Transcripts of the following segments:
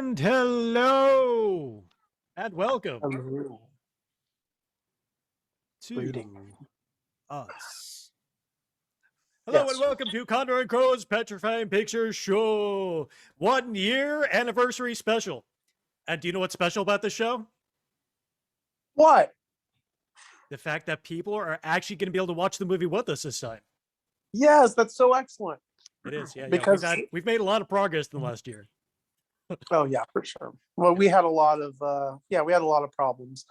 And hello and welcome to Greeting. us. Hello and Yes. welcome to Condor and Crow's Petrifying Pictures Show 1 year anniversary special. And do you know what's special about this show? What? The fact that people are actually going to be able to watch the movie with us this time. Yes, that's so excellent. It is, yeah. Because we've made a lot of progress in the last year. oh yeah, for sure. Well, we had a lot of we had a lot of problems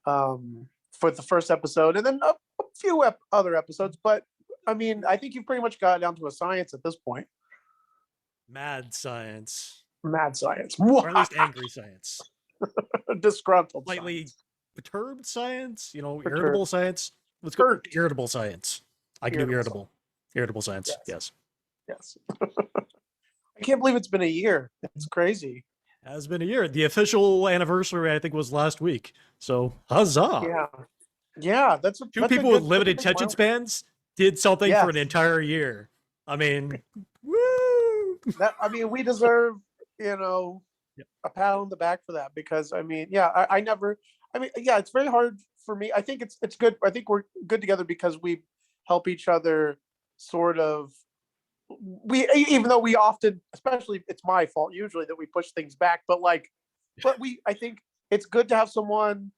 for the first episode, and then a few other episodes. But I mean, I think you've pretty much got it down to a science at this point. Mad science, Mad science, or at least angry science. disgruntled, Slightly science. perturbed science, Perturbed. irritable science. Let's go Hurt. irritable science. I can do Irritable irritable science. Yes. I can't believe it's been a year. It's crazy. It has been a year. The official anniversary, I think, was last week. So huzzah! Yeah. That's two people with limited attention spans did something for an entire year. I mean, woo! We deserve, a pat on the back for that, because it's very hard for me. I think it's good. I think we're good together because we help each other sort of. Even though we often, especially it's my fault usually that we push things back, I think it's good to have someone,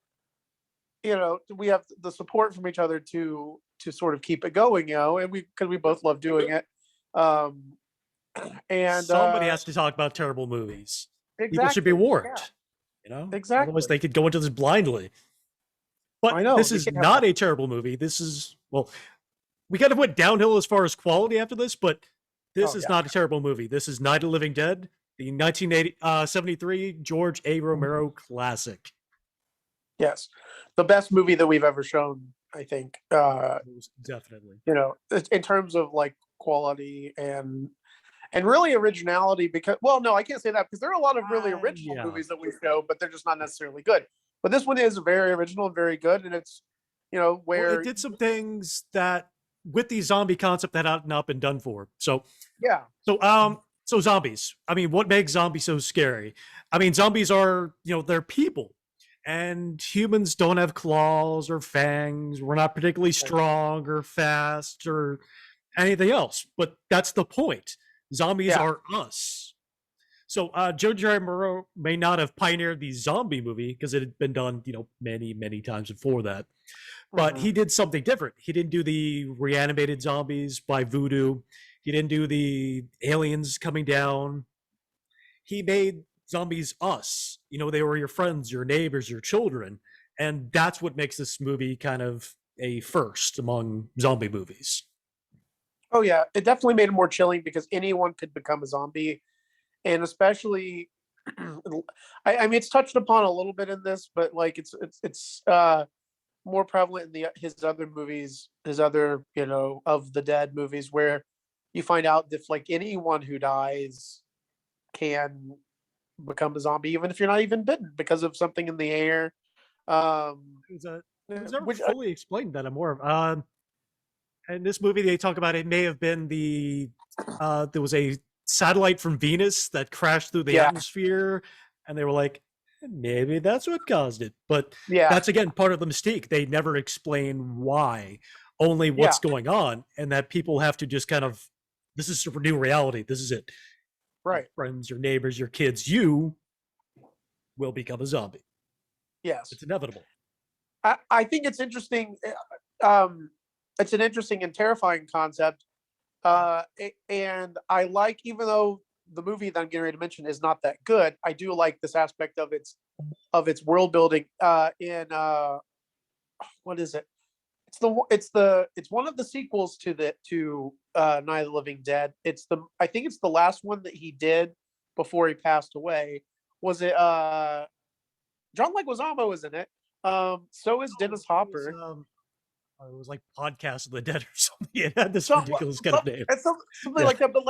we have the support from each other to sort of keep it going, and because we both love doing it. And somebody has to talk about terrible movies. Exactly, people should be warned, exactly. Otherwise they could go into this blindly. But this is not a terrible movie. This is, we kind of went downhill as far as quality after this, but this is not a terrible movie. This is Night of the Living Dead, the 1973 George A. Romero classic. Yes, the best movie that we've ever shown, I think. Definitely. In terms of quality and really originality, because I can't say that, because there are a lot of really original movies that we show, but they're just not necessarily good. But this one is very original and very good, and it's where it did some things that with the zombie concept that had not been done for. So zombies. I mean, what makes zombies so scary? I mean, zombies are, they're people, and humans don't have claws or fangs. We're not particularly strong or fast or anything else, but that's the point. Zombies are us. So George R. Romero may not have pioneered the zombie movie because it had been done, many, many times before that. But he did something different. He didn't do the reanimated zombies by voodoo. He didn't do the aliens coming down. He made zombies us. They were your friends, your neighbors, your children. And that's what makes this movie kind of a first among zombie movies. Oh, yeah. It definitely made it more chilling because anyone could become a zombie. And especially, I mean, it's touched upon a little bit in this, but it's more prevalent in his other movies, his other, of the Dead movies, where you find out if anyone who dies can become a zombie, even if you're not even bitten, because of something in the air. It was never fully explained that more. In this movie, they talk about it may have been there was a satellite from Venus that crashed through the atmosphere, and they were like, maybe that's what caused it. But that's again part of the mystique. They never explain why, only what's going on, and that people have to just kind of, this is a new reality. This is it. Right. Your friends, your neighbors, your kids, you will become a zombie. Yes. It's inevitable. I think it's interesting. It's an interesting and terrifying concept. And I like, even though the movie that I'm getting ready to mention is not that good, I do like this aspect of its world building. What is it? It's one of the sequels to Night of the Living Dead. I think it's the last one that he did before he passed away. Was it John Leguizamo was in it? So is Dennis Hopper. It was like Podcast of the Dead or something. It had this ridiculous kind of name. It's something like that, but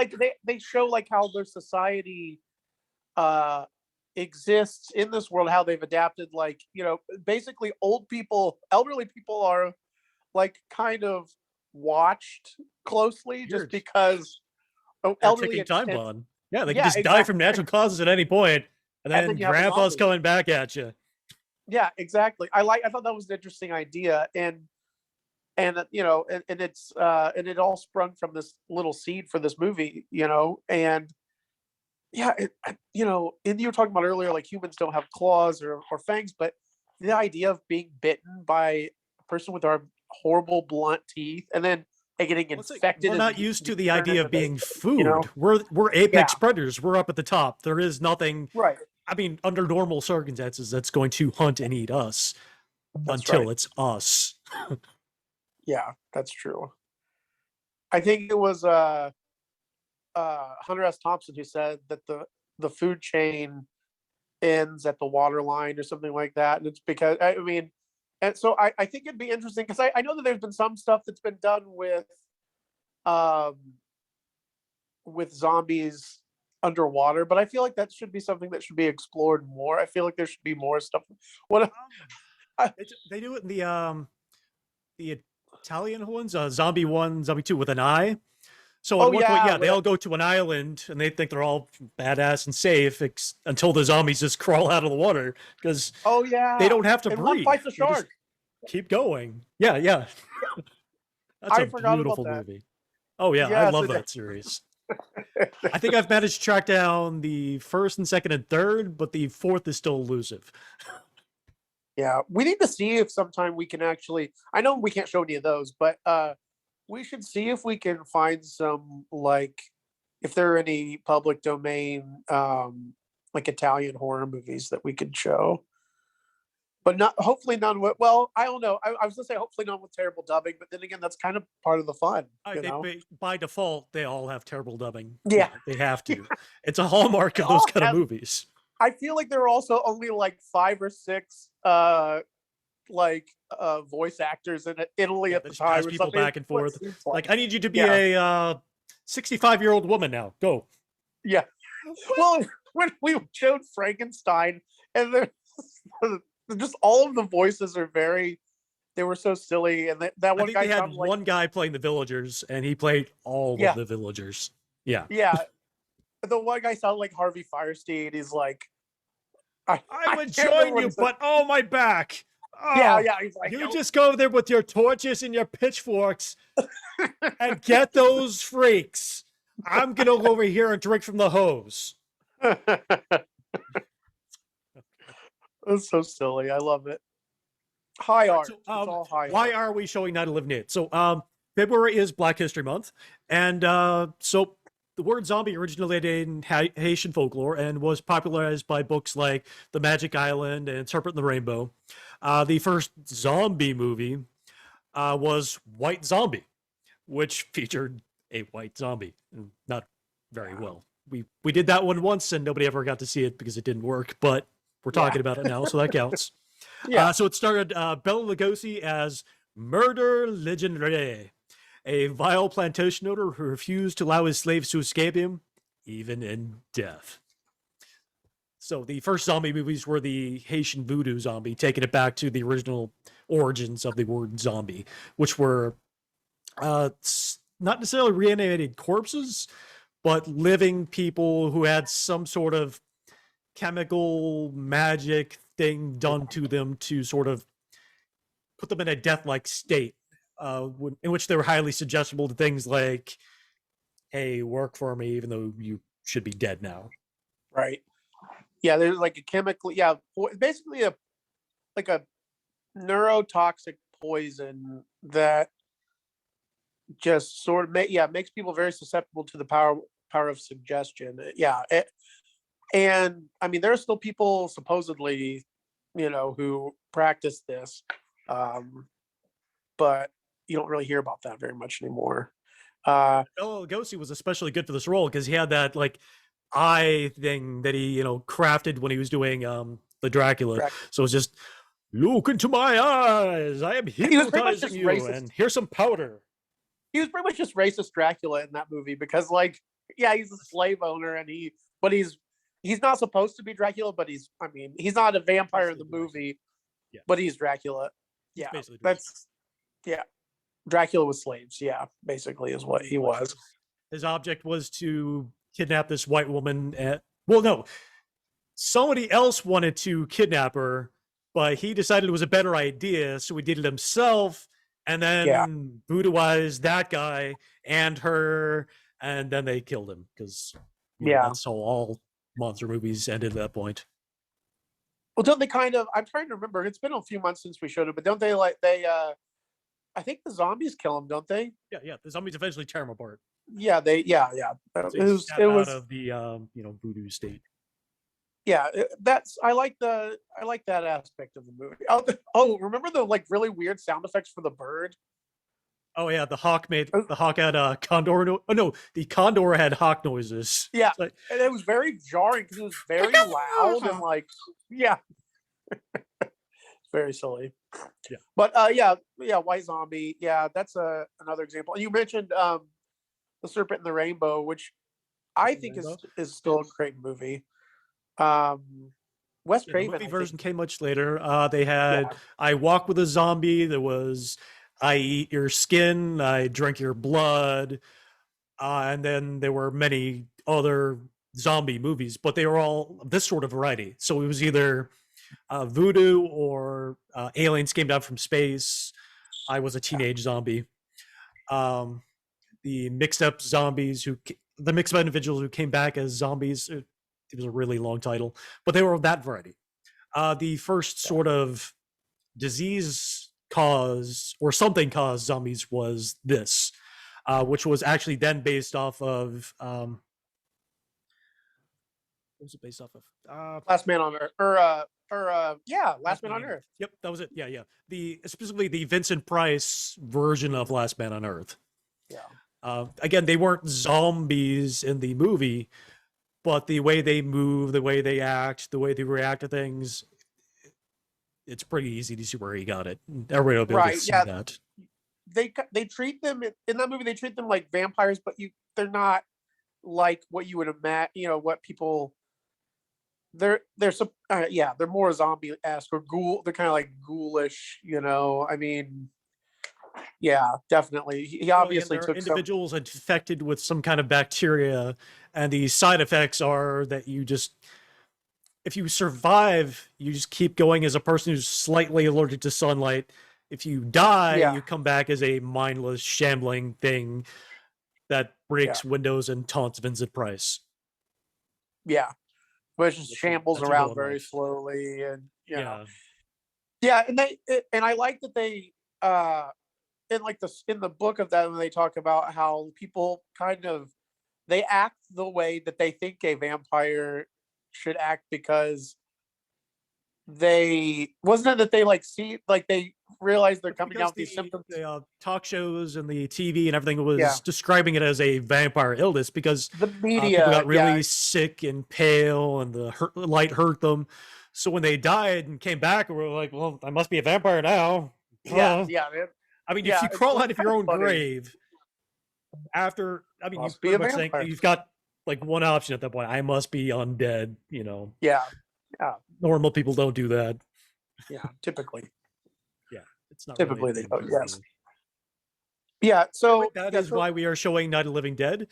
they show how their society exists in this world, how they've adapted. Basically elderly people are kind of watched closely just because elderly ticking time bomb. Yeah, they can just die from natural causes at any point. And and then then you have a Grandpa's zombie. coming back at you. Yeah, exactly. I thought that was an interesting idea, and you know, and it all sprung from this little seed for this movie, you know, and yeah, you know, and you were talking about earlier, like humans don't have claws or fangs, but the idea of being bitten by a person with our horrible blunt teeth and then getting Well, it's like infected we're and not used to being the turned idea into of being bacon, you food. know? We're Yeah, apex predators. We're up at the top. There is nothing. right. I mean, under normal circumstances, that's going to hunt and eat us That's right. until it's us. Yeah, that's true. I think it was Hunter S. Thompson who said that the food chain ends at the water line or something like that. And it's because I mean, and so I think it'd be interesting because I know that there's been some stuff that's been done um with zombies underwater, but I feel like that should be something that should be explored more. I feel like there should be more stuff. What I, They do it in the Italian ones, Zombie One, Zombie Two with an eye. So at oh one point, yeah, yeah, they all go to an island and they think they're all badass and safe until the zombies just crawl out of the water because oh they yeah, don't have to and one breathe. fights a They just shark. keep going. Yeah, yeah. That's a I forgot about beautiful that. movie. Oh yeah, I Yes, love that series. I think I've managed to track down the first and second and third, but the fourth is still elusive. yeah, we need to see if sometime we can actually. I know we can't show any of those, but we should see if we can find some like if there are any public domain like Italian horror movies that we could show. But not hopefully none with well, I don't know. I was gonna say hopefully none with terrible dubbing, but then again, that's kind of part of the fun, you know? By default, they all have terrible dubbing. Yeah. Yeah, they have to. It's a hallmark They of those all kind of have movies. I feel like there were also only like 5 or 6 like voice actors in Italy Yeah, at they the just pass time or people something. back and What it forth. seems Like, like. I need you to be Yeah. a 65-year-old woman now. Go. Yeah. Well, when we showed Frankenstein and just all of the voices are very they were so silly and that I one think they guy had sounded like one guy playing the villagers, and he played all of yeah, the villagers. Yeah. yeah. The one guy sounded like Harvey Firestein. He's like I I would can't remember join what he you, said. but oh, my back. Yeah, Oh, yeah. He's like, you just go there with your torches and your pitchforks and get those freaks. I'm going to go over here and drink from the hose. That's so silly. I love it. High art. So, It's all high why art. are we showing Night of the Living Dead? So, February is Black History Month, and so the word zombie originated in Haitian folklore and was popularized by books like The Magic Island and Serpent and the Rainbow. The first zombie movie was White Zombie, which featured a white zombie. Not very well. We did that one once, and nobody ever got to see it because it didn't work. But we're Yeah. talking about it now, so that counts. Yeah. So it started Bela Lugosi as Murder Legendary, a vile plantation owner who refused to allow his slaves to escape him, even in death. So the first zombie movies were the Haitian voodoo zombie, taking it back to the original origins of the word zombie, which were not necessarily reanimated corpses, but living people who had some sort of chemical magic thing done to them to sort of put them in a death-like state, in which they were highly suggestible to things like, "Hey, work for me, even though you should be dead now." Right. Yeah. There's like a chemical. Yeah. Basically a like a neurotoxic poison that just sort of makes people very susceptible to the power of suggestion. Yeah. And I mean, there are still people supposedly, you know, who practice this, but you don't really hear about that very much anymore. Bela Lugosi was especially good for this role because he had that like eye thing that he crafted when he was doing the Dracula. So it's just, look into my eyes. I am He was pretty much hypnotizing just you, racist. and here's some powder. He was pretty much just racist Dracula in that movie because, like, yeah, he's a slave owner and but he's not supposed to be Dracula, but I mean, he's not a vampire in the movie, Yeah. but he's Dracula. He's Yeah, basically Dracula. yeah, Dracula with slaves. Yeah, basically is what he was. His object was to kidnap this white woman. Well, no. somebody else wanted to kidnap her, but he decided it was a better idea, so he did it himself, and Yeah, then voodooized that guy and her, and then they killed him because yeah. that's how all monster movies ended at that point. Well, don't they kind of? I'm trying to remember. It's been a few months since we showed it, but don't they like they? I think the zombies kill him, don't they? Yeah. The zombies eventually tear him apart. Yeah, they. Yeah, yeah. Once It they was. snap It out was. of the voodoo state. Yeah, that's. I like that aspect of the movie. Oh, remember the like really weird sound effects for the bird? Oh yeah, the hawk made Oh, the hawk had condor. Oh no, the condor had hawk noises. yeah, It's like, and it was very jarring because it was very loud and like, yeah, very silly. yeah, But yeah, White Zombie. Yeah, that's another example. And you mentioned the Serpent and the Rainbow, which I think Rainbow. is still a great movie. Um, Wes Yeah, the Craven, movie I version think. came much later. They had Yeah, I Walk with a Zombie. There was I Eat Your Skin. I Drink Your Blood. And then there were many other zombie movies, but they were all this sort of variety. So it was either voodoo or aliens came down from space. I was a teenage zombie. Um, the mixed up zombies the mixed up individuals who came back as zombies. It was a really long title, but they were of that variety. The first yeah. sort of disease cause or something caused zombies was this, which was actually then based off of what was it based off of? Last Man on Earth, yeah, Last Man on Earth. Yep, that was it. Yeah. The specifically the Vincent Price version of Last Man on Earth. Yeah, Again, they weren't zombies in the movie, but the way they move, the way they act, the way they react to things, it's pretty easy to see where he got it. Everybody will be able to right. see Yeah, that. they treat them in that movie. They treat them like vampires, but they're not like what you would imagine. You know what people they're yeah, they're more zombie esque or ghoul. They're kind of like ghoulish. I mean, yeah, definitely. He Well, again, obviously there are took some. individuals infected with some kind of bacteria, and the side effects are that if you survive, you just keep going as a person who's slightly allergic to sunlight. If you die, Yeah, you come back as a mindless, shambling thing that yeah, breaks windows and taunts Vincent Price. yeah. But just shambles That's your around villain very life. slowly, and Yeah. yeah, and I like that they in like in the book of that when they talk about how people kind of they act the way that they think a vampire should act because they wasn't it that they like see like they realize they're It's coming because out with these symptoms. the talk shows and the TV and everything Yeah, was describing it as a vampire illness because the people media. got Yeah, really sick and pale and the light hurt them. So when they died and came back, we were like, well, I must be a vampire now. yeah, Huh. yeah, I mean, if yeah. you crawl out It's of kind your of own funny. grave after, I mean, you Must be a pretty much saying vampire. you've got like one option at that point. I must be undead. Yeah, yeah, Normal people don't do that. yeah. Typically, Yeah, it's not really a typically they thing. don't. Yes. Yeah. Anyway, So that yeah. is So why we are showing Night of the Living Dead,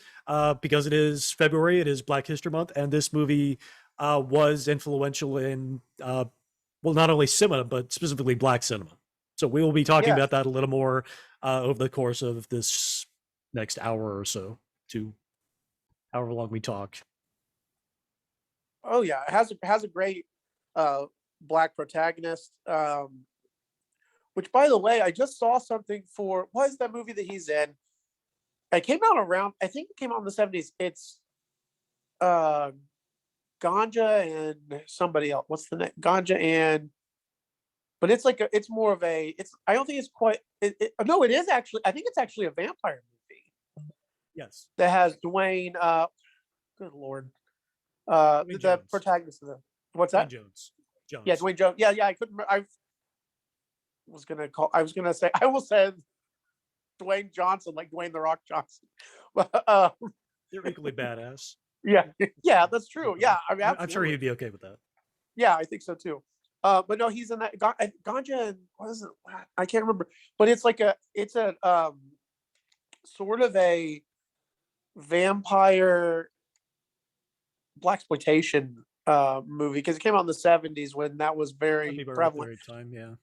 because it is February, it is Black History Month, and this movie was influential in, well, not only cinema, but specifically Black cinema. So we will be talking yes. about that a little more over the course of this next hour or so, to however long we talk. Oh yeah, it has a great uh black protagonist. Which by the way, I just saw something for what is that movie that he's in? It came out around I think it came out in the 70s. It's uh Ganja and somebody else. What's the name? Ganja and but it's like it's more of a it's I don't think it's quite no, it is actually I think it's actually a vampire movie Yes, that has Dwayne good lord. Dwayne The Jones. protagonist of the what's Dwayne that? Jones. Yeah, Jones. Dwayne Jones. Yeah, I couldn't I was gonna say I almost said Dwayne Johnson, like Dwayne the Rock Johnson. But They're equally badass. yeah, yeah, that's true. Yeah, I mean, I'm sure absolutely. he'd be okay with that. Yeah, I think so too. But no, he's in that Ganja. And what is it? I can't remember. But it's a sort of a vampire black exploitation movie because it came out in the 70s when that was That'd very be very prevalent. time, yeah.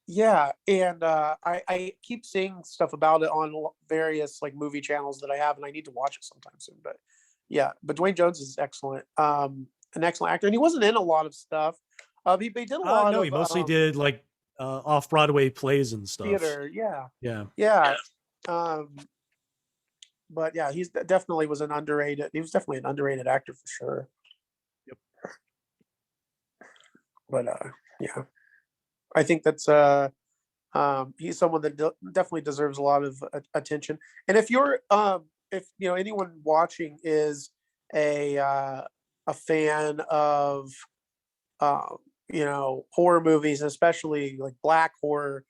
Yeah, and I keep seeing stuff about it on various like movie channels that I have, and I need to watch it sometime soon. But yeah, but Dwayne Jones is excellent, an excellent actor, and he wasn't in a lot of stuff. He did a lot No, of he mostly did like off-Broadway plays and stuff. theater. Yeah, Yeah. yeah. Um, but yeah, definitely was an underrated. He was definitely an underrated actor for sure. Yep. But yeah, I think that's he's someone that definitely deserves a lot of attention. And if you're if you know anyone watching is a fan of horror movies, especially like black horror,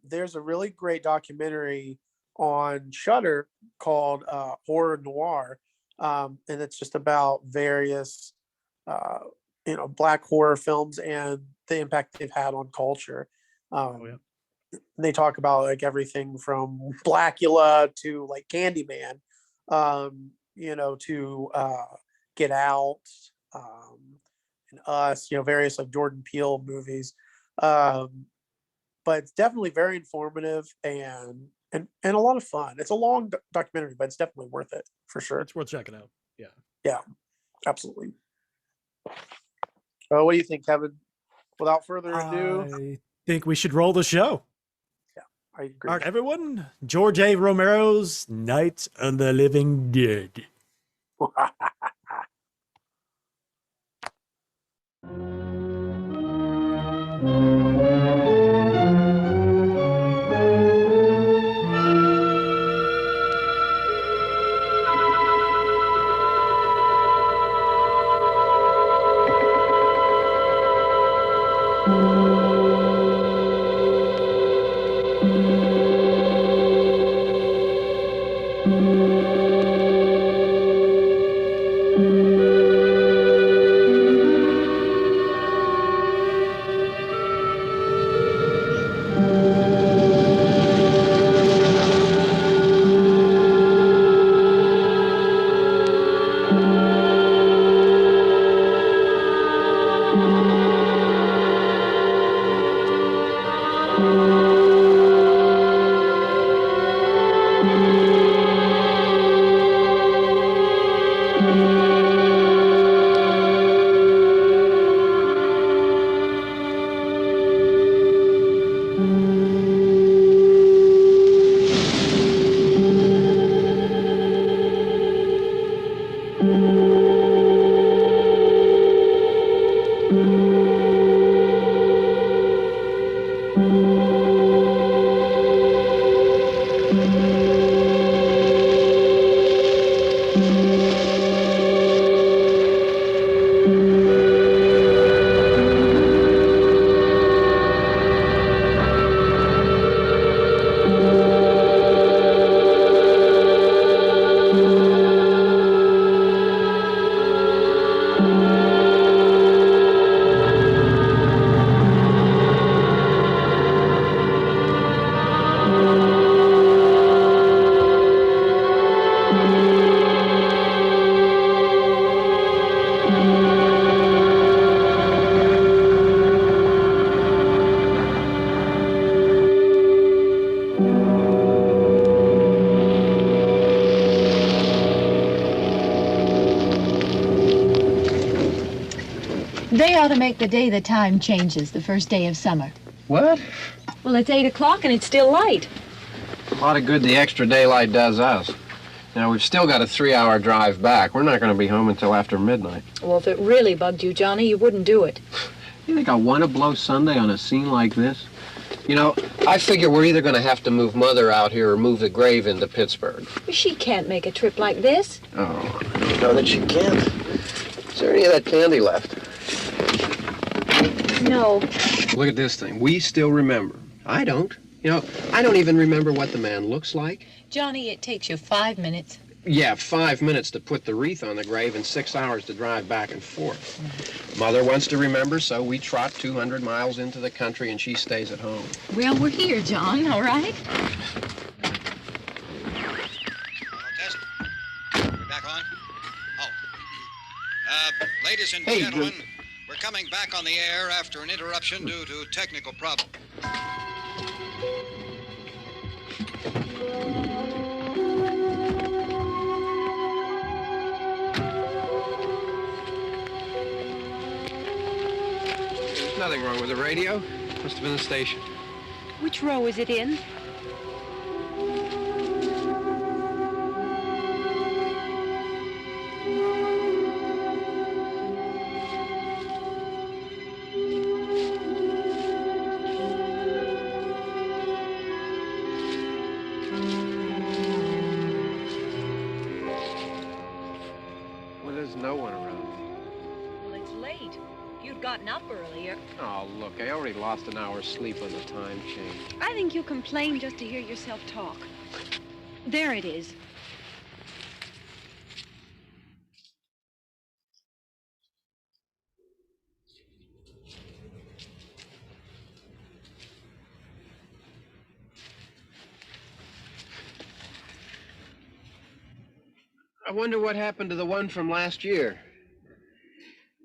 there's a really great documentary on Shudder called Horror Noir, and it's just about various uh, black horror films and the impact they've had on culture. Oh yeah. They talk about like everything from Blackula to like Candyman, to Get Out, and Us, various like Jordan Peele movies. But it's definitely very informative and a lot of fun. It's a long documentary, but it's definitely worth it for sure. It's worth checking out. Yeah. Yeah, absolutely. What do you think, Kevin? Without further ado, I think we should roll the show. I agree. All right, everyone. George A. Romero's Night of the Living Dead. They ought to make the day the time changes, the first day of summer. What? Well, it's 8 o'clock and it's still light. A lot of good the extra daylight does us. Now, we've still got a 3-hour drive back. We're not going to be home until after midnight. Well, if it really bugged you, Johnny, you wouldn't do it. You think I want to blow Sunday on a scene like this? You know, I figure we're either going to have to move Mother out here or move the grave into Pittsburgh. She can't make a trip like this. Oh, I don't know that she can't. Is there any of that candy left? No. Look at this thing. We still remember. I don't. You know, I don't even remember what the man looks like. Johnny, it takes you 5 minutes. Yeah, 5 minutes to put the wreath on the grave and 6 hours to drive back and forth. Mother wants to remember, so we trot 200 miles into the country and she stays at home. Well, we're here, John, all right? Test. We're back on. Oh. Ladies and Hey, gentlemen, we're coming back on the air after an interruption due to technical problems. There's nothing wrong with the radio. Must have been the station. Which row is it in? Well, there's no one around. Well, it's late. If you'd gotten up earlier. Oh, look, I already lost an hour's sleep on the time change. I think you complain just to hear yourself talk. There it is. I wonder what happened to the one from last year.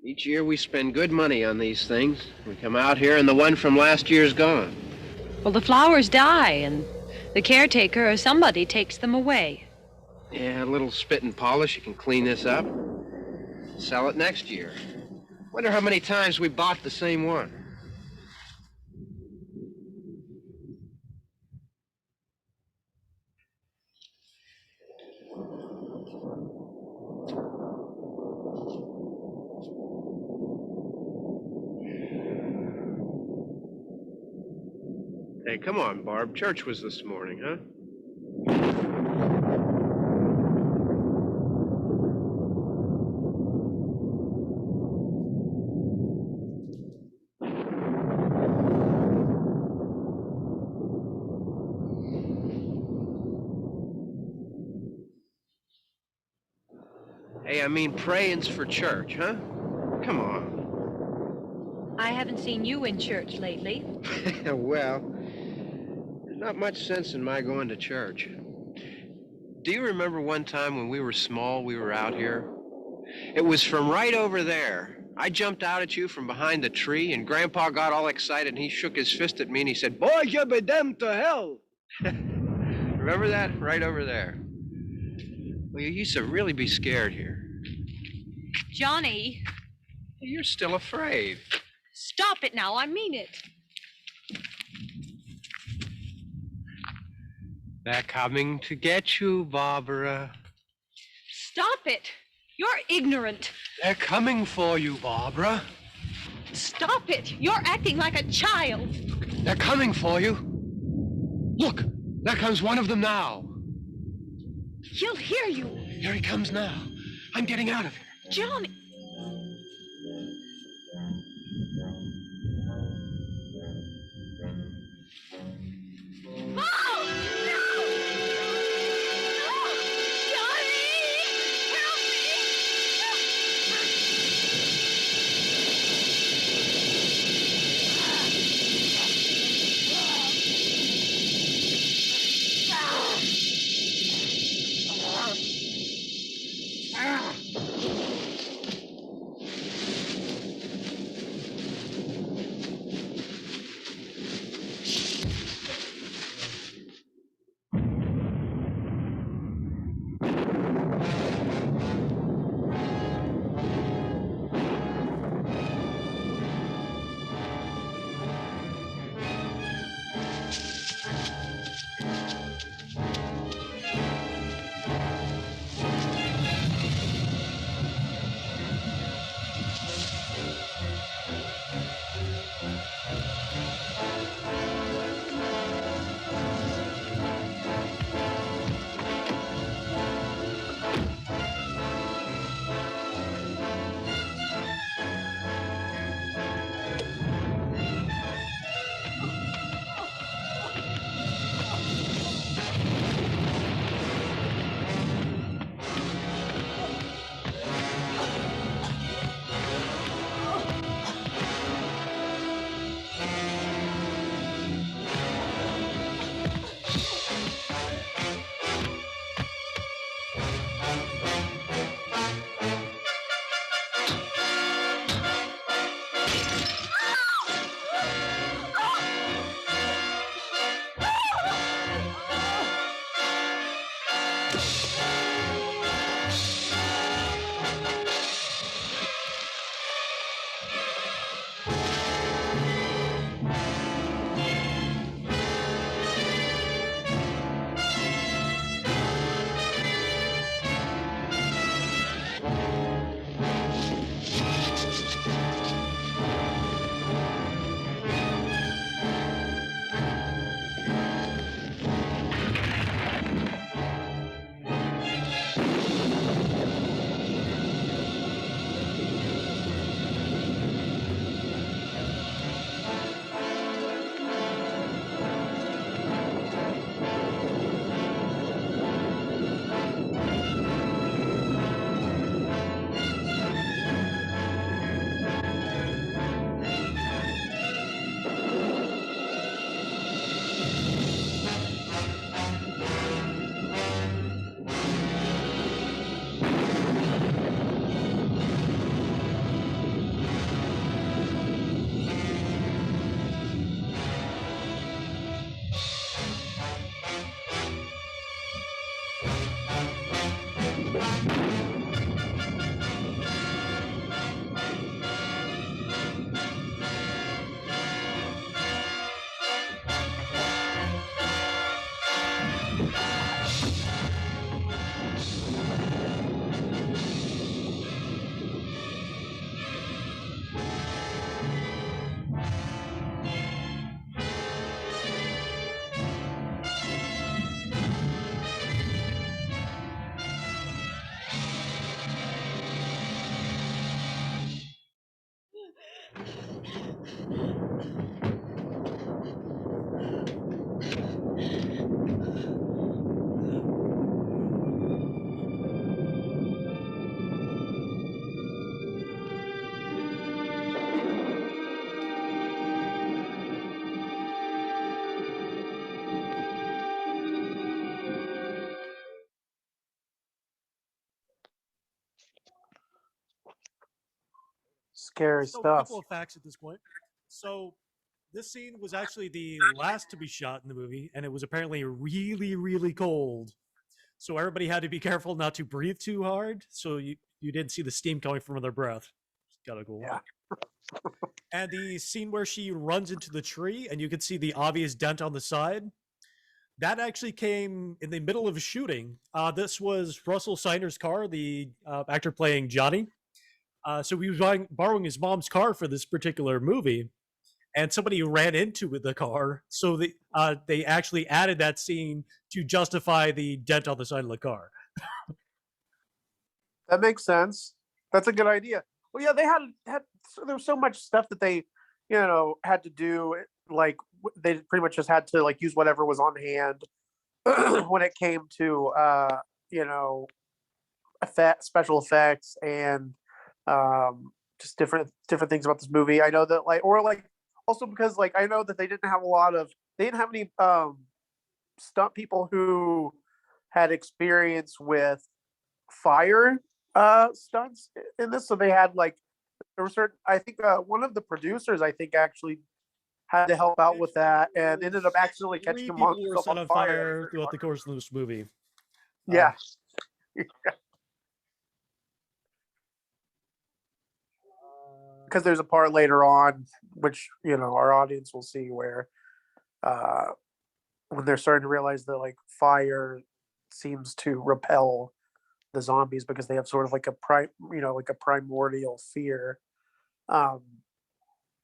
Each year we spend good money on these things. We come out here and the one from last year's gone. Well, the flowers die, and the caretaker or somebody takes them away. Yeah, a little spit and polish. You can clean this up. Sell it next year. Wonder how many times we bought the same one. Hey, come on, Barb. Church was this morning, huh? Hey, I mean praying's for church, huh? Come on. I haven't seen you in church lately. Well, there's not much sense in my going to church. Do you remember one time when we were small, we were out here? It was from right over there. I jumped out at you from behind the tree, and Grandpa got all excited, and he shook his fist at me, and he said, "Boy, you be damned to hell." Remember that? Right over there. Well, you used to really be scared here. Johnny, You're still afraid. stop it now. I mean it. They're coming to get you, Barbara. Stop it. You're ignorant. They're coming for you, Barbara. Stop it. You're acting like a child. They're coming for you. Look, there comes one of them now. He'll hear you. Here he comes now. I'm getting out of here. Johnny. Oh, no! No! Johnny! Help me! Scary So a stuff. couple of facts at this point. So this scene was actually the last to be shot in the movie, and it was apparently really, really cold. So everybody had to be careful not to breathe too hard, so you didn't see the steam coming from their breath. Kind of cool. Yeah. And the scene where she runs into the tree and you can see the obvious dent on the side, that actually came in the middle of shooting. This was Russell Siner's car, the actor playing Johnny. So he was borrowing his mom's car for this particular movie, and somebody ran into the car. So they actually added that scene to justify the dent on the side of the car. That makes sense. That's a good idea. Well, yeah, they had there was so much stuff that they, had to do. Like they pretty much just had to like use whatever was on hand when it came to special effects and just different things about this movie. I know that also because I know that they didn't have any stunt people who had experience with fire stunts in this, so they had there were certain, I think one of the producers actually had to help out with that and ended up accidentally catching him people were set on on fire fire throughout the course of this movie. Yeah. Because there's a part later on which our audience will see where when they're starting to realize that fire seems to repel the zombies because they have sort of like a primordial fear.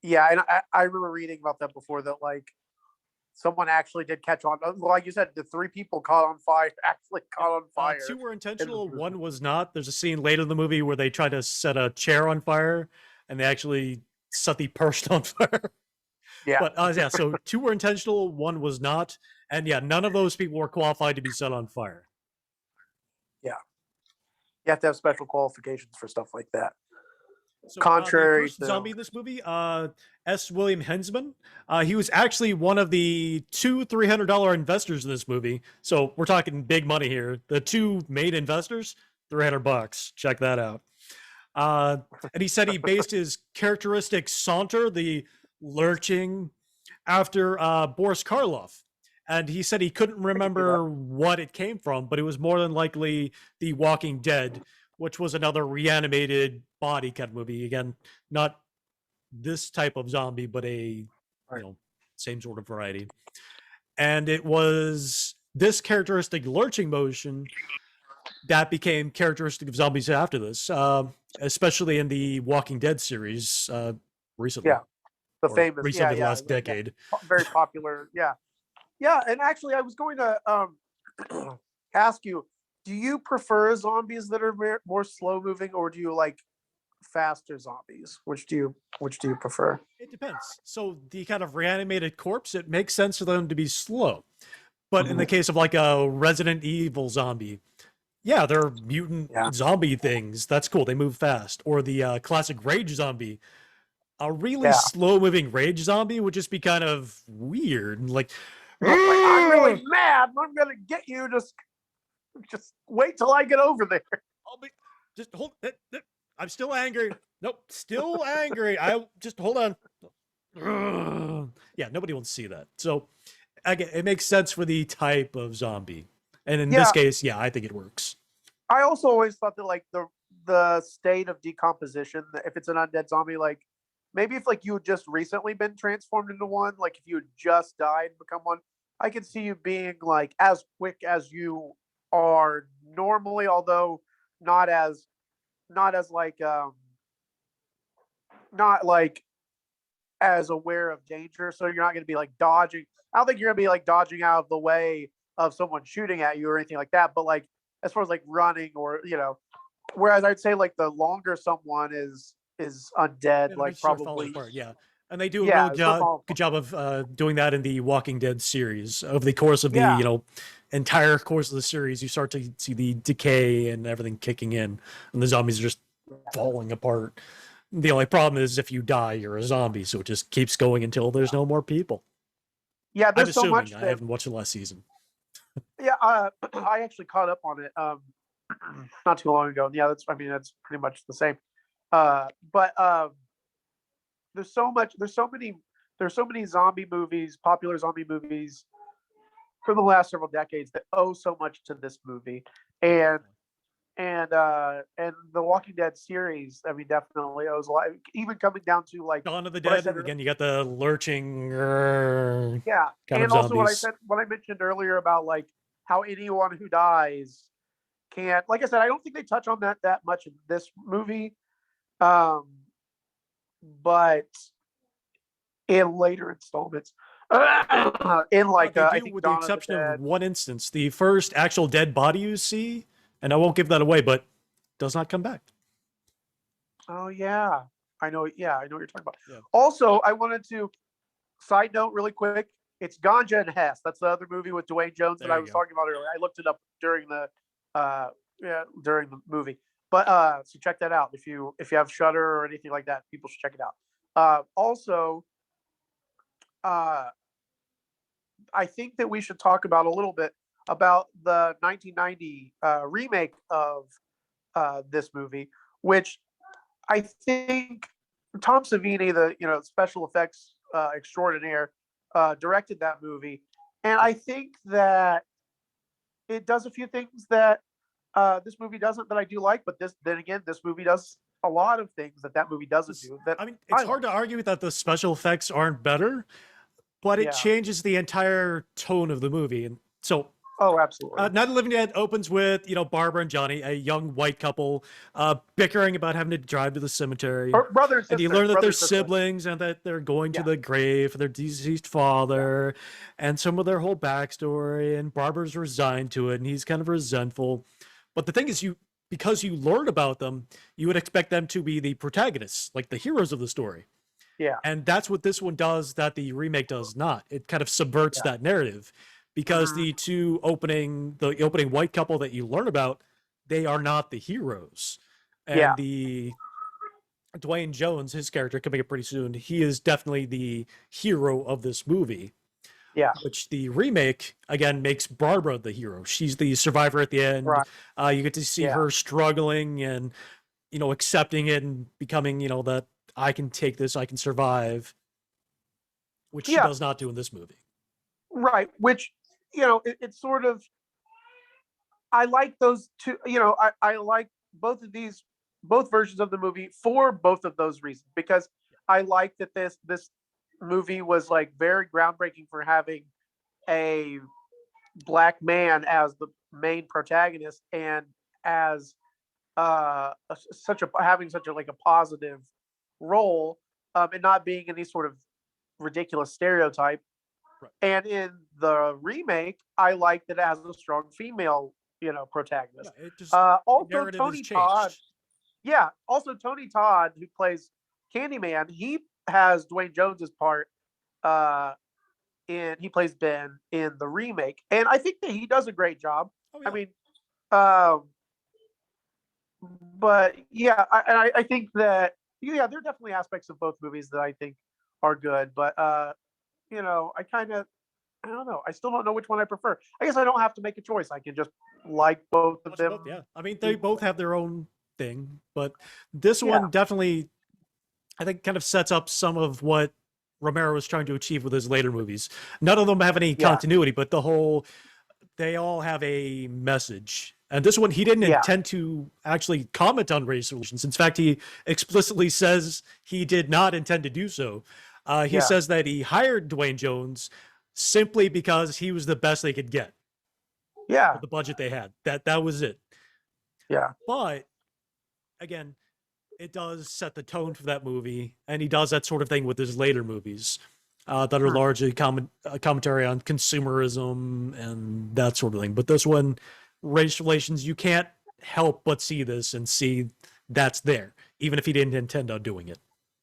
Yeah, and I remember reading about that before, that someone actually did catch on. Like you said, the 3 people caught on fire actually caught on fire. 2 were intentional, 1 was not. There's a scene later in the movie where they try to set a chair on fire, and they actually set the person on fire. Yeah. But yeah, so 2 were intentional, 1 was not, and yeah, none of those people were qualified to be set on fire. Yeah, you have to have special qualifications for stuff like that. So, Contrary the first to zombie in this movie, S. William Hensman, he was actually one of the 2 $300 investors in this movie. So we're talking big money here. The 2 main investors, $300. Check that out. And he said he based his characteristic saunter, the lurching, after Boris Karloff. And he said he couldn't remember what it came from, but it was more than likely The Walking Dead, which was another reanimated body kind of movie. Again, not this type of zombie, but same sort of variety. And it was this characteristic lurching motion that became characteristic of zombies after this, especially in the Walking Dead series recently. Yeah, the famous, recently, the last decade. Very popular, yeah. Yeah, and actually, I was going to ask you: do you prefer zombies that are more slow moving, or do you like faster zombies? Which do you prefer? It depends. So the kind of reanimated corpse, it makes sense for them to be slow. But in the case of a Resident Evil zombie, yeah, they're mutant zombie things. That's cool. They move fast. Or the classic rage zombie. A really slow-moving rage zombie would just be kind of weird. I'm really mad. I'm gonna get you. Just wait till I get over there. Just hold. I'm still angry. Nope, still angry. I just hold on. Yeah, nobody wants to see that. So again, it makes sense for the type of zombie, and in this case, yeah, I think it works. I also always thought that the state of decomposition, if it's an undead zombie, maybe if you had just recently been transformed into one, if you had just died and become one, I could see you being as quick as you are normally, although not as aware of danger. So you're not going to be dodging. I don't think you're going to be dodging out of the way of someone shooting at you or anything like that. But as far as running or whereas I'd say the longer someone is undead, probably apart, yeah. And they do a Yeah, really it's not all- good job of doing that in the Walking Dead series. Over the course of the Yeah. entire course of the series, you start to see the decay and everything kicking in, and the zombies are just falling apart. The only problem is if you die, you're a zombie, so it just keeps going until there's no more people. Yeah, I'm there's so much assuming. I that haven't watched the last season. yeah, I actually caught up on it not too long ago. Yeah, that's that's pretty much the same. But there's so many zombie movies, popular zombie movies from the last several decades that owe so much to this movie. And and the Walking Dead series, I mean, definitely owes a lot. Even coming down to like Dawn of the what I Dead, said again, you got the lurching yeah, kind of and also zombies. what I mentioned earlier about like how anyone who dies can't. Like I said, I don't think they touch on that much in this movie, um, but in later installments, in like They I do, think with the Dawn of the exception of Dead. one instance. The first actual dead body you see, and I won't give that away, but does not come back. Oh yeah, I know. Yeah, I know what you're talking about. Yeah. Also, I wanted to side note really quick. It's Ganja and Hess. That's the other movie with Dwayne Jones that There I you was go. talking about earlier. I looked it up during the during the movie. But so check that out if you have Shutter or anything like that. People should check it out. Also, uh, I think that we should talk about a little bit about the 1990 remake of this movie, which I think Tom Savini, the special effects extraordinaire, directed that movie, and I think that it does a few things that this movie doesn't that I do like. But this movie does a lot of things that movie doesn't do. That I mean, I it's hard to argue that the special effects aren't better, but it Yeah. changes the entire tone of the movie. And so, Oh, absolutely. Night of the Living Dead opens with Barbara and Johnny, a young white couple, bickering about having to drive to the cemetery. Or brother and sister. And you learn that brother they're and sister. siblings and that they're going to Yeah. the grave for their deceased father, and some of their whole backstory. And Barbara's resigned to it, and he's kind of resentful. But the thing is, because you learn about them, you would expect them to be the protagonists, like the heroes of the story. Yeah. And that's what this one does that the remake does not. It kind of subverts that narrative, because the opening white couple that you learn about, they are not the heroes. And the Dwayne Jones, his character coming up pretty soon, he is definitely the hero of this movie. Yeah. Which the remake again makes Barbara the hero. She's the survivor at the end. Right. You get to see her struggling and accepting it and becoming that I can take this, I can survive, which she does not do in this movie. Right. Which it's sort of. I like those two. I like both versions of the movie for both of those reasons, because I like that this movie was like very groundbreaking for having a black man as the main protagonist, and as having such a like a positive role, and not being any sort of ridiculous stereotype. Right. And in the remake, I like that it has a strong female protagonist. Yeah, it just, also Tony Todd. Yeah, also Tony Todd, who plays Candyman, he has Dwayne Jones's part, and he plays Ben in the remake, and I think that he does a great job. Oh, yeah. I mean, but yeah, I think that there are definitely aspects of both movies that I think are good, but I don't know. I still don't know which one I prefer. I guess I don't have to make a choice. I can just like both of them. Yeah, I mean, they both have their own thing, but this one definitely, I think, kind of sets up some of what Romero was trying to achieve with his later movies. None of them have any continuity, but they all have a message. And this one, he didn't intend to actually comment on race relations. In fact, he explicitly says he did not intend to do so. He says that he hired Dwayne Jones simply because he was the best they could get. Yeah. With the budget they had. That was it. Yeah. But again, it does set the tone for that movie, and he does that sort of thing with his later movies that are largely commentary on consumerism and that sort of thing. But this one, race relations, you can't help but see this and see that's there, even if he didn't intend on doing it.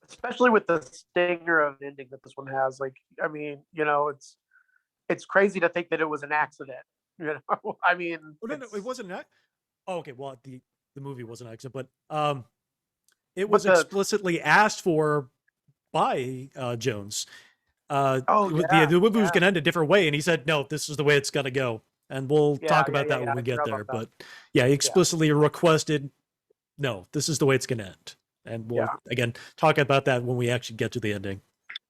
especially with the stinger of an ending that this one has. Like, I mean, you know, it's crazy to think that it was an accident. You know, I mean, Oh, no, it wasn't an. Oh, okay. Well, the movie wasn't an accident, but it was explicitly asked for by Jones. Oh The movie was going to end a different way, and he said, "No, this is the way it's going to go." And we'll talk about that when we get there. But yeah, he explicitly requested, "No, this is the way it's going to end." And we'll again talk about that when we actually get to the ending.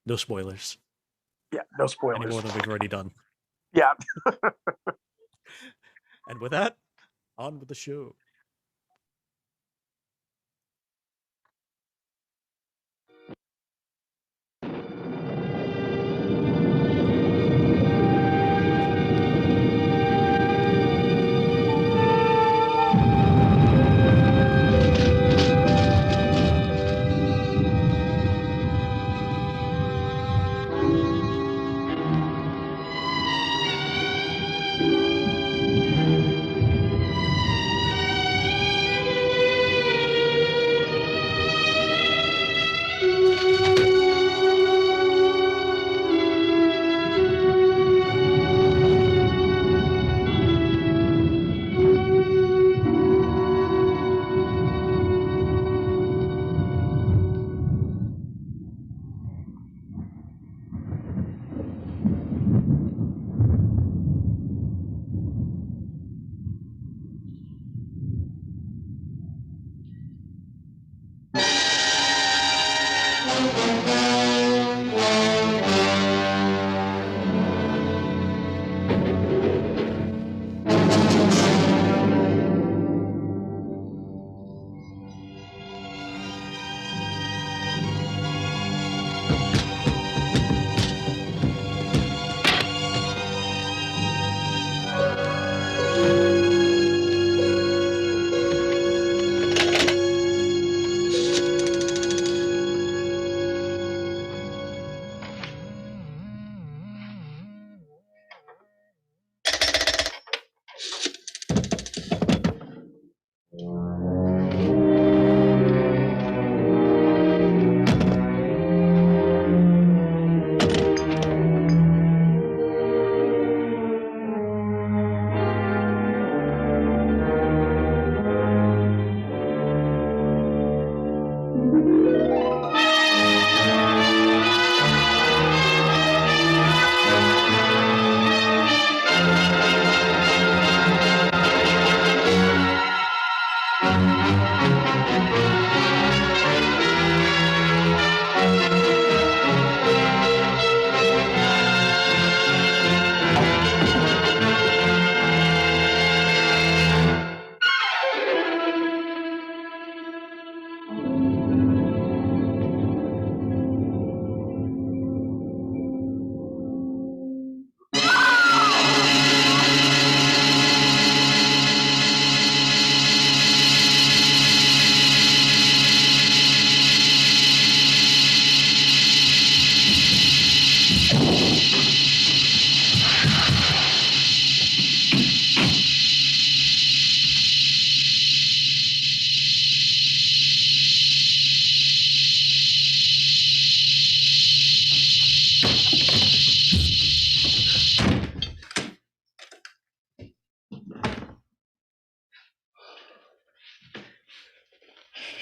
No spoilers. Yeah, no spoilers. Any more than we've already done. Yeah. And with that, on with the show.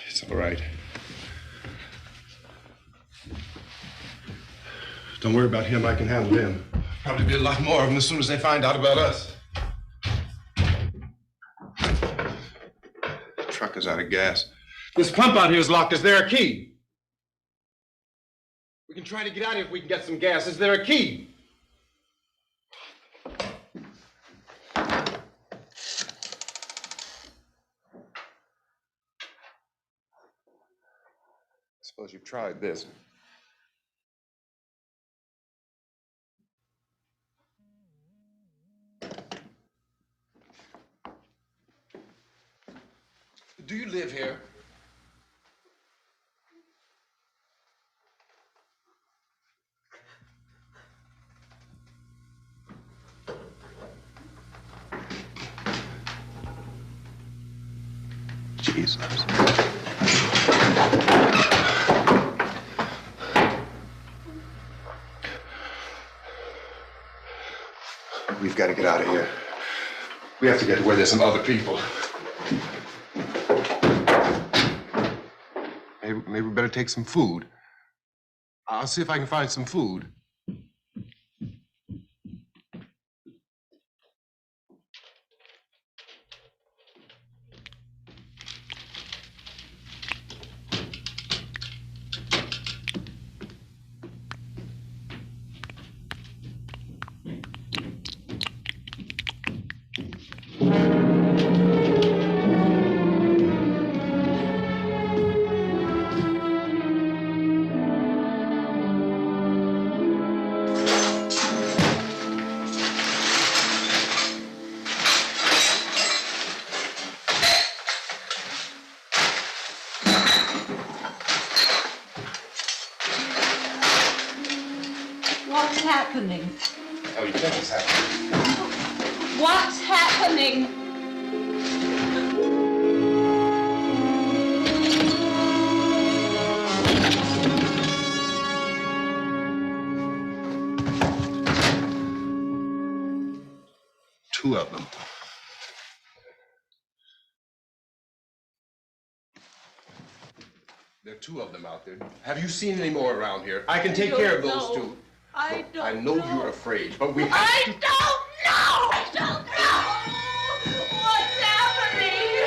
It's all right. Don't worry about him. I can handle him. Probably be a lot more of them as soon as they find out about us. The truck is out of gas. This pump out here is locked. Is there a key? We can try to get out of here if we can get some gas. Is there a key? Suppose you've tried this. Do you live here? Jesus. We've got to get out of here. We have to get to where there's some other people. Maybe we better take some food. I'll see if I can find some food. What's happening? Oh, you think it's happening? What's happening? Two of them. There are two of them out there. Have you seen any more around here? I can take care of those two. I don't I know you're afraid, but we have I to... don't know! I don't know! What's happening?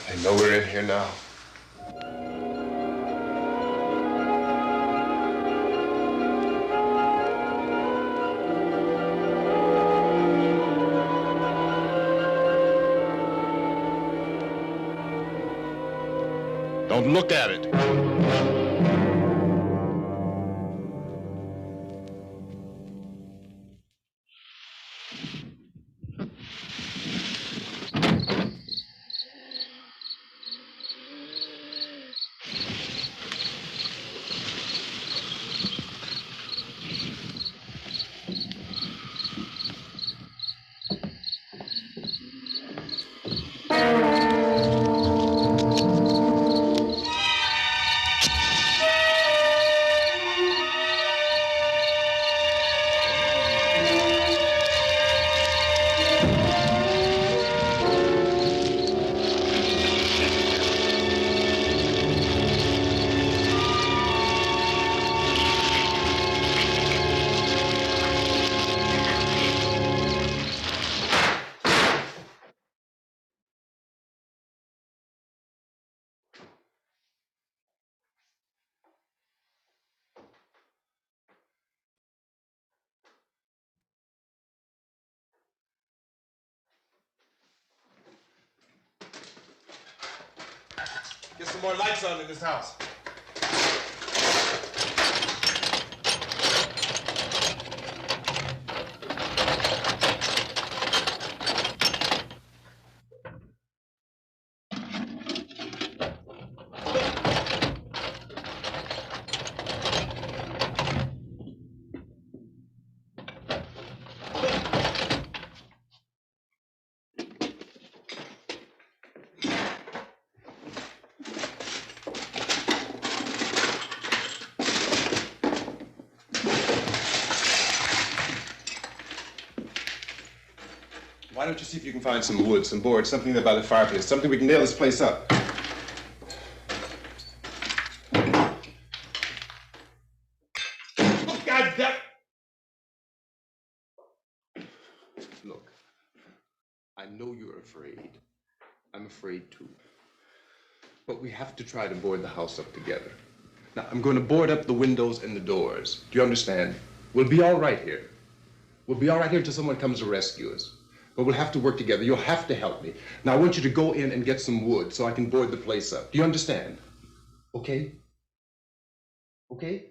They know we're in here now. Don't look at it. Get some more lights on in this house. Why don't you see if you can find some wood, some boards, something there by the fireplace, something we can nail this place up. Oh, God damn! Look, I know you're afraid. I'm afraid too. But we have to try to board the house up together. Now, I'm going to board up the windows and the doors. Do you understand? We'll be all right here. We'll be all right here until someone comes to rescue us. But we'll have to work together. You'll have to help me. Now, I want you to go in and get some wood so I can board the place up. Do you understand? Okay? Okay?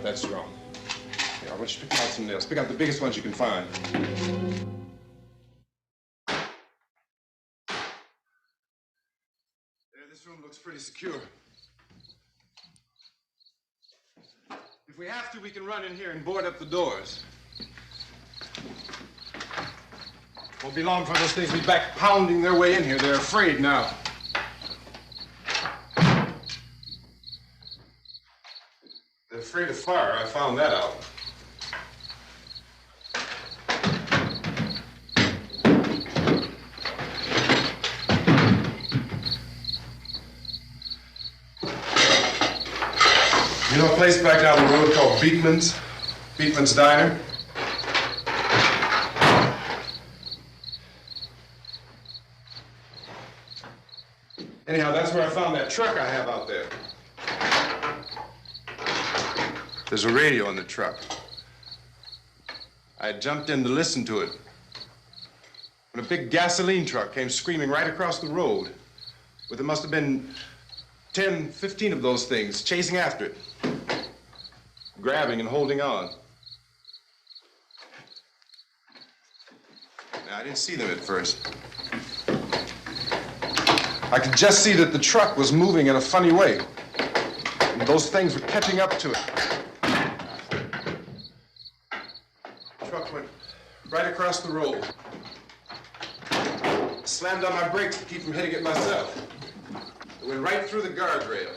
That's strong. Here, I want you to pick out some nails. Pick out the biggest ones you can find. There, this room looks pretty secure. If we have to, we can run in here and board up the doors. Won't be long for those things to be back pounding their way in here. They're afraid now. They're afraid of fire. I found that out. You know a place back down the road called Beekman's? Beekman's Diner? Anyhow, that's where I found that truck I have out there. There's a radio in the truck. I jumped in to listen to it when a big gasoline truck came screaming right across the road. But there must have been 10, 15 of those things chasing after it, grabbing and holding on. Now, I didn't see them at first. I could just see that the truck was moving in a funny way. And those things were catching up to it. The truck went right across the road. Slammed on my brakes to keep from hitting it myself. It went right through the guardrail.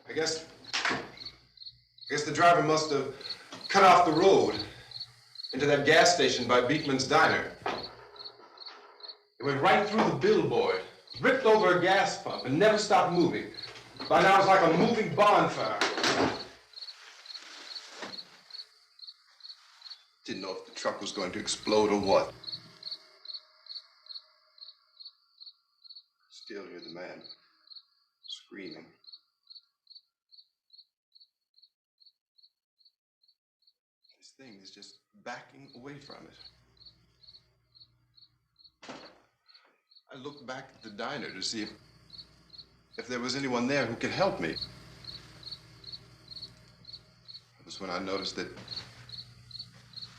I guess the driver must have cut off the road into that gas station by Beekman's Diner. It went right through the billboard, ripped over a gas pump, and never stopped moving. By now, it's like a moving bonfire. Didn't know if the truck was going to explode or what. Still hear the man screaming. This thing is just backing away from it. I looked back at the diner to see if there was anyone there who could help me. That was when I noticed that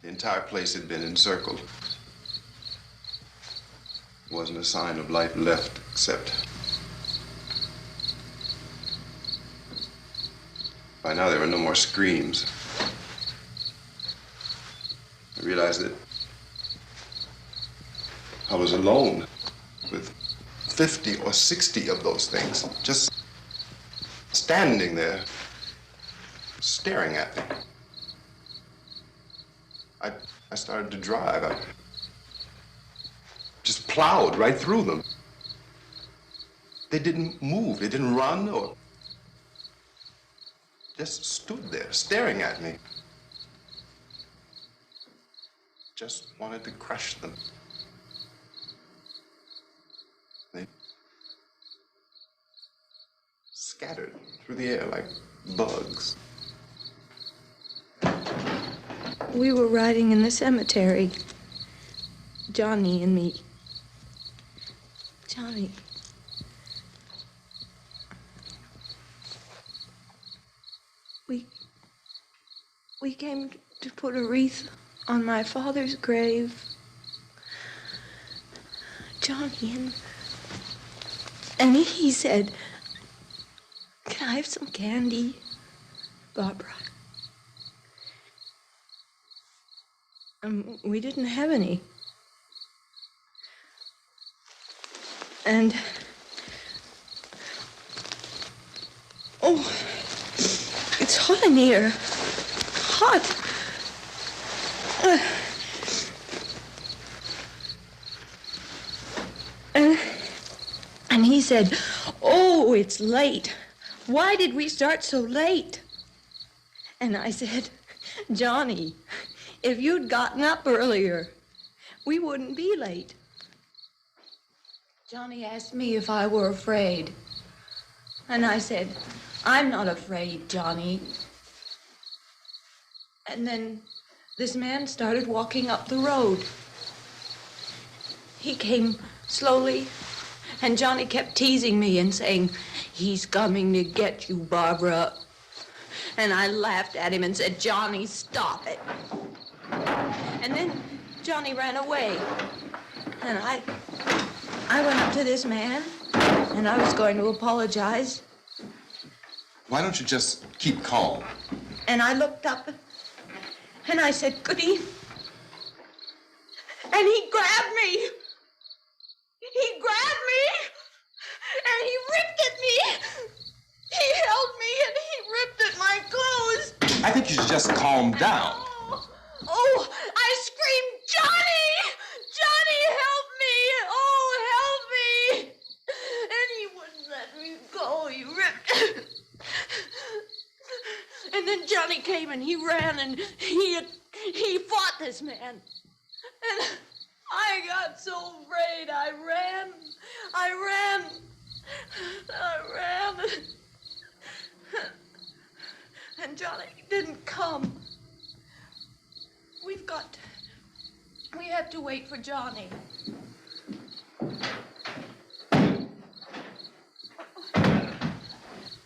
the entire place had been encircled. There wasn't a sign of life left except... By now there were no more screams. I realized that I was alone with 50 or 60 of those things, just standing there, staring at me. I started to drive. I just plowed right through them. They didn't move, they didn't run or just stood there staring at me. Just wanted to crush them. They scattered through the air like bugs. We were riding in the cemetery, Johnny and me. Johnny. We came to put a wreath on my father's grave. Johnny, and he said, "Can I have some candy, Barbara?" We didn't have any. And, oh, it's hot in here. Hot. And he said, "Oh, it's late. Why did we start so late?" And I said, "Johnny, if you'd gotten up earlier, we wouldn't be late." Johnny asked me if I were afraid. And I said, "I'm not afraid, Johnny." And then this man started walking up the road. He came slowly, and Johnny kept teasing me and saying, "He's coming to get you, Barbara." And I laughed at him and said, "Johnny, stop it." And then Johnny ran away. And I went up to this man, and I was going to apologize. Why don't you just keep calm? And I looked up, and I said, "Goody." And he grabbed me. He grabbed me, and he ripped at me. He held me, and he ripped at my clothes. I think you should just calm down. Oh, I screamed, "Johnny! Johnny, help me! Oh, help me!" And he wouldn't let me go. He ripped. And then Johnny came and he ran and he fought this man. And I got so afraid. I ran. didn't come. We have to wait for Johnny.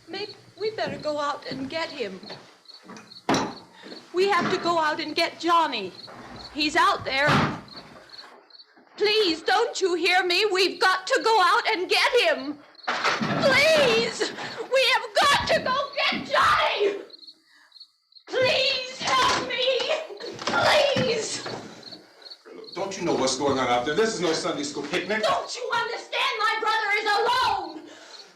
Maybe we better go out and get him. We have to go out and get Johnny. He's out there. Please, don't you hear me? We've got to go out and get him. Please! We have got to go get Johnny! Please help me! Please! Don't you know what's going on out there? This is no Sunday school picnic. Don't you understand? My brother is alone!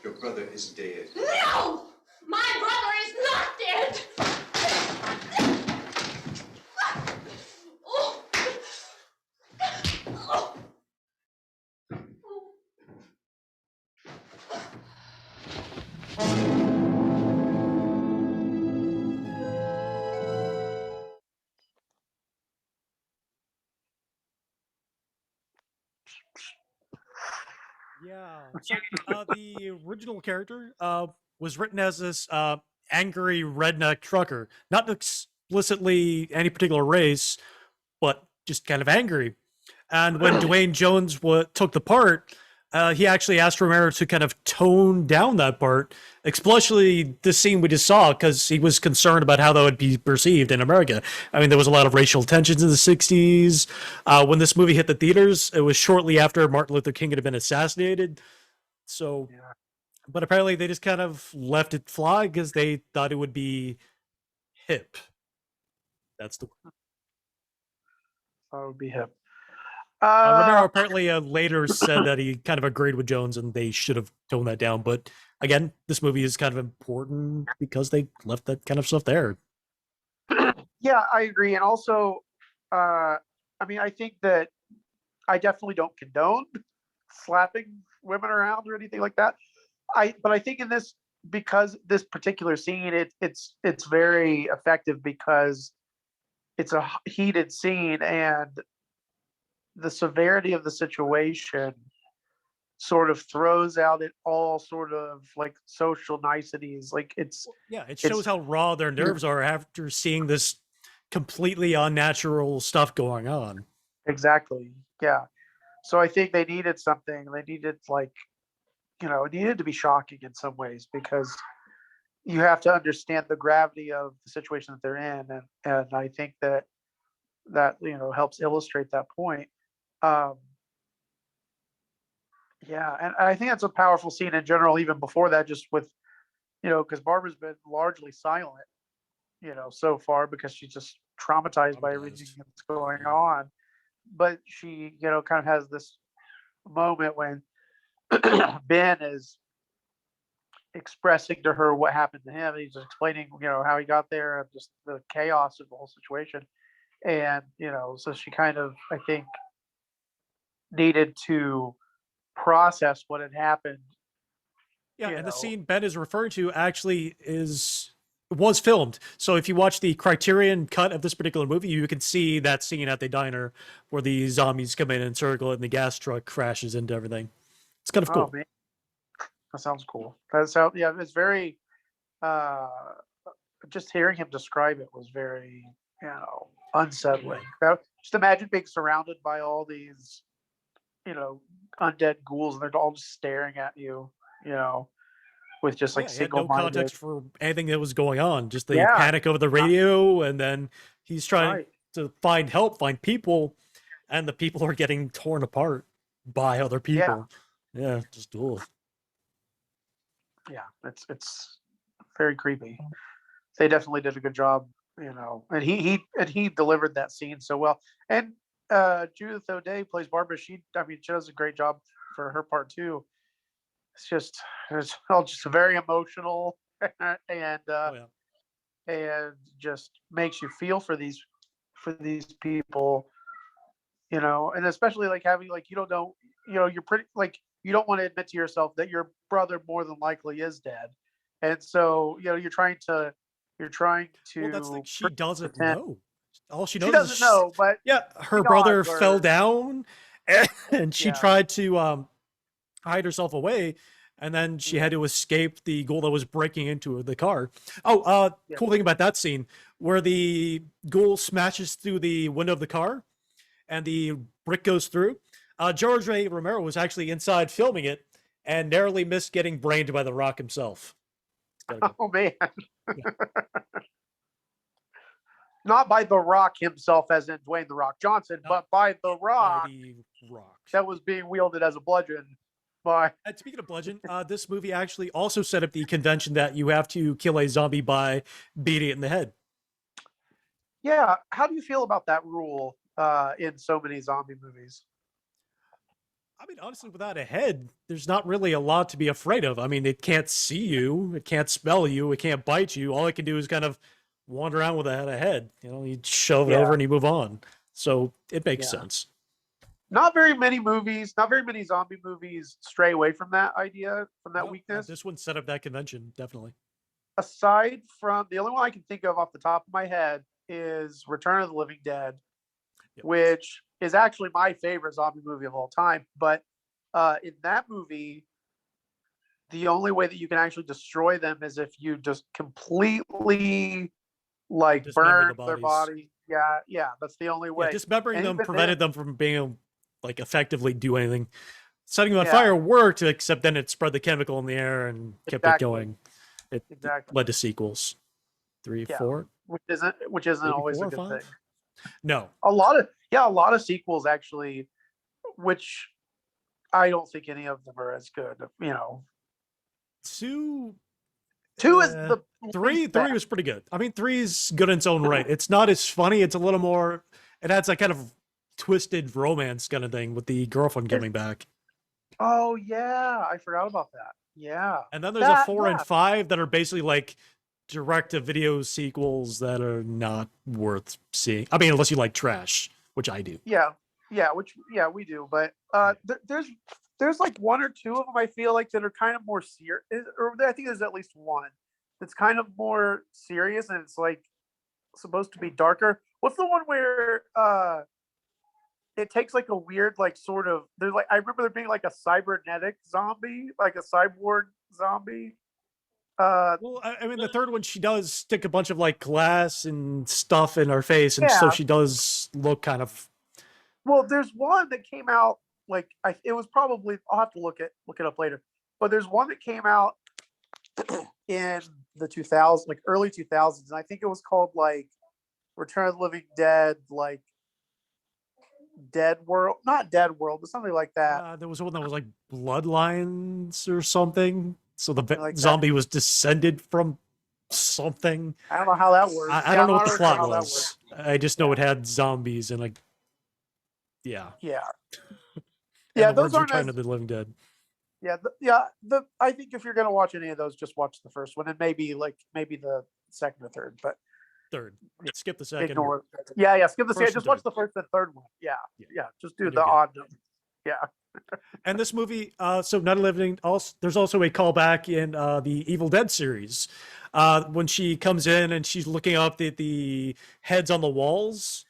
Your brother is dead. No! My brother is not dead! Oh. Oh. Yeah. So the original character was written as this angry redneck trucker, not explicitly any particular race, but just kind of angry. And when Dwayne Jones took the part, he actually asked Romero to kind of tone down that part, especially the scene we just saw, because he was concerned about how that would be perceived in America. I mean, there was a lot of racial tensions in the 60s. When this movie hit the theaters, it was shortly after Martin Luther King had been assassinated. So, but apparently they just kind of let it fly because they thought it would be hip. That's the word. That would be hip. Romero apparently later said that he kind of agreed with Jones and they should have toned that down. But again, this movie is kind of important because they left that kind of stuff there. Yeah, I agree. And also, I mean, I think that I definitely don't condone slapping women around or anything like that. But I think in this, because this particular scene, it's very effective because it's a heated scene and the severity of the situation sort of throws out it all sort of like social niceties. Like it shows how raw their nerves are after seeing this completely unnatural stuff going on. Exactly. Yeah. So I think they needed something. They needed it needed to be shocking in some ways because you have to understand the gravity of the situation that they're in. And I think that helps illustrate that point. Yeah, and I think that's a powerful scene in general, even before that, just with, because Barbara's been largely silent, so far because she's just traumatized by everything that's going on. But she, kind of has this moment when Ben is expressing to her what happened to him. He's explaining, how he got there and just the chaos of the whole situation. And, so she kind of, I think, needed to process what had happened. Yeah, and the scene Ben is referring to actually was filmed. So if you watch the Criterion cut of this particular movie, you can see that scene at the diner where the zombies come in and circle it and the gas truck crashes into everything. It's kind of cool. Man. That sounds cool. It's very just hearing him describe it was very, unsettling. Just imagine being surrounded by all these, undead ghouls and they're all just staring at you, with just like single-minded. No context for anything that was going on. Just the panic over the radio, and then he's trying to find help, find people, and the people are getting torn apart by other people. Yeah, just cool. Yeah, it's very creepy. They definitely did a good job, and he delivered that scene so well. And Judith O'Dea plays Barbara. She does a great job for her part too. It's all just very emotional and and just makes you feel for these people, and especially like having like you don't know, you're pretty like you don't want to admit to yourself that your brother more than likely is dead, and so you're trying to. Well, that's like she doesn't know. All she knows she doesn't know, but her brother fell down, and she tried to hide herself away, and then she had to escape the ghoul that was breaking into the car. Oh, Yeah. cool thing about that scene where the ghoul smashes through the window of the car and the brick goes through. George A. Romero was actually inside filming it and narrowly missed getting brained by The Rock himself. Oh man. Yeah. Not by The Rock himself, as in Dwayne The Rock Johnson, No. but by The Rock The Rock. that was being wielded as a bludgeon by. And speaking of bludgeon, this movie actually also set up the convention that you have to kill a zombie by beating it in the head. Yeah, how do you feel about that rule in so many zombie movies? I mean, honestly, without a head, there's not really a lot to be afraid of. I mean, it can't see you, it can't smell you, it can't bite you. All it can do is kind of wander around with a head. You know, you shove it over and you move on. So it makes sense. Not very many movies, not very many zombie movies stray away from that idea, from that weakness. This one set up that convention, definitely. Aside from the only one I can think of off the top of my head is Return of the Living Dead, which is actually my favorite zombie movie of all time. But in that movie, the only way that you can actually destroy them is if you just completely like Dismember burn their body. Yeah, that's the only way. Yeah, dismembering And them even prevented then- them from being able, like, effectively do anything. Setting them on Yeah. fire worked, except then it spread the chemical in the air and kept it Exactly. going. It led to sequels. 3, Yeah. 4. which isn't Maybe always 4 a or good 5? thing. No. A lot of sequels actually, which I don't think any of them are as good. You know, 2 is the 3 least bad. was pretty good. I mean, 3 is good in its own right. It's not as funny. It's a little more. It adds that kind of twisted romance kind of thing with the girlfriend coming back. Oh yeah, I forgot about that. Yeah, And then there's a 4 and 5 that are basically like direct-to-video sequels that are not worth seeing. I mean, unless you like trash, which I do. Yeah, we do. But there's like 1 or 2 of them I feel like that are kind of more serious, or I think there's at least one that's kind of more serious, and it's like supposed to be darker. What's the one where it takes like a weird like sort of there's like I remember there being like a cybernetic zombie, like a cyborg zombie. Well, I mean, the third one, she does stick a bunch of like glass and stuff in her face, and so she does look kind of. Well, there's one that came out like it was probably I'll have to look it up later, but there's one that came out in the 2000s, like early 2000s, and I think it was called like Return of the Living Dead, like Dead World, not Dead World, but something like that. There was one that was like Bloodlines or something. So the Like zombie was descended from something. I don't know how that works. I don't know what the plot was. I just know it had zombies and like, yeah. Yeah. And the those words aren't Return of the Living Dead. I think if you're gonna watch any of those, just watch the first one and maybe the second or third. But third, skip the second. Ignore. Yeah. Skip the second. First Just and watch the first and third one. Yeah. Just do And the you're good. odd number. Yeah. And this movie, so Night of the Living, also, there's also a callback in the Evil Dead series. When she comes in and she's looking up at the heads on the walls,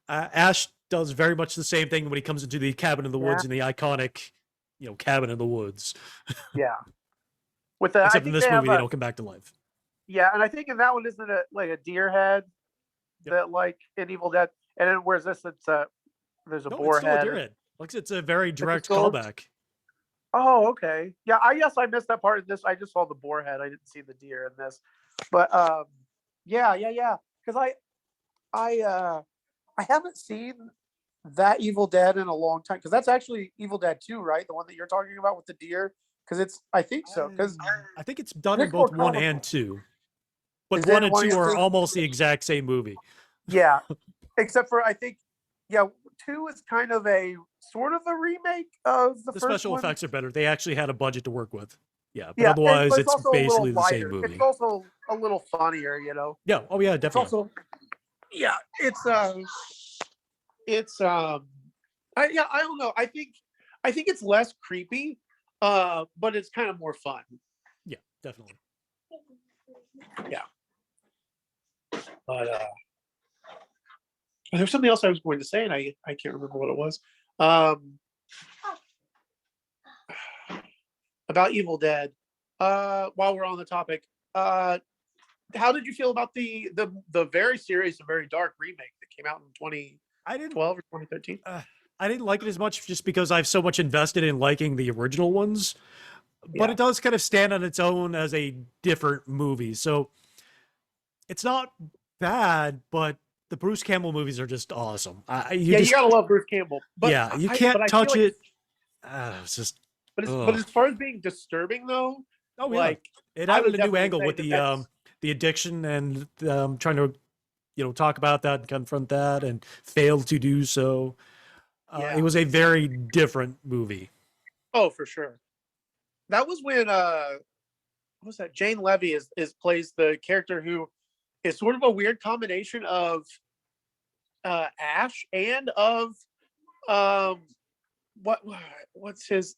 Ash does very much the same thing when he comes into the cabin in the woods in the iconic, cabin in the woods. Yeah. With the, Except in this movie, they don't come back to life. Yeah, and I think in that one isn't it like a deer head that like in Evil Dead, and then where's this? It's there's a boar it's still head. a deer head. Like it's a very direct still- callback. Oh, okay. Yeah, I guess I missed that part in this. I just saw the boar head. I didn't see the deer in this. But yeah. Because I haven't seen that Evil Dead in a long time. Because that's actually Evil Dead 2, right? The one that you're talking about with the deer. Because I think so. Because I think it's done in It's more both 1 comical. and 2. But Is it 1 and 1 2 and are 2? almost the exact same movie. yeah, except for I think 2 is kind of a sort of a remake of the The first special one. effects are better. They actually had a budget to work with. Yeah, but Yeah, otherwise but it's also a little basically the same lighter. movie. It's also a little funnier, Yeah. Oh yeah, It's definitely. also, I don't know. I think it's less creepy, but it's kind of more fun. Yeah, definitely. Yeah. But there's something else I was going to say, and I can't remember what it was. about Evil Dead. While we're on the topic, how did you feel about the very serious and very dark remake that came out in 2012 or 2013? I didn't like it as much just because I've so much invested in liking the original ones, but Yeah. it does kind of stand on its own as a different movie. So it's not bad, but the Bruce Campbell movies are just awesome. You gotta love Bruce Campbell. But yeah, you can't I touch feel like it. It's just. But as far as being disturbing though, Oh yeah, like it I added would a new definitely angle say with the addiction and trying to talk about that and confront that and failed to do so. Yeah. It was a very different movie. Oh, for sure. That was when what was that? Jane Levy is plays the character who is sort of a weird combination of Ash and of what's his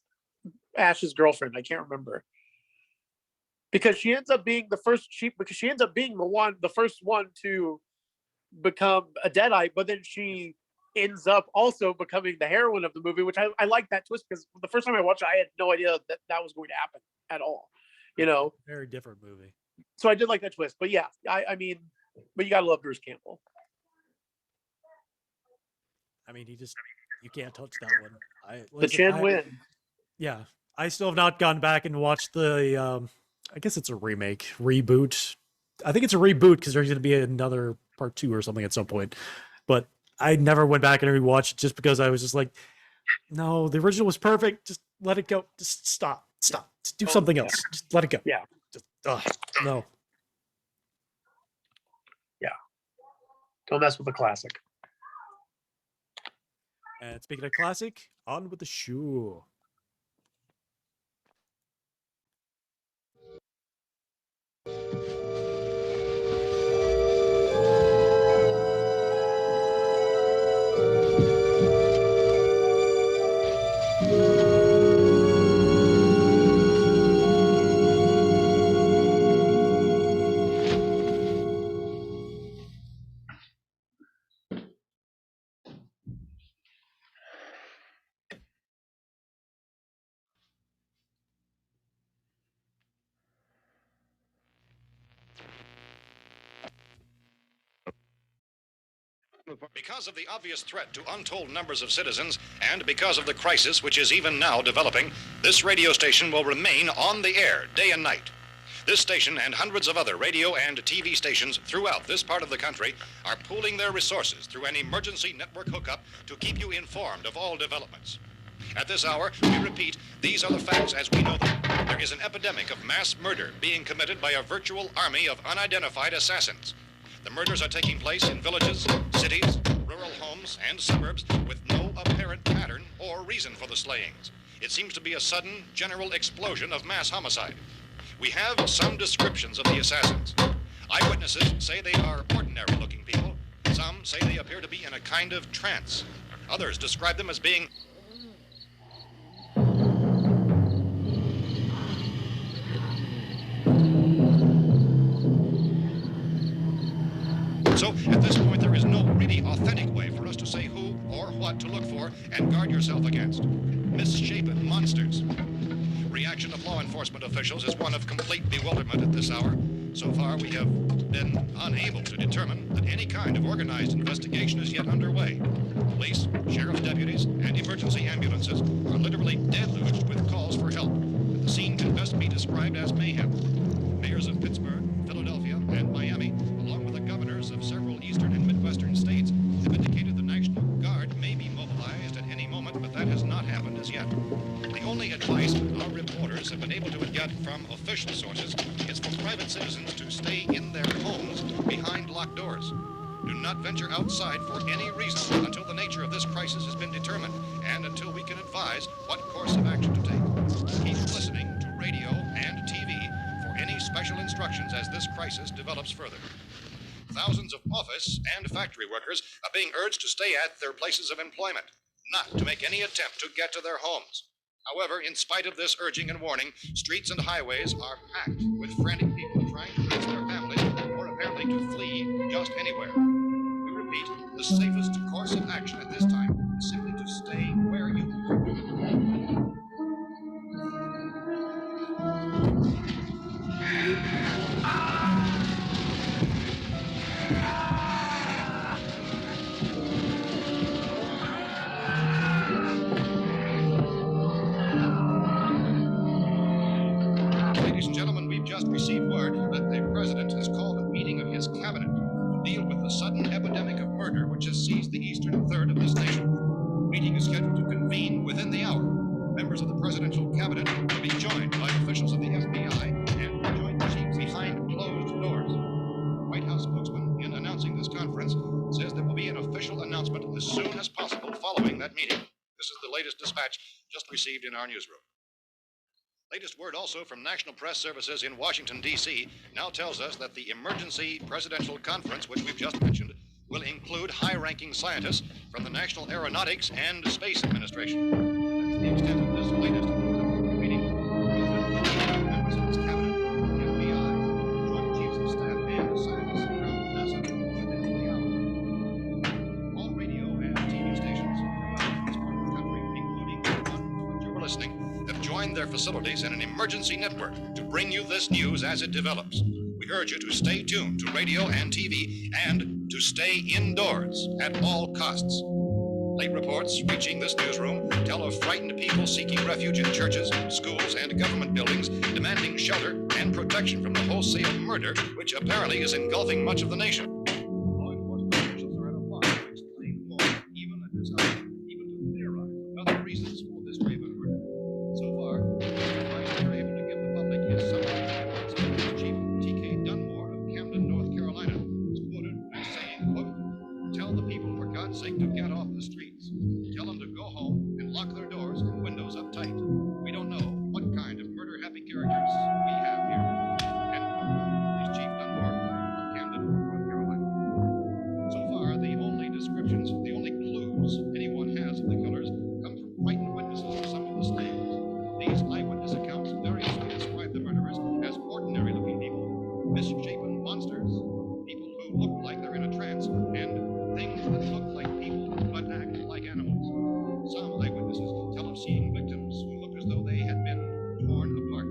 Ash's girlfriend? I can't remember. Because she ends up being the first one to become a Deadite, but then she ends up also becoming the heroine of the movie, which I like that twist because the first time I watched it, I had no idea that was going to happen at all. Very different movie. So I did like that twist, but yeah, I mean, but you gotta love Bruce Campbell. I mean, you can't touch that one. The chin win. Yeah, I still have not gone back and watched the. I guess it's a reboot. I think it's a reboot because there's going to be another part 2 or something at some point. But I never went back and rewatched it just because I was just like, no, the original was perfect. Just let it go. Just stop. Just do something else. Just let it go. Yeah. Just, no. Yeah. Don't mess with the classic. And speaking of classic, on with the show. Because of the obvious threat to untold numbers of citizens, and because of the crisis which is even now developing, this radio station will remain on the air day and night. This station and hundreds of other radio and TV stations throughout this part of the country are pooling their resources through an emergency network hookup to keep you informed of all developments. At this hour, we repeat, these are the facts as we know them. There is an epidemic of mass murder being committed by a virtual army of unidentified assassins. The murders are taking place in villages, cities, rural homes, and suburbs with no apparent pattern or reason for the slayings. It seems to be a sudden, general explosion of mass homicide. We have some descriptions of the assassins. Eyewitnesses say they are ordinary-looking people. Some say they appear to be in a kind of trance. Others describe them as being So, at this point, there is no really authentic way for us to say who or what to look for and guard yourself against. Misshapen monsters. Reaction of law enforcement officials is one of complete bewilderment at this hour. So far, we have been unable to determine that any kind of organized investigation is yet underway. Police, sheriff's deputies, and emergency ambulances are literally deluged with calls for help. The scene can best be described as mayhem. Mayors of Pittsburgh, Philadelphia, and Miami, along with the governors of several eastern and midwestern states, have indicated the National Guard may be mobilized at any moment, but that has not happened as yet. The only advice our reporters have been able to get from official sources is for private citizens to stay in their homes behind locked doors. Do not venture outside for any reason until the nature of this crisis has been determined and until we can advise what course of action to take. Keep listening to radio and TV for any special instructions as this crisis develops further. Thousands of office and factory workers are being urged to stay at their places of employment, not to make any attempt to get to their homes. However, in spite of this urging and warning, streets and highways are packed with frantic people trying to reach their families or apparently to flee just anywhere. We repeat, the safest course of action at this time is simply to stay where you are. Ladies and gentlemen, we've just received word that the president has called a meeting of his cabinet to deal with the sudden epidemic of murder which has seized the eastern third of this nation. The meeting is scheduled to convene within the hour. Members of the presidential cabinet will be joined by officials of the FBI and joint chiefs behind closed doors. The White House spokesman, in announcing this conference, says there will be an official announcement as soon as possible following that meeting. This is the latest dispatch just received in our newsroom. Latest word also from National Press Services in Washington, D.C. now tells us that the emergency presidential conference, which we've just mentioned, will include high-ranking scientists from the National Aeronautics and Space Administration. That's the extent of this latest meeting. Members of this cabinet, the FBI, joint chiefs of staff, and scientists from NASA within the hour. All radio and TV stations throughout this part of the country, including the one to which you were listening, have joined their facilities in an emergency network to bring you this news as it develops. We urge you to stay tuned to radio and TV and to stay indoors at all costs. Late reports reaching this newsroom tell of frightened people seeking refuge in churches, schools, and government buildings, demanding shelter and protection from the wholesale murder which apparently is engulfing much of the nation. Law enforcement officials are at a loss to explain more, even at this hour, even to theorize other reasons for this raven murder. So far, the advice we're able to give the public is summary evidence of Police Chief T.K. Dunmore of Camden, North Carolina, is quoted as saying, quote, "Tell the people, for God's sake, to get off the streets. Tell them to go home and lock their doors and windows up tight. We don't know what kind of murder-happy characters we have here." End quote. Police Chief Dunmore of Camden, North Carolina. So far, the only descriptions, the only clues anyone has of the killers come from frightened witnesses of some of the slayings. These eyewitness accounts variously describe the murderers as ordinary-looking people, misshapen monsters, people who look like they're in a trance, and things that look like people but act like animals. Some eyewitnesses tell of seeing victims who looked as though they had been torn apart.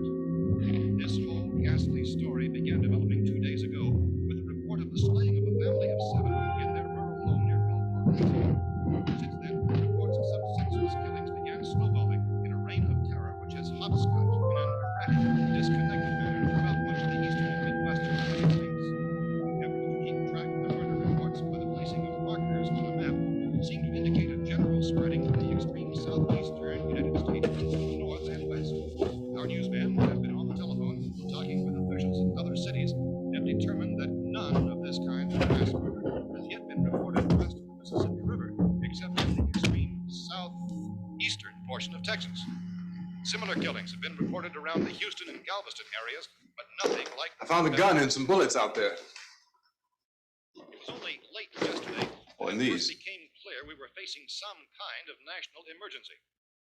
This whole ghastly story began developing 2 days ago with a report of the slaying of a family of 7 in their rural home near Gulfport. Since then, reports of some senseless killings began snowballing in a reign of terror which has hopscotched in an erratic, disconnected manner throughout much of the eastern and midwestern United States. Efforts to keep track of the murder reports by the placing of markers on a map seem to indicate a general spreading from the extreme southeastern United States to the north and west. Our newsmen have been on the telephone talking with officials in other cities and have determined that none of this kind of mass murder has yet been reported west of the Mississippi River, except in the extreme southeastern portion of Texas. Similar killings have been reported around the Houston and Galveston areas, but nothing like... I found a gun and some bullets out there. It was only late yesterday Oh, that and it first these. became clear we were facing some kind of national emergency.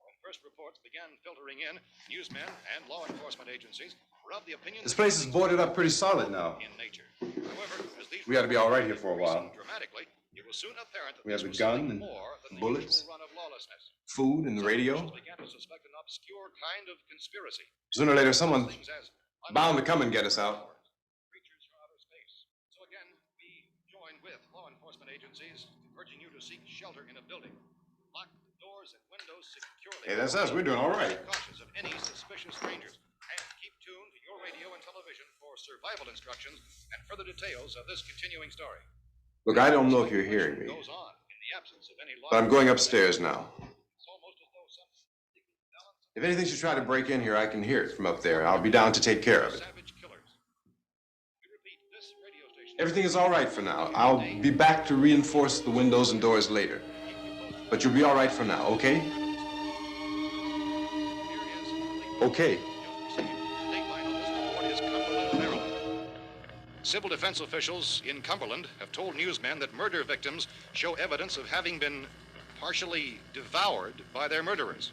When first reports began filtering in, newsmen and law enforcement agencies were of the opinion This that place is things boarded were up pretty solid now. in nature. However, as these We ought to be all right here for a reports while. increased dramatically, it was soon apparent that We have this the was gun something and more than the bullets, usual run of lawlessness. food and the Some radio. officials began to suspect an obscure kind of conspiracy. Sooner or later, someone's Things as bound to come and get us out. creatures from outer space. So again, we join with law enforcement agencies urging you to seek shelter in a building. Lock the doors and windows securely. Hey, that's us. We're doing all right. Be cautious of any suspicious strangers and keep tuned to your radio and television for survival instructions and further details of this continuing story. Look, I don't know if you're hearing me, Goes on in the absence of any law but I'm going upstairs now. It's almost as though some balance If anything should try to break in here, I can hear it from up there. I'll be down to take care of it. savage killers. We repeat, this radio station Everything is all right for now. I'll be back to reinforce the windows and doors later. But you'll be all right for now, okay? Okay. Civil defense officials in Cumberland have told newsmen that murder victims show evidence of having been partially devoured by their murderers.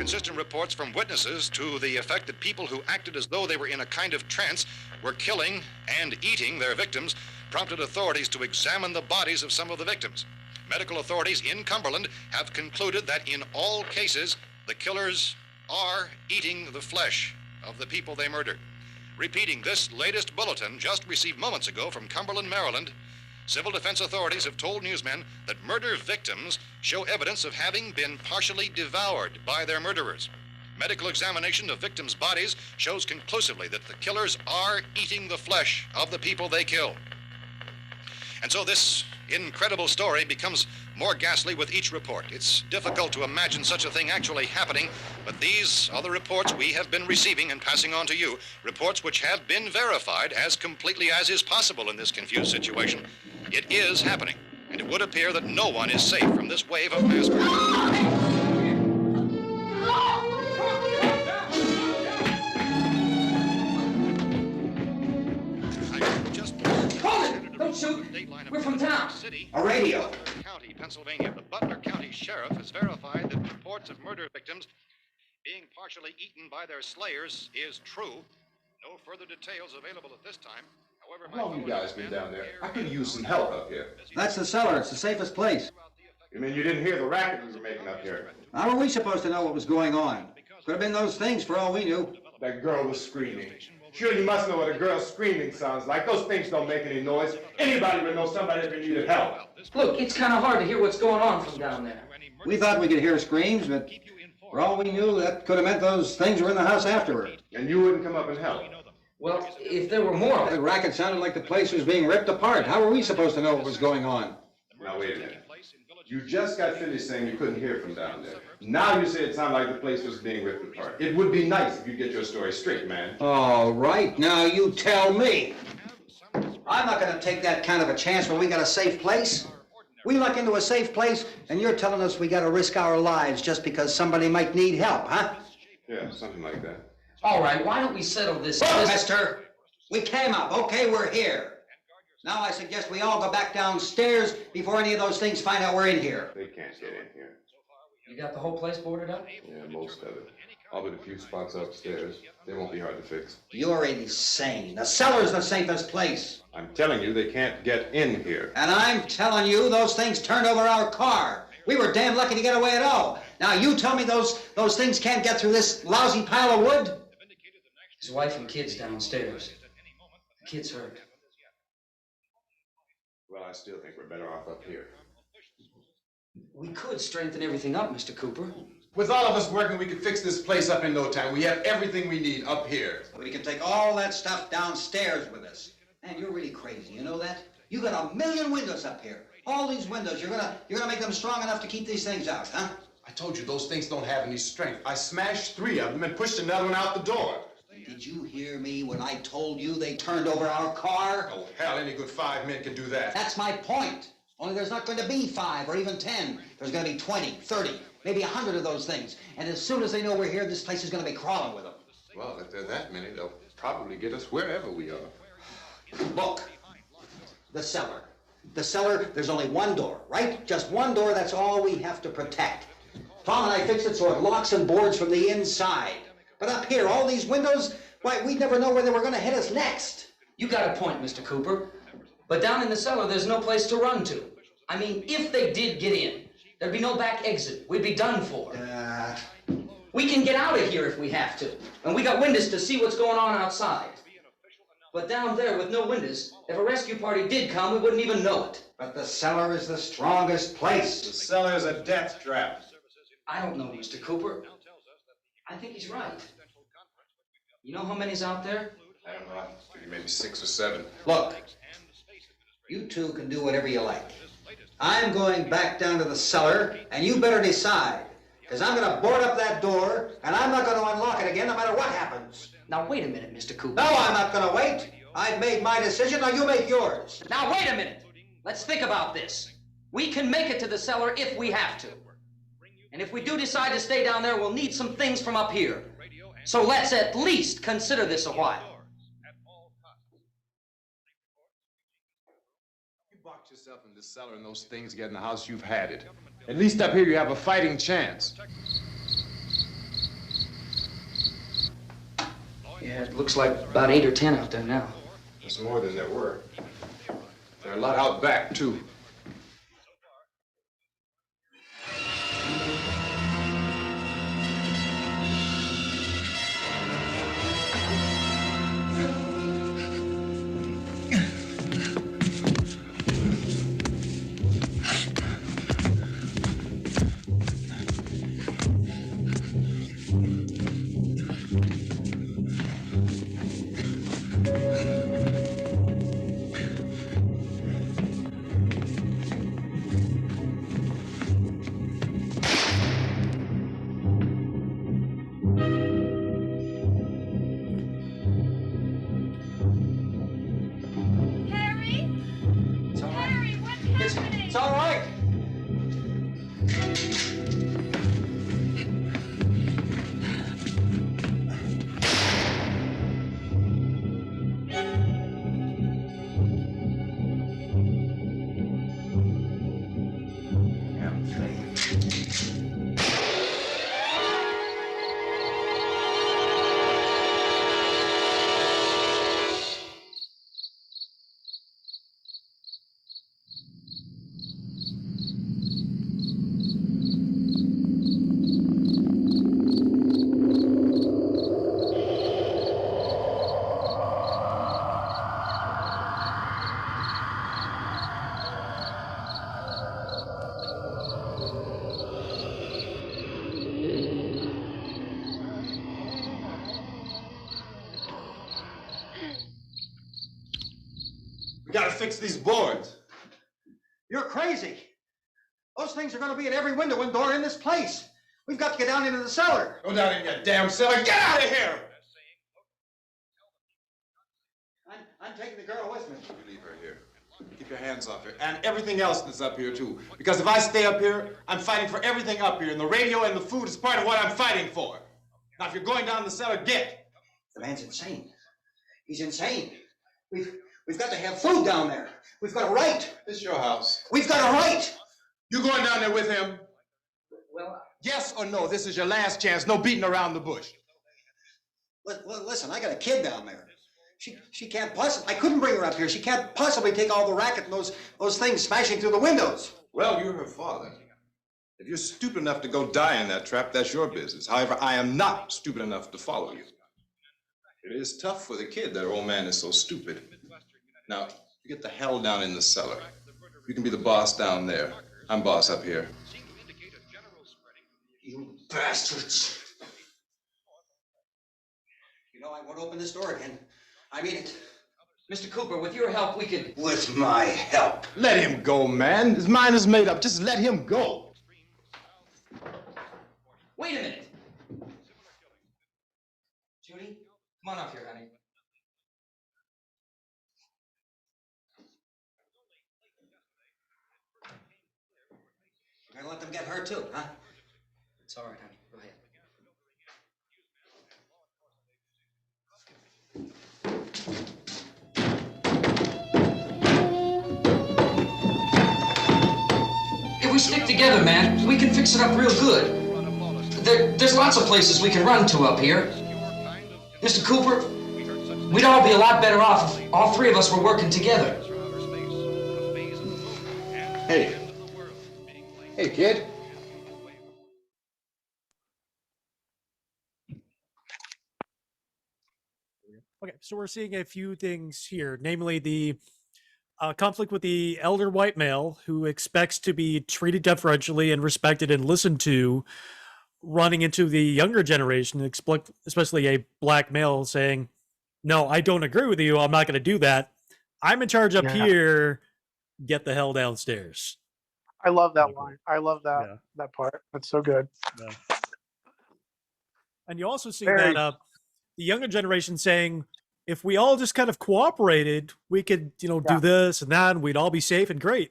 inconsistent reports from witnesses to the effect that people who acted as though they were in a kind of trance were killing and eating their victims prompted authorities to examine the bodies of some of the victims. Medical authorities in Cumberland have concluded that in all cases, the killers are eating the flesh of the people they murdered. Repeating this latest bulletin just received moments ago from Cumberland, Maryland, civil defense authorities have told newsmen that murder victims show evidence of having been partially devoured by their murderers. Medical examination of victims' bodies shows conclusively that the killers are eating the flesh of the people they kill. And so this incredible story becomes more ghastly with each report. It's difficult to imagine such a thing actually happening, but these are the reports we have been receiving and passing on to you, reports which have been verified as completely as is possible in this confused situation. It is happening, and it would appear that no one is safe from this wave of mass murder. Don't shoot! We're from town. A radio. County, Pennsylvania. The Butler County Sheriff has verified that reports of murder victims being partially eaten by their slayers is true. No further details available at this time. However, How long you guys been down there? I could use some help up here. That's the cellar. It's the safest place. You mean you didn't hear the racket we were making up here? How were we supposed to know what was going on? Could have been those things for all we knew. That girl was screaming. Sure, you must know what a girl screaming sounds like. Those things don't make any noise. Anybody would know somebody ever needed help. Look, it's kind of hard to hear what's going on from down there. We thought we could hear screams, but for all we knew, that could have meant those things were in the house afterward. And you wouldn't come up and help? Well, if there were more... The racket sounded like the place was being ripped apart. How were we supposed to know what was going on? Now, wait a minute. You just got finished saying you couldn't hear from down there. Now you say it sounded like the place was being ripped apart. It would be nice if you get your story straight, man. All right, now you tell me. I'm not going to take that kind of a chance when we got a safe place. We luck into a safe place, and you're telling us we got to risk our lives just because somebody might need help, huh? Yeah, something like that. All right, why don't we settle this... Look, mister, we came up. Okay, we're here. Now I suggest we all go back downstairs before any of those things find out we're in here. They can't get in here. You got the whole place boarded up? Yeah, most of it. All but a few spots upstairs. They won't be hard to fix. You're insane. The cellar's the safest place. I'm telling you, they can't get in here. And I'm telling you, those things turned over our car. We were damn lucky to get away at all. Now you tell me those things can't get through this lousy pile of wood? His wife and kids downstairs. The kid's hurt. Well, I still think we're better off up here. We could strengthen everything up, Mr. Cooper. With all of us working, we could fix this place up in no time. We have everything we need up here. We can take all that stuff downstairs with us. Man, you're really crazy, you know that? You got 1,000,000 windows up here. All these windows, you're gonna make them strong enough to keep these things out, huh? I told you those things don't have any strength. I smashed 3 of them and pushed another one out the door. Did you hear me when I told you they turned over our car? Oh, hell, any good 5 men can do that. That's my point. Only there's not going to be 5 or even 10. There's going to be 20, 30, maybe 100 of those things. And as soon as they know we're here, this place is going to be crawling with them. Well, if there are that many, they'll probably get us wherever we are. Look, the cellar. The cellar, there's only one door, right? Just one door, that's all we have to protect. Tom and I fixed it so it locks and boards from the inside. But up here, all these windows, why, we'd never know where they were going to hit us next. You got a point, Mr. Cooper. But down in the cellar, there's no place to run to. I mean, if they did get in, there'd be no back exit. We'd be done for. We can get out of here if we have to. And we got windows to see what's going on outside. But down there with no windows, if a rescue party did come, we wouldn't even know it. But the cellar is the strongest place. The cellar is a death trap. I don't know, Mr. Cooper. I think he's right. You know how many's out there? I don't know. Maybe 6 or 7. Look, you two can do whatever you like. I'm going back down to the cellar, and you better decide. Because I'm going to board up that door, and I'm not going to unlock it again no matter what happens. Now, wait a minute, Mr. Cooper. No, I'm not going to wait. I've made my decision, now you make yours. Now, wait a minute. Let's think about this. We can make it to the cellar if we have to. And if we do decide to stay down there, we'll need some things from up here. So let's at least consider this a while. You box yourself in this cellar and those things get in the house, you've had it. At least up here you have a fighting chance. Yeah, it looks like about 8 or 10 out there now. There's more than there were. There are a lot out back, too. It's all right. We gotta fix these boards. You're crazy. Those things are going to be in every window and door in this place. We've got to get down into the cellar. Go down in your damn cellar. Get out of here! I'm taking the girl with me. You leave her here. Keep your hands off her. And everything else that's up here, too. Because if I stay up here, I'm fighting for everything up here. And the radio and the food is part of what I'm fighting for. Now, if you're going down the cellar, get. The man's insane. He's insane. We've got to have food down there. We've got a right. This is your house. We've got a right. You going down there with him? Well, yes or no? This is your last chance. No beating around the bush. Listen, I got a kid down there. She can't possibly. I couldn't bring her up here. She can't possibly take all the racket and those things smashing through the windows. Well, you're her father. If you're stupid enough to go die in that trap, that's your business. However, I am not stupid enough to follow you. It is tough for the kid that her old man is so stupid. Now, you get the hell down in the cellar. You can be the boss down there. I'm boss up here. You bastards. You know, I won't open this door again. I mean it. Mr. Cooper, with your help, we could... With my help. Let him go, man. His mind is made up. Just let him go. Wait a minute. Judy, come on up here, honey. We're gonna let them get hurt too, huh? It's all right, honey. Go ahead. If we stick together, man, we can fix it up real good. There's lots of places we can run to up here. Mr. Cooper, we'd all be a lot better off if all three of us were working together. Hey. Hey, kid. Okay, so we're seeing a few things here, namely the conflict with the elder white male who expects to be treated deferentially and respected and listened to, running into the younger generation, especially a black male saying, no, I don't agree with you. I'm not going to do that. I'm in charge up here. Get the hell downstairs. I love that line. I love that that part. That's so good. Yeah. And you also see that the younger generation saying, if we all just kind of cooperated, we could, do this and that, and we'd all be safe and great.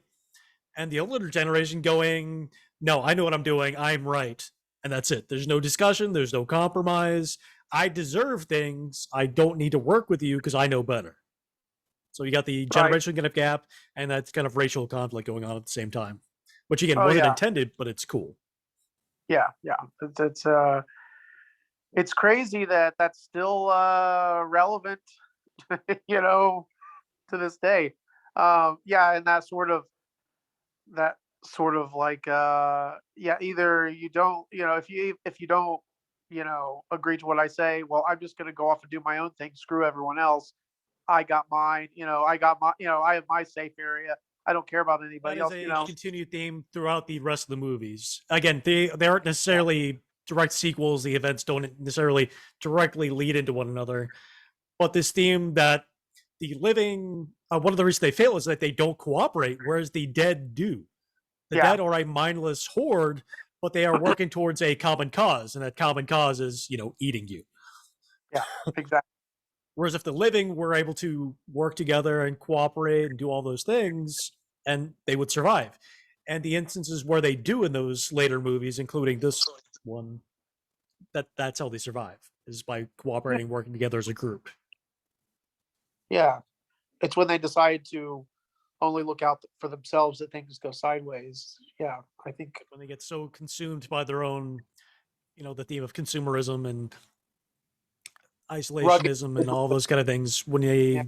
And the older generation going, no, I know what I'm doing. I'm right. And that's it. There's no discussion. There's no compromise. I deserve things. I don't need to work with you because I know better. So you got the generation kind of gap and that kind of racial conflict going on at the same time, which again wasn't intended, but it's cool. Yeah, yeah. It's crazy that that's still relevant, you know, to this day. Yeah, and that sort of like yeah, either you don't, if you don't, agree to what I say, well, I'm just going to go off and do my own thing, screw everyone else. I got mine, I have my safe area. I don't care about That anybody is else, a continued theme throughout the rest of the movies. Again, they aren't necessarily direct sequels. The events don't necessarily directly lead into one another. But this theme that the living, one of the reasons they fail is that they don't cooperate, whereas the dead do. The dead are a mindless horde, but they are working towards a common cause, and that common cause is, eating you. Yeah, exactly. Whereas if the living were able to work together and cooperate and do all those things, and they would survive. And the instances where they do in those later movies, including this one, that's how they survive, is by cooperating, working together as a group. Yeah, it's when they decide to only look out for themselves that things go sideways. Yeah, I think when they get so consumed by their own, the theme of consumerism and isolationism and all those kind of things, when they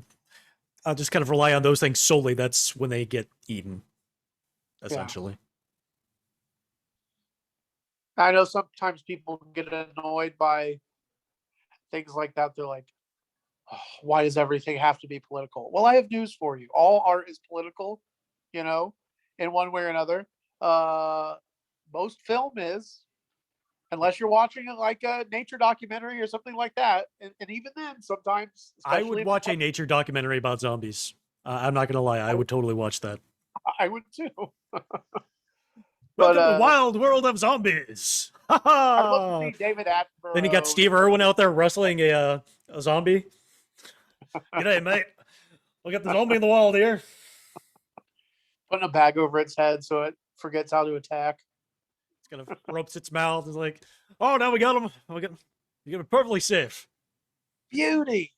just kind of rely on those things solely, that's when they get eaten, essentially. I know sometimes people get annoyed by things like that. They're like, oh, why does everything have to be political? Well, I have news for you. All art is political, in one way or another. Most film is, unless you're watching like a nature documentary or something like that. And even then, sometimes I would watch a nature documentary about zombies. I'm not gonna lie, I would totally watch that. I would too. Welcome to Wild World of Zombies. I'd love to see David Attenborough. Then you got Steve Irwin out there wrestling a zombie. G'day, mate. We got the zombie in the wild here. Putting a bag over its head so it forgets how to attack. It's gonna ropes its mouth. It's like, oh, now we got him. You got him perfectly safe. Beauty.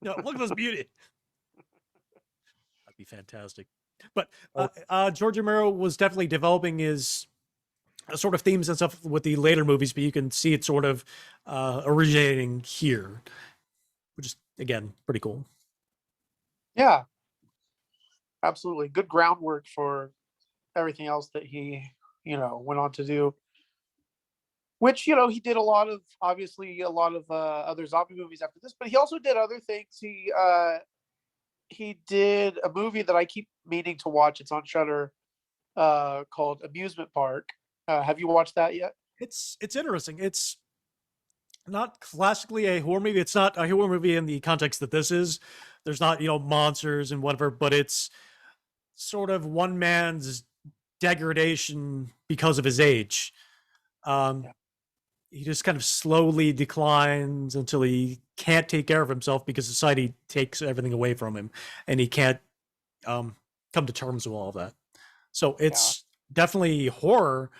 No, look at this beauty. That'd be fantastic. But George Romero was definitely developing his sort of themes and stuff with the later movies, but you can see it sort of originating here, which is, again, pretty cool. Yeah, absolutely. Good groundwork for everything else that he, went on to do. Which, he did obviously a lot of other zombie movies after this, but he also did other things. He did a movie that I keep meaning to watch. It's on Shudder, called Amusement Park. Have you watched that yet? It's interesting. It's not classically a horror movie. It's not a horror movie in the context that this is. There's not, monsters and whatever, but it's sort of one man's degradation because of his age. He just kind of slowly declines until he can't take care of himself because society takes everything away from him, and he can't come to terms with all of that. So it's definitely horror,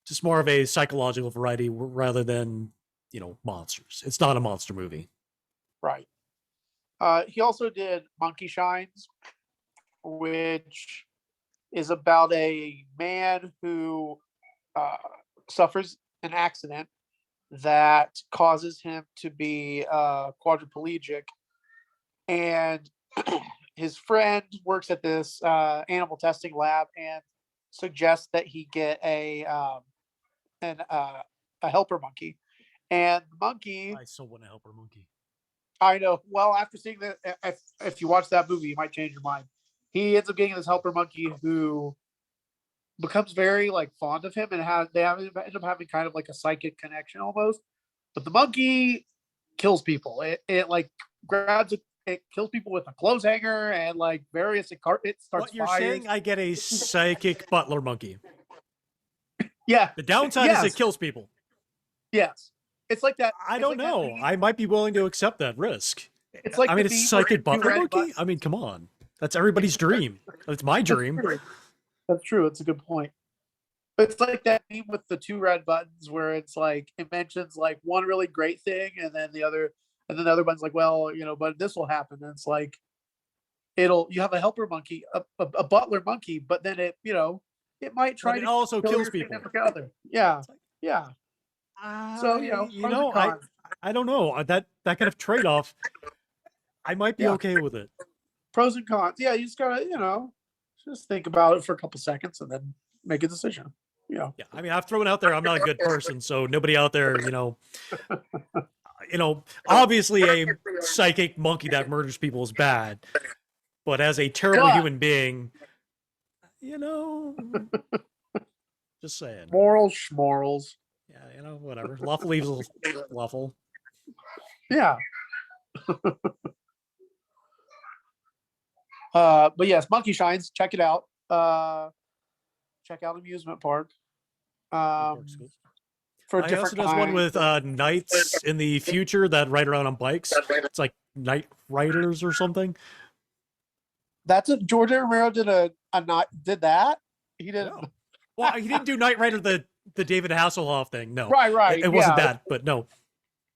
just more of a psychological variety rather than, monsters. It's not a monster movie. Right. He also did Monkey Shines, which is about a man who suffers an accident that causes him to be quadriplegic, and his friend works at this animal testing lab and suggests that he get a helper monkey. And the monkey, I so want a helper monkey. I know. Well, after seeing that, if you watch that movie, you might change your mind. He ends up getting this helper monkey who becomes very fond of him, and end up having kind of like a psychic connection almost. But the monkey kills people. It grabs it kills people with a clothes hanger and various. It starts. What you're fires. saying? I get a psychic butler monkey. Yeah. The downside is it kills people. Yes. It's like that. I don't know. I might be willing to accept that risk. It's like it's psychic butler monkey. I mean, come on. That's everybody's dream. It's my dream. That's true. It's a good point. But it's like that meme with the two red buttons where it's it mentions one really great thing and then the other one's well, but this will happen. And it's you have a helper monkey, a butler monkey, but then it might try to also kill kills your people. significant other. Yeah. Yeah. So, I don't know. That kind of trade-off, I might be okay with it. Pros and cons. Yeah, you just gotta, just think about it for a couple seconds and then make a decision. Yeah, I mean, I've thrown out there I'm not a good person, so nobody out there, obviously a psychic monkey that murders people is bad, but as a terrible human being, just saying. Morals, schmorals. Yeah, whatever. Lawful leaves lawful. Yeah. But yes, Monkey Shines. Check it out. Check out Amusement Park. For a He different also does one with knights in the future that ride around on bikes. It's like Knight Riders or something. That's a George A. Romero did did that. He didn't. No. Well, he didn't do Knight Rider the David Hasselhoff thing. No, right. It wasn't that, but no,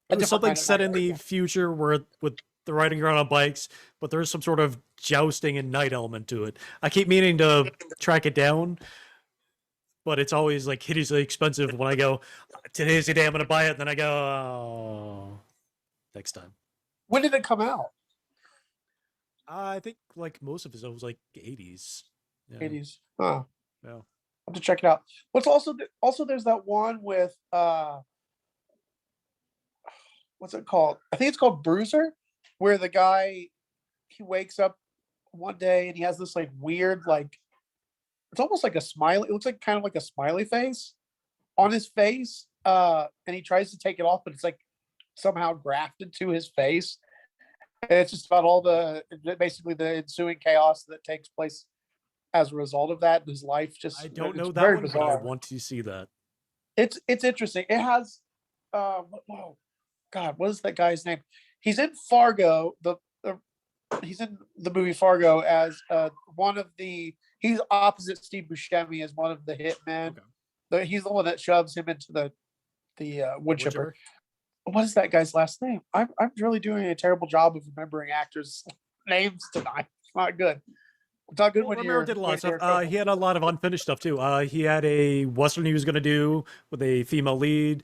it was something set in the future where with the riding around on bikes, but there's some sort of jousting and night element to it. I keep meaning to track it down, but it's always like hideously expensive when I go, today's the day I'm going to buy it. And then I go, oh, next time. When did it come out? I think like most of it was like 80s. Yeah. 80s. Huh. Yeah. I'll have to check it out. What's also there's that one with what's it called? I think it's called Bruiser, where the guy he wakes up one day and he has this like weird it's almost like a smiley. It looks like kind of like a smiley face on his face, and he tries to take it off, but it's like somehow grafted to his face. And it's just about basically the ensuing chaos that takes place as a result of that. And his life just I don't know that very one, bizarre. but I want to see that. It's interesting. It has God, what is that guy's name? He's in Fargo. He's in the movie Fargo as one of the. He's opposite Steve Buscemi as one of the hitmen. Okay. He's the one that shoves him into the wood chipper. What is that guy's last name? I'm really doing a terrible job of remembering actors' names tonight. It's not good. It's not good when Romero you're. Did a lot of stuff. He had a lot of unfinished stuff too. He had a Western he was going to do with a female lead.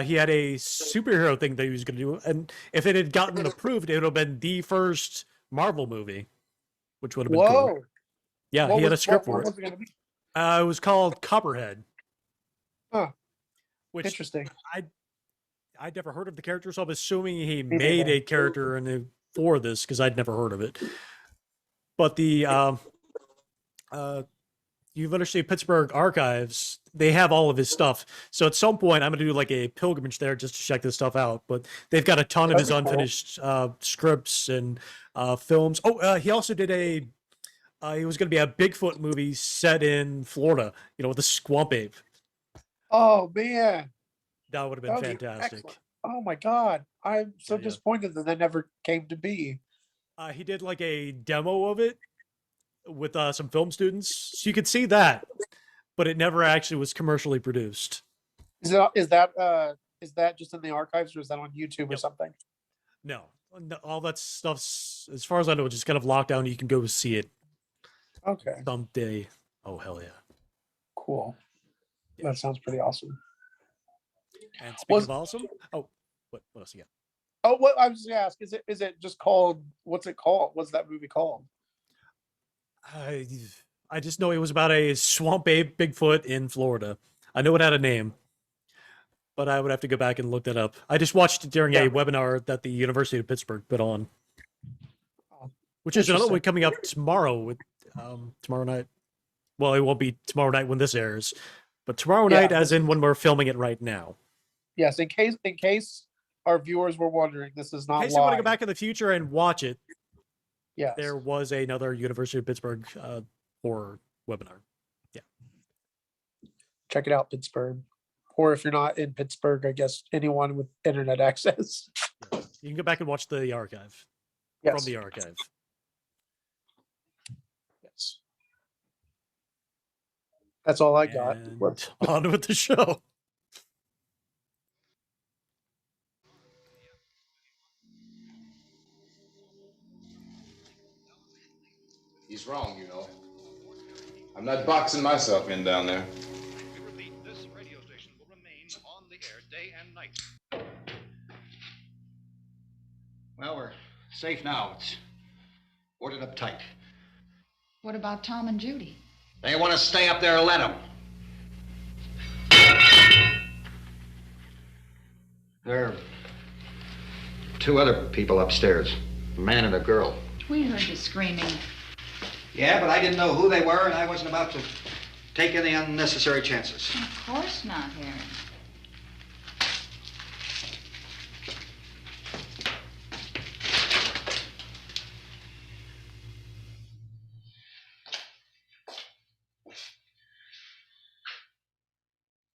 He had a superhero thing that he was going to do, and if it had gotten approved, it would have been the first Marvel movie, which would have been cool. Yeah, he had a script for it. Was it going to be? It was called Copperhead. Huh. Which interesting. I'd never heard of the character, so I'm assuming he made a character for this because I'd never heard of it. But the University of Pittsburgh archives, they have all of his stuff. So at some point, I'm going to do like a pilgrimage there just to check this stuff out. But they've got a ton of his unfinished scripts and films. Oh, he also did he was going to be a Bigfoot movie set in Florida, with the Squamp Ape. Oh, man. That would have been fantastic. Oh, my God. I'm so disappointed that never came to be. He did like a demo of it with some film students. So you could see that, but it never actually was commercially produced. Is that just in the archives, or is that on YouTube or something? No, all that stuff's, as far as I know, just kind of locked down. You can go see it. Okay. Someday. Oh, hell yeah. Cool. Yeah. That sounds pretty awesome. And speaking of awesome, what else you got? Oh, what I was going to ask, is it just called, what's it called? What's that movie called? I just know it was about a swamp ape Bigfoot in Florida. I know it had a name, but I would have to go back and look that up. I just watched it during a webinar that the University of Pittsburgh put on, which is another one coming up tomorrow tomorrow night. Well, it won't be tomorrow night when this airs, but tomorrow night, as in when we're filming it right now. Yes, in case our viewers were wondering, this is not live. In case you want to go back in the future and watch it, yes, there was another University of Pittsburgh horror webinar. Yeah. Check it out, Pittsburgh. Or if you're not in Pittsburgh, I guess anyone with internet access. Yeah. You can go back and watch the archive. Yes. From the archive. Yes. That's all I got. On with the show. He's wrong, I'm not boxing myself in down there. We repeat, this radio station will remain on the air day and night. Well, we're safe now. It's boarded up tight. What about Tom and Judy? They want to stay up there, let them. There are two other people upstairs, a man and a girl. We heard you screaming. Yeah, but I didn't know who they were, and I wasn't about to take any unnecessary chances. Of course not, Harry.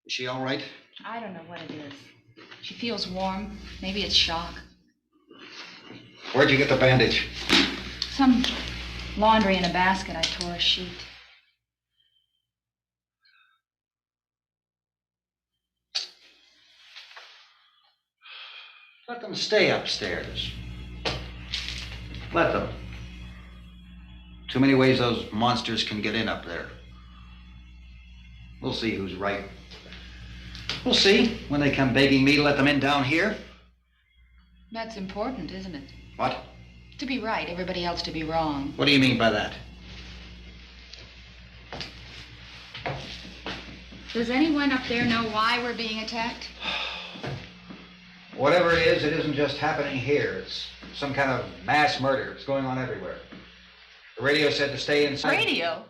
Is she all right? I don't know what it is. She feels warm. Maybe it's shock. Where'd you get the bandage? Some laundry in a basket. I tore a sheet. Let them stay upstairs. Let them. Too many ways those monsters can get in up there. We'll see who's right. We'll see when they come begging me to let them in down here. That's important, isn't it? What? To be right, everybody else to be wrong. What do you mean by that? Does anyone up there know why we're being attacked? Whatever it isn't just happening here. It's some kind of mass murder. It's going on everywhere. The radio said to stay inside. Radio?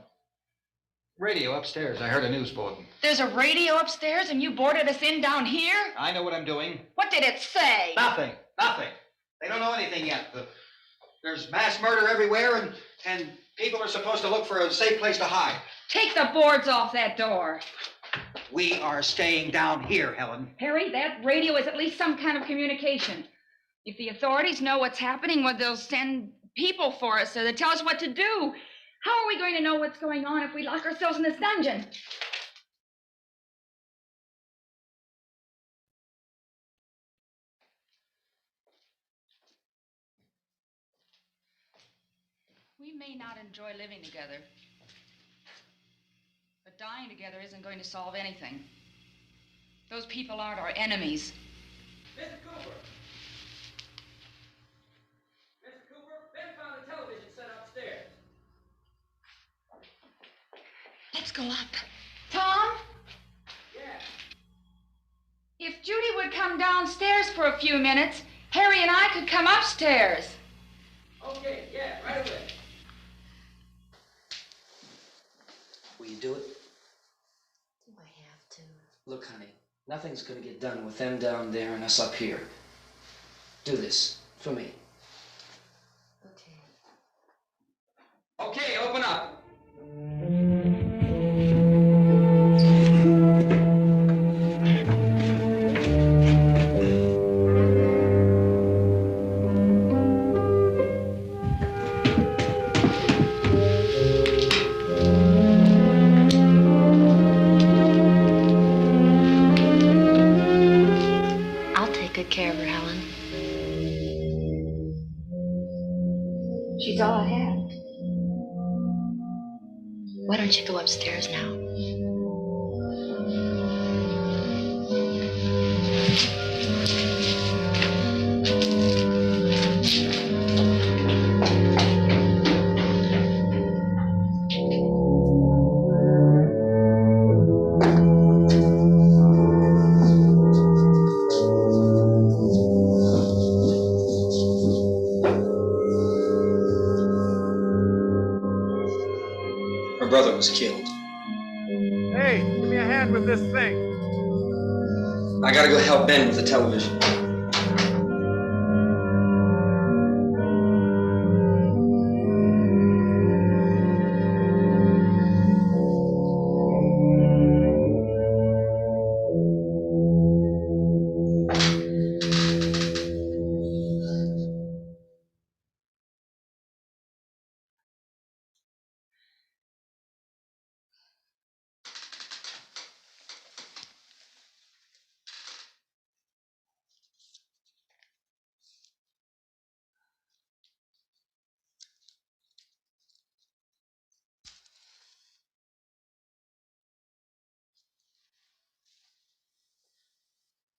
Radio upstairs. I heard a news bulletin. There's a radio upstairs and you boarded us in down here? I know what I'm doing. What did it say? Nothing. Nothing. They don't know anything yet. There's mass murder everywhere, and people are supposed to look for a safe place to hide. Take the boards off that door. We are staying down here, Helen. Harry, that radio is at least some kind of communication. If the authorities know what's happening, well, they'll send people for us to tell us what to do. How are we going to know what's going on if we lock ourselves in this dungeon? We may not enjoy living together, but dying together isn't going to solve anything. Those people aren't our enemies. Mr. Cooper! Mr. Cooper, Ben found a television set upstairs. Let's go up. Tom? Yeah. If Judy would come downstairs for a few minutes, Harry and I could come upstairs. Okay, yeah, right away. Will you do it? Do I have to? Look, honey, nothing's gonna get done with them down there and us up here. Do this for me. Okay. Okay, open up. I'll take good care of her, Helen. She's all I have. Why don't you go upstairs now? Her brother was killed. Hey, give me a hand with this thing. I gotta go help Ben with the television.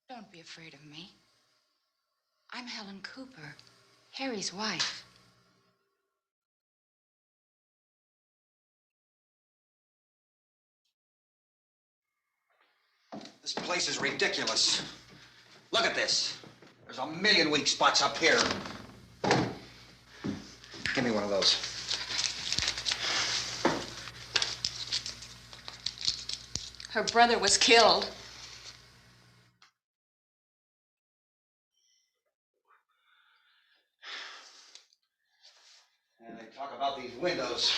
Don't be afraid of me. I'm Helen Cooper. Harry's wife. This place is ridiculous. Look at this. There's a million weak spots up here. Give me one of those. Her brother was killed. And they talk about these windows.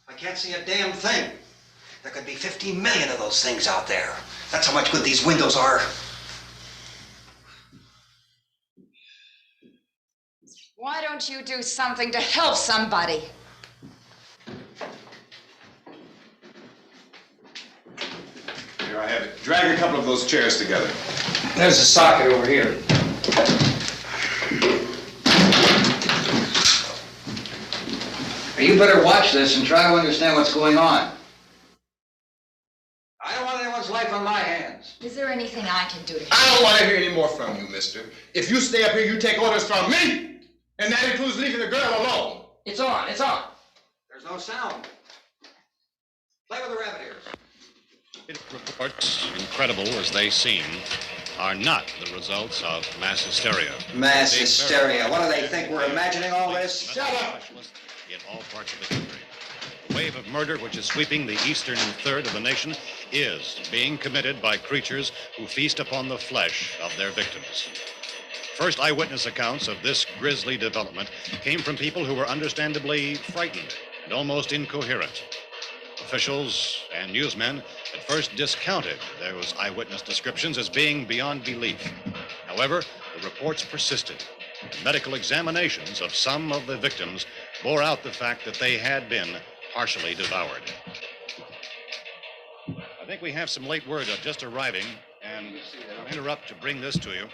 I can't see a damn thing. There could be 15 million of those things out there. That's how much good these windows are. Why don't you do something to help somebody? Here I have it. Drag a couple of those chairs together. There's a socket over here. You better watch this and try to understand what's going on. I don't want anyone's life on my hands. Is there anything I can do to help? I don't want to hear any more from you, mister. If you stay up here, you take orders from me. And that includes leaving the girl alone. It's on, it's on. There's no sound. Play with the rabbit ears. Reports, incredible as they seem, are not the results of mass hysteria. Mass hysteria. What do they think? We're imagining all this? Shut up! In all parts of the country. The wave of murder which is sweeping the eastern third of the nation is being committed by creatures who feast upon the flesh of their victims. First eyewitness accounts of this grisly development came from people who were understandably frightened and almost incoherent. Officials and newsmen at first discounted those eyewitness descriptions as being beyond belief. However, the reports persisted. The medical examinations of some of the victims bore out the fact that they had been partially devoured. I think we have some late word just arriving, and I'll interrupt to bring this to you.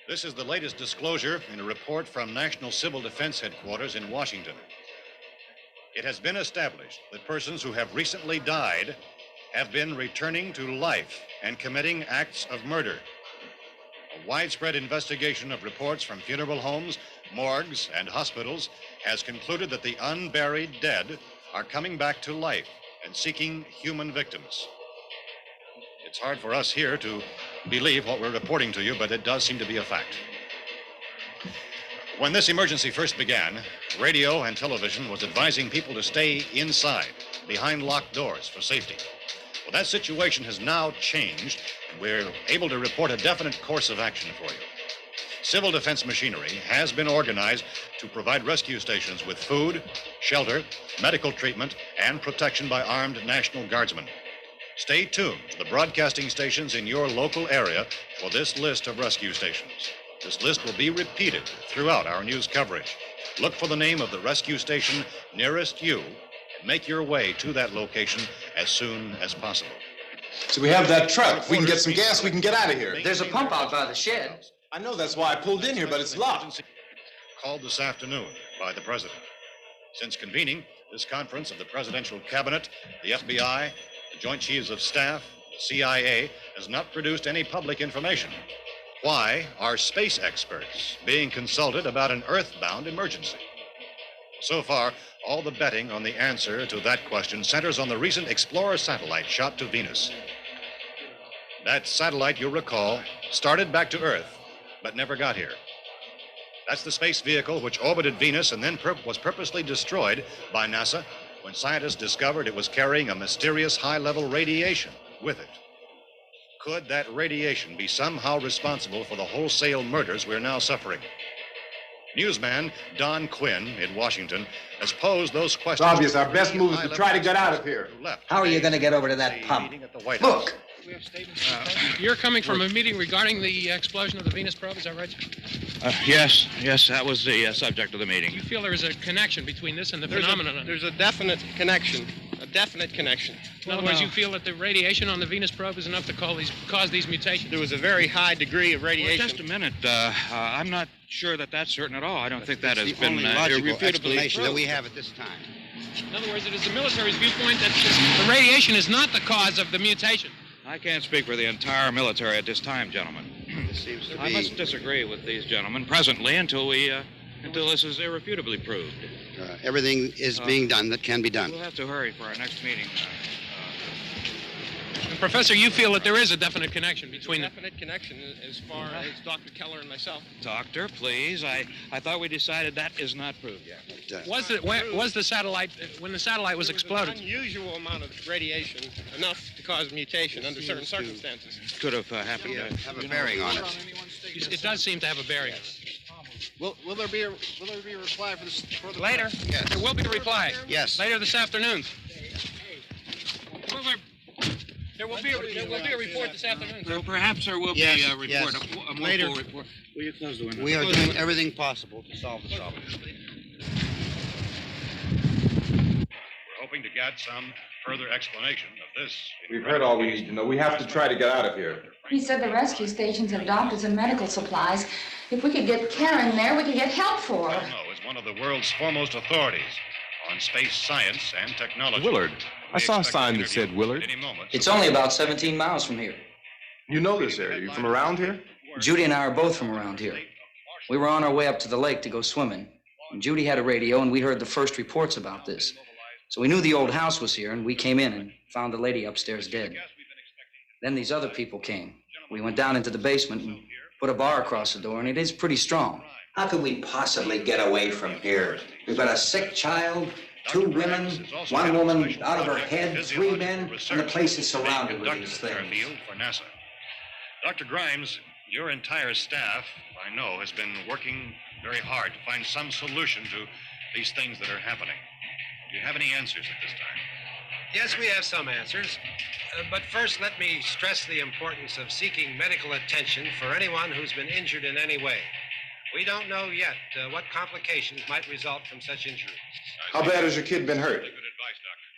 This is the latest disclosure in a report from National Civil Defense Headquarters in Washington. It has been established that persons who have recently died have been returning to life and committing acts of murder. A widespread investigation of reports from funeral homes, morgues, and hospitals has concluded that the unburied dead are coming back to life and seeking human victims. It's hard for us here to believe what we're reporting to you, but it does seem to be a fact. When this emergency first began, radio and television was advising people to stay inside, behind locked doors for safety. Well, that situation has now changed, and we're able to report a definite course of action for you. Civil defense machinery has been organized to provide rescue stations with food, shelter, medical treatment, and protection by armed National Guardsmen. Stay tuned to the broadcasting stations in your local area for this list of rescue stations. This list will be repeated throughout our news coverage. Look for the name of the rescue station nearest you and make your way to that location as soon as possible. So we have that truck. If we can get some gas, we can get out of here. There's a pump out by the shed. I know, that's why I pulled in here, but it's locked. Called this afternoon by the president. Since convening this conference of the presidential cabinet, the FBI, the Joint Chiefs of Staff, the CIA has not produced any public information. Why are space experts being consulted about an earthbound emergency? So far, all the betting on the answer to that question centers on the recent Explorer satellite shot to Venus. That satellite, you'll recall, started back to Earth, but never got here. That's the space vehicle which orbited Venus and then was purposely destroyed by NASA when scientists discovered it was carrying a mysterious high-level radiation with it. Could that radiation be somehow responsible for the wholesale murders we're now suffering? Newsman Don Quinn in Washington has posed those questions. It's obvious our best move is to try to get out of here. How are you going to get over to that pump? Look! You're coming from a meeting regarding the explosion of the Venus probe, is that right? Yes, that was the subject of the meeting. Do you feel there is a connection between this and the phenomenon? There's a definite connection. In other words, you feel that the radiation on the Venus probe is enough to cause these mutations? There was a very high degree of radiation. Well, just a minute. I'm not sure that that's certain at all. I don't think that has been logical explanation proved. that we have at this time. In other words, it is the military's viewpoint that the radiation is not the cause of the mutation. I can't speak for the entire military at this time, gentlemen. I must disagree with these gentlemen presently until this is irrefutably proved. Everything is being done that can be done. We'll have to hurry for our next meeting. Professor, you feel that there is a definite connection between definite connection as far as Dr. Keller and myself. Doctor, please. I thought we decided that is not proved yet. Was the satellite, when the satellite was exploded? An unusual amount of radiation, enough to cause mutation under certain circumstances. Could have happened. Have a bearing on it. It does seem to have a bearing. Will there be a reply for this? Later? Yes. There will be a reply. Yes. Later this afternoon. There will be a report this afternoon. Perhaps there will be a report, yes. a more Later. full report. Will you close the window? We are doing everything possible to solve the problem. We're hoping to get some further explanation of this. We've heard all we need to know. We have to try to get out of here. He said the rescue stations have doctors and medical supplies. If we could get Karen there, we could get help for her. Well, no, is one of the world's foremost authorities on space science and technology. Willard. I saw a sign that said Willard. It's only about 17 miles from here. You know this area. You from around here? Judy and I are both from around here. We were on our way up to the lake to go swimming. And Judy had a radio, and we heard the first reports about this. So we knew the old house was here, and we came in and found the lady upstairs dead. Then these other people came. We went down into the basement and put a bar across the door, and it is pretty strong. How could we possibly get away from here? We've got a sick child, 2 women, 1 woman out of her head, 3 men, and the place is surrounded with these things. For NASA. Dr. Grimes, your entire staff, I know, has been working very hard to find some solution to these things that are happening. Do you have any answers at this time? Yes, we have some answers. But first, let me stress the importance of seeking medical attention for anyone who's been injured in any way. We don't know yet what complications might result from such injuries. How bad has your kid been hurt? Good advice, Doctor.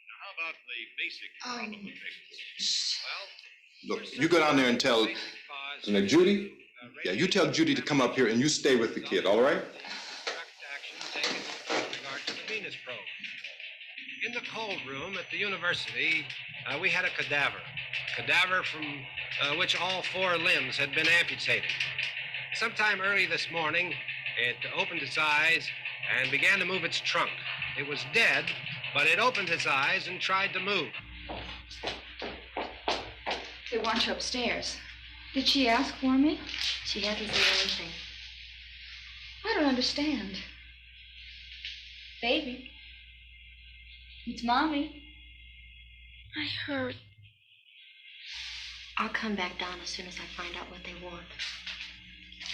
Now, how about the basic Look, you go down there and tell Judy. Yeah, you tell Judy to come up here and you stay with the kid, all right? Venus probe. In the cold room at the university, we had a cadaver from which all 4 limbs had been amputated. Sometime early this morning, it opened its eyes and began to move its trunk. It was dead, but it opened its eyes and tried to move. They want you upstairs. Did she ask for me? She hasn't said anything. I don't understand. Baby. It's Mommy. I heard. I'll come back down as soon as I find out what they want.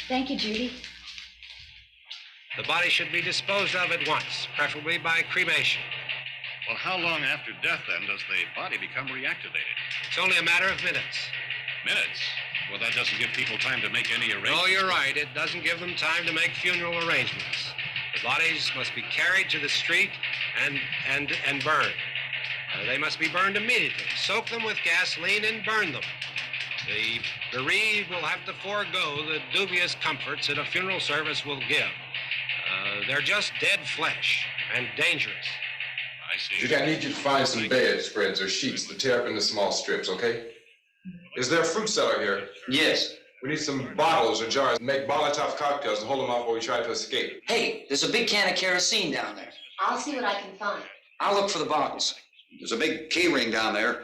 Thank you, Judy. The body should be disposed of at once, preferably by cremation. Well, how long after death, then, does the body become reactivated? It's only a matter of minutes. Minutes? Well, that doesn't give people time to make any arrangements. No, you're right. It doesn't give them time to make funeral arrangements. The bodies must be carried to the street and burned. They must be burned immediately. Soak them with gasoline and burn them. The bereaved will have to forego the dubious comforts that a funeral service will give. They're just dead flesh and dangerous. I see. Judy, I need you to find some bedspreads or sheets to tear up into small strips, okay? Is there a fruit cellar here? Yes. We need some bottles or jars to make Molotov cocktails and hold them off while we try to escape. Hey, there's a big can of kerosene down there. I'll see what I can find. I'll look for the bottles. There's a big key ring down there.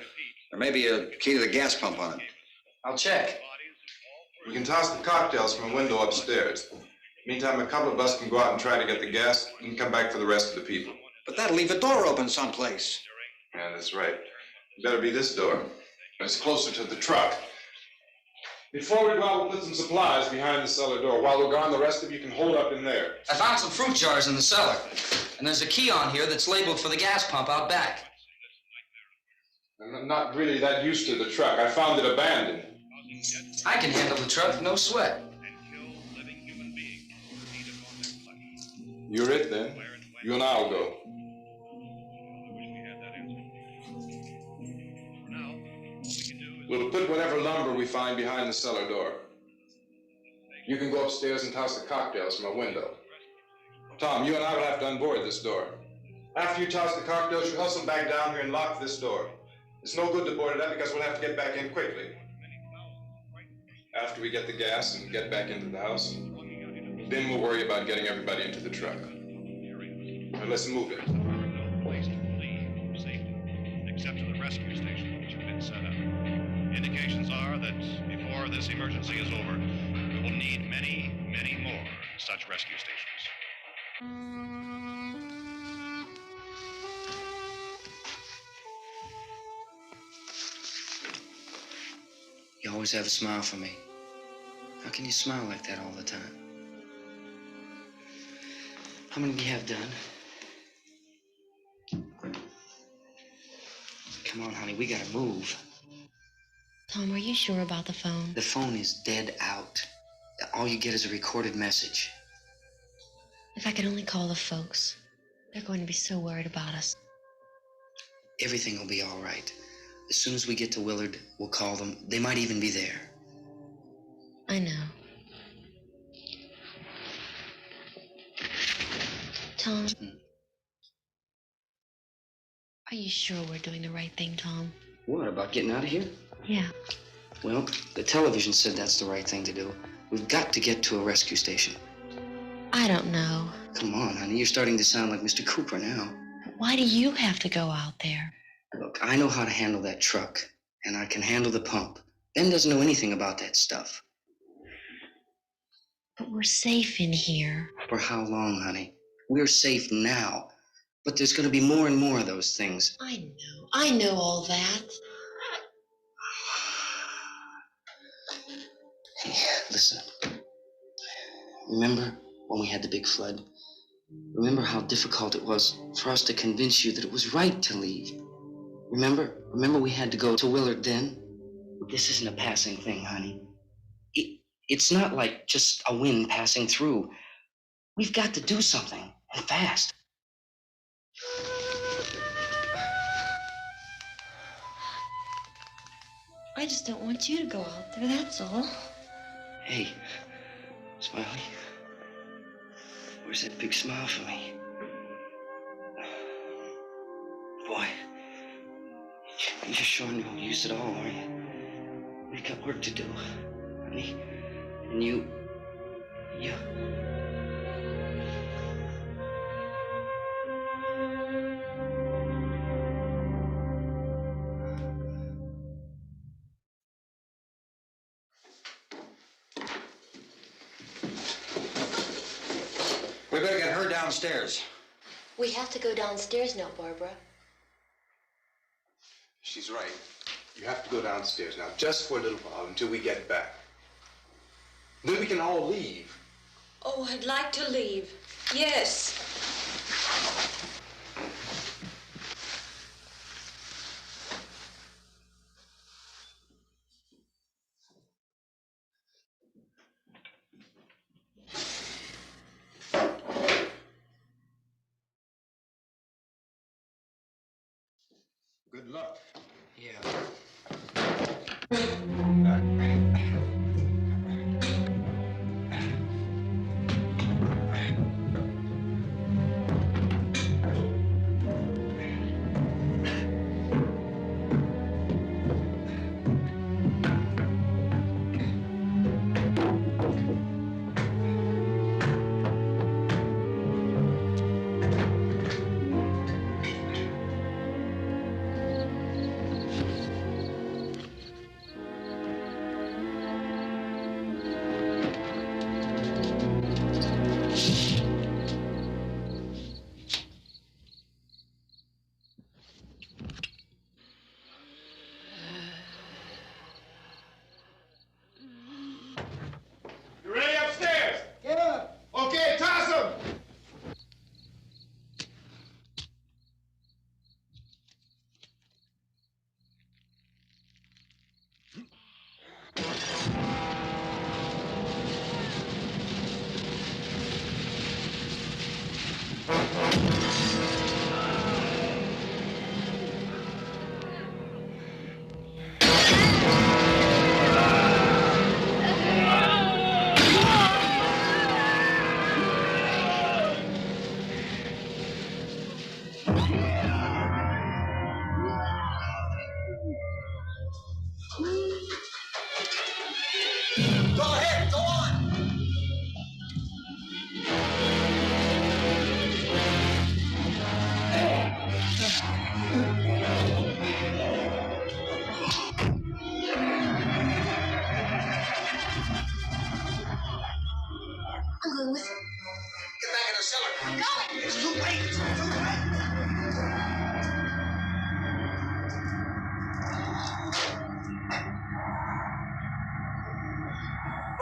There may be a key to the gas pump on it. I'll check. We can toss the cocktails from a window upstairs. Meantime, a couple of us can go out and try to get the gas and come back for the rest of the people. But that'll leave a door open someplace. Yeah, that's right. It better be this door. It's closer to the truck. Before we go out, we'll put some supplies behind the cellar door. While we're gone, the rest of you can hold up in there. I found some fruit jars in the cellar. And there's a key on here that's labeled for the gas pump out back. I'm not really that used to the truck. I found it abandoned. I can handle the truck, no sweat. You're it, then. You and I'll go. We'll put whatever lumber we find behind the cellar door. You can go upstairs and toss the cocktails from a window. Tom, you and I will have to unboard this door. After you toss the cocktails, you hustle back down here and lock this door. It's no good to board it up because we'll have to get back in quickly. After we get the gas and get back into the house, then we'll worry about getting everybody into the truck. Now let's move it. Place to flee safely, except to the rescue station, which have been set up. Indications are that before this emergency is over, we will need many, many more such rescue stations. You always have a smile for me. How can you smile like that all the time? How many do you have done? Come on, honey, we gotta move. Tom, are you sure about the phone? The phone is dead out. All you get is a recorded message. If I could only call the folks. They're going to be so worried about us. Everything will be all right. As soon as we get to Willard, we'll call them. They might even be there. I know. Tom, are you sure we're doing the right thing, Tom? What, about getting out of here? Yeah. Well, the television said that's the right thing to do. We've got to get to a rescue station. I don't know. Come on, honey, you're starting to sound like Mr. Cooper now. Why do you have to go out there? Look, I know how to handle that truck, and I can handle the pump. Ben doesn't know anything about that stuff. But we're safe in here. For how long, honey? We're safe now, but there's going to be more and more of those things. I know all that. Hey, listen. Remember when we had the big flood? Remember how difficult it was for us to convince you that it was right to leave? Remember we had to go to Willard then? This isn't a passing thing, honey. It's not like just a wind passing through. We've got to do something, and fast. I just don't want you to go out there, that's all. Hey, Smiley, where's that big smile for me? Boy, you're showing no use at all, are you? We've got work to do, honey. And you... We better get her downstairs. We have to go downstairs now, Barbara. She's right. You have to go downstairs now, just for a little while, until we get back. Then we can all leave. Oh, I'd like to leave. Yes. Good luck. Yeah.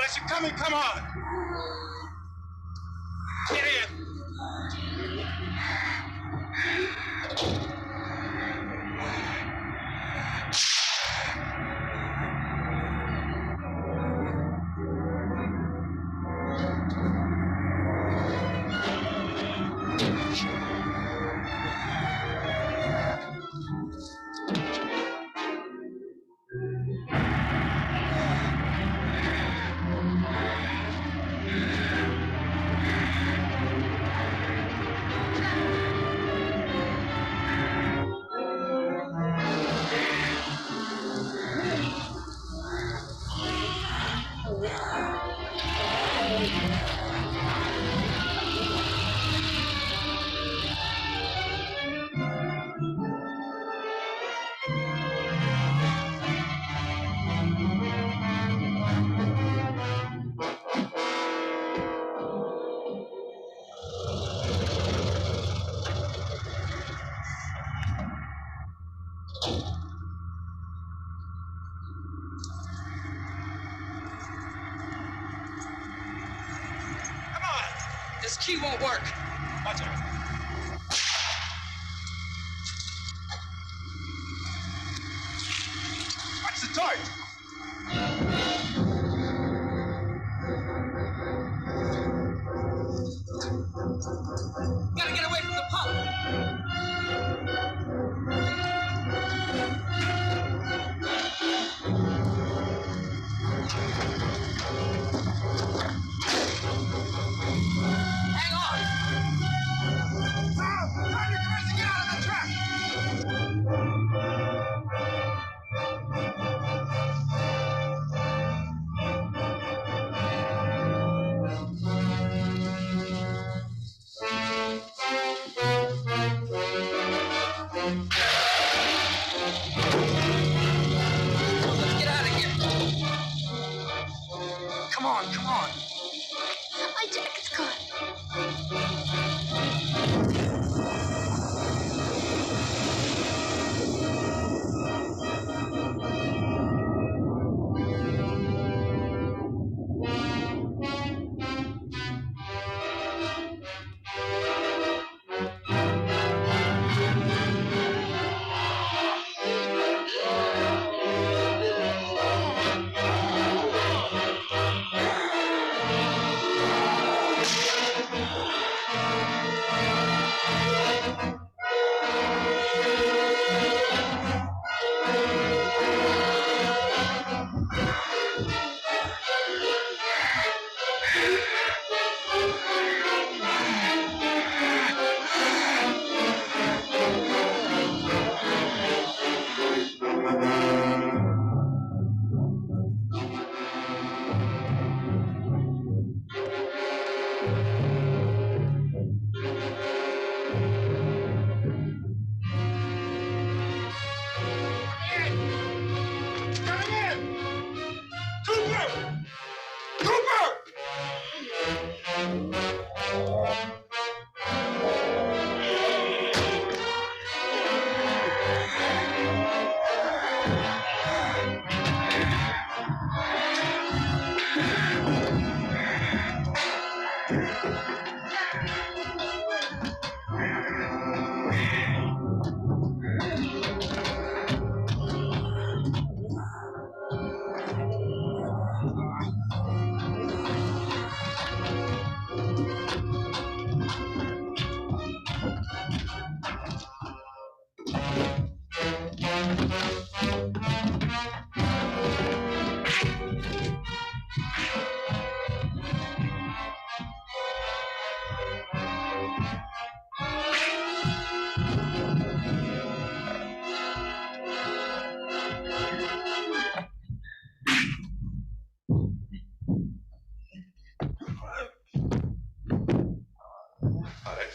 guys are coming, come on! Get in! This key won't work. Watch out. Watch the torch! Gotta get away from the pump. Hang on! Tom! Find your cars and get out of the truck! Let's get out of here. Come on, come on. My jacket's caught.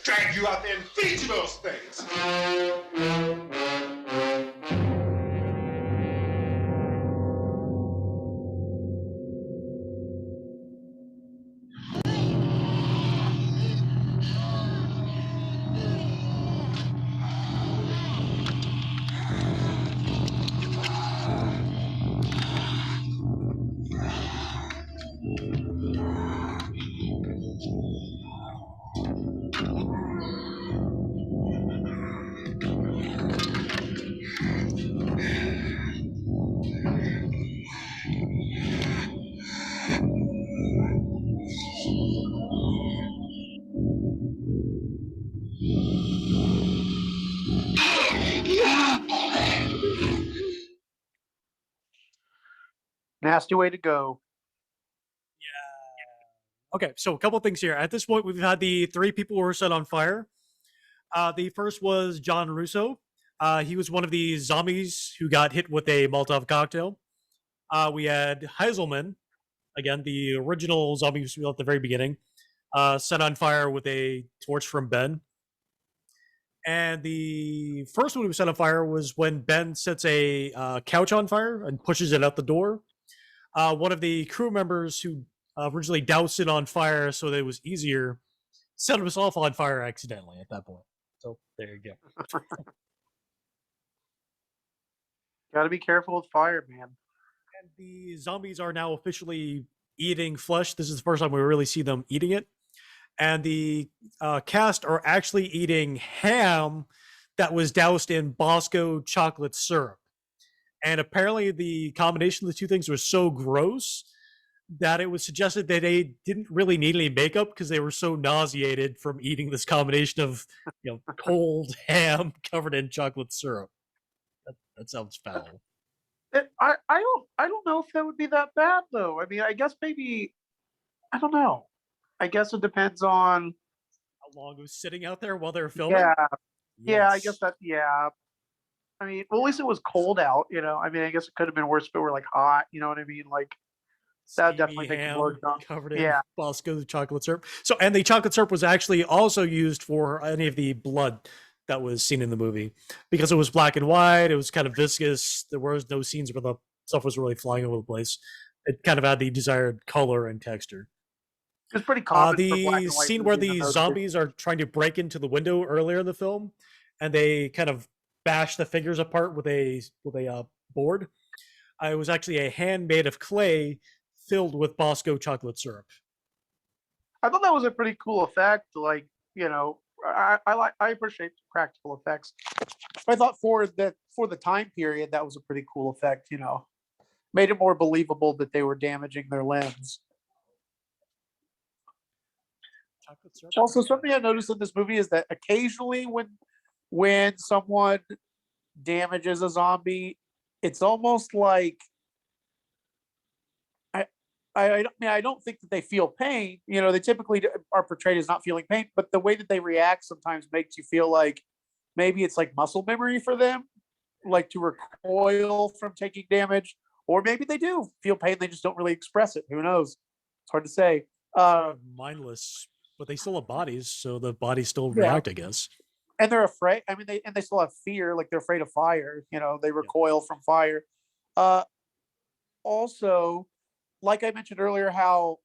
Drag you out there and feed you those things! Nasty way to go. Okay, so a couple things here. At this point, we've had the 3 people who were set on fire. The first was John Russo. He was one of the zombies who got hit with a Molotov cocktail. We had Heiselman, again, the original zombie who was at the very beginning, set on fire with a torch from Ben. And the first one who was set on fire was when Ben sets a couch on fire and pushes it out the door. One of the crew members who originally doused it on fire so that it was easier set himself on fire accidentally at that point. So there you go. Got to be careful with fire, man. And the zombies are now officially eating flesh. This is the first time we really see them eating it. And the cast are actually eating ham that was doused in Bosco chocolate syrup. And apparently the combination of the two things was so gross that it was suggested that they didn't really need any makeup because they were so nauseated from eating this combination of, cold ham covered in chocolate syrup. That sounds foul. I don't know if that would be that bad though. I mean, I guess maybe, I don't know. I guess it depends on how long it was sitting out there while they were filming. Yeah, I guess that. Yeah, I mean, well, at least it was cold out. I mean, I guess it could have been worse if it were like hot. You know what I mean? Like that would definitely make it more covered in Bosco chocolate syrup. So, and the chocolate syrup was actually also used for any of the blood that was seen in the movie because it was black and white. It was kind of viscous. There was no scenes where the stuff was really flying over the place. It kind of had the desired color and texture. It's pretty common. The scene where the zombies are trying to break into the window earlier in the film, and they kind of bash the figures apart with a board. It was actually a hand made of clay filled with Bosco chocolate syrup. I thought that was a pretty cool effect. Like, I appreciate practical effects. I thought for the time period that was a pretty cool effect. Made it more believable that they were damaging their limbs. Also, something I noticed in this movie is that occasionally when someone damages a zombie, it's almost like I don't think that they feel pain. They typically are portrayed as not feeling pain, but the way that they react sometimes makes you feel like maybe it's like muscle memory for them, like to recoil from taking damage, or maybe they do feel pain, they just don't really express it. Who knows? It's hard to say. Mindless. But they still have bodies, so the bodies still react, I guess. And they're afraid. I mean, they still have fear, like they're afraid of fire. They recoil from fire. Also, like I mentioned earlier, how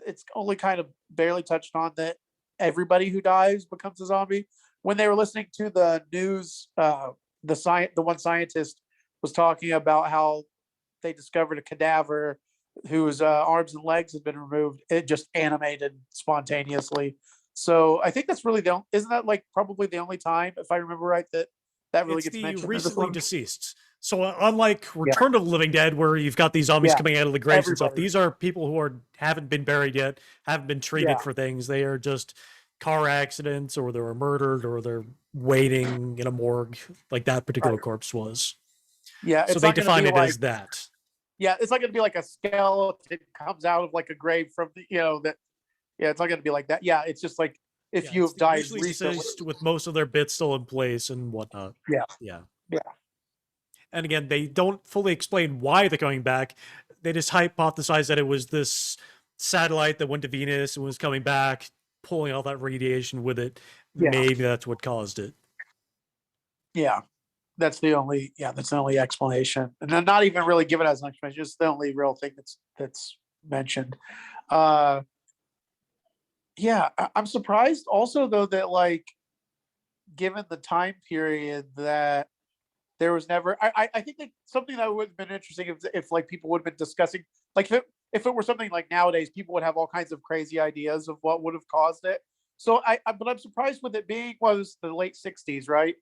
it's only kind of barely touched on that everybody who dies becomes a zombie. When they were listening to the news, the one scientist was talking about how they discovered a cadaver whose arms and legs had been removed. It just animated spontaneously. So I think that's really isn't that like probably the only time, if I remember right, that really gets mentioned? Recently deceased. So unlike Return of the Living Dead, where you've got these zombies coming out of the graves and stuff, these are people who haven't been buried yet, haven't been treated for things. They are just car accidents, or they were murdered, or they're waiting in a morgue, like that particular corpse was. Yeah, so they define it as that. Yeah, it's not going to be like a skeleton comes out of like a grave from that. Yeah, it's not going to be like that. Yeah, it's just like if you have died recently, with most of their bits still in place and whatnot. Yeah. And again, they don't fully explain why they're coming back. They just hypothesize that it was this satellite that went to Venus and was coming back, pulling all that radiation with it. Maybe that's what caused it. Yeah. That's the only explanation, and they're not even really given as an explanation. It's the only real thing that's mentioned. I'm surprised also though that like, given the time period, that there was never. I think that something that would have been interesting if like people would have been discussing, like if it were something like nowadays, people would have all kinds of crazy ideas of what would have caused it. So but I'm surprised with it being was the late '60s, right?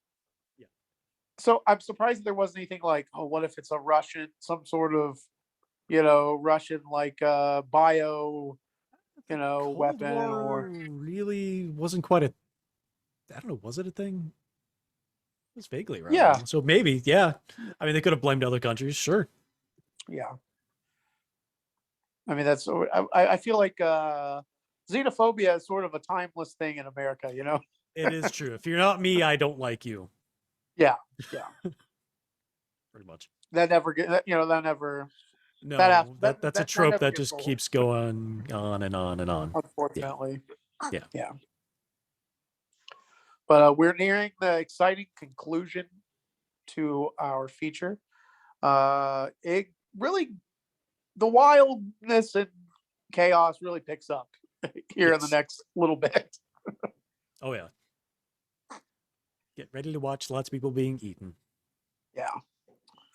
So I'm surprised there wasn't anything like, oh, what if it's a Russian, some sort of, Russian like bio, weapon, or really wasn't quite a. I don't know. Was it a thing? It was vaguely right. Yeah. So maybe, I mean, they could have blamed other countries, sure. Yeah. I mean, that's I feel like xenophobia is sort of a timeless thing in America. You know. It is true. If you're not me, I don't like you. Yeah. Pretty much. That never get. You know, that never. No, that's a that trope never that gets just old, keeps going on and on and on. unfortunately. Yeah. Yeah. But we're nearing the exciting conclusion to our feature. It really, the wildness and chaos really picks up here in the next little bit. Oh yeah. Get ready to watch lots of people being eaten. Yeah.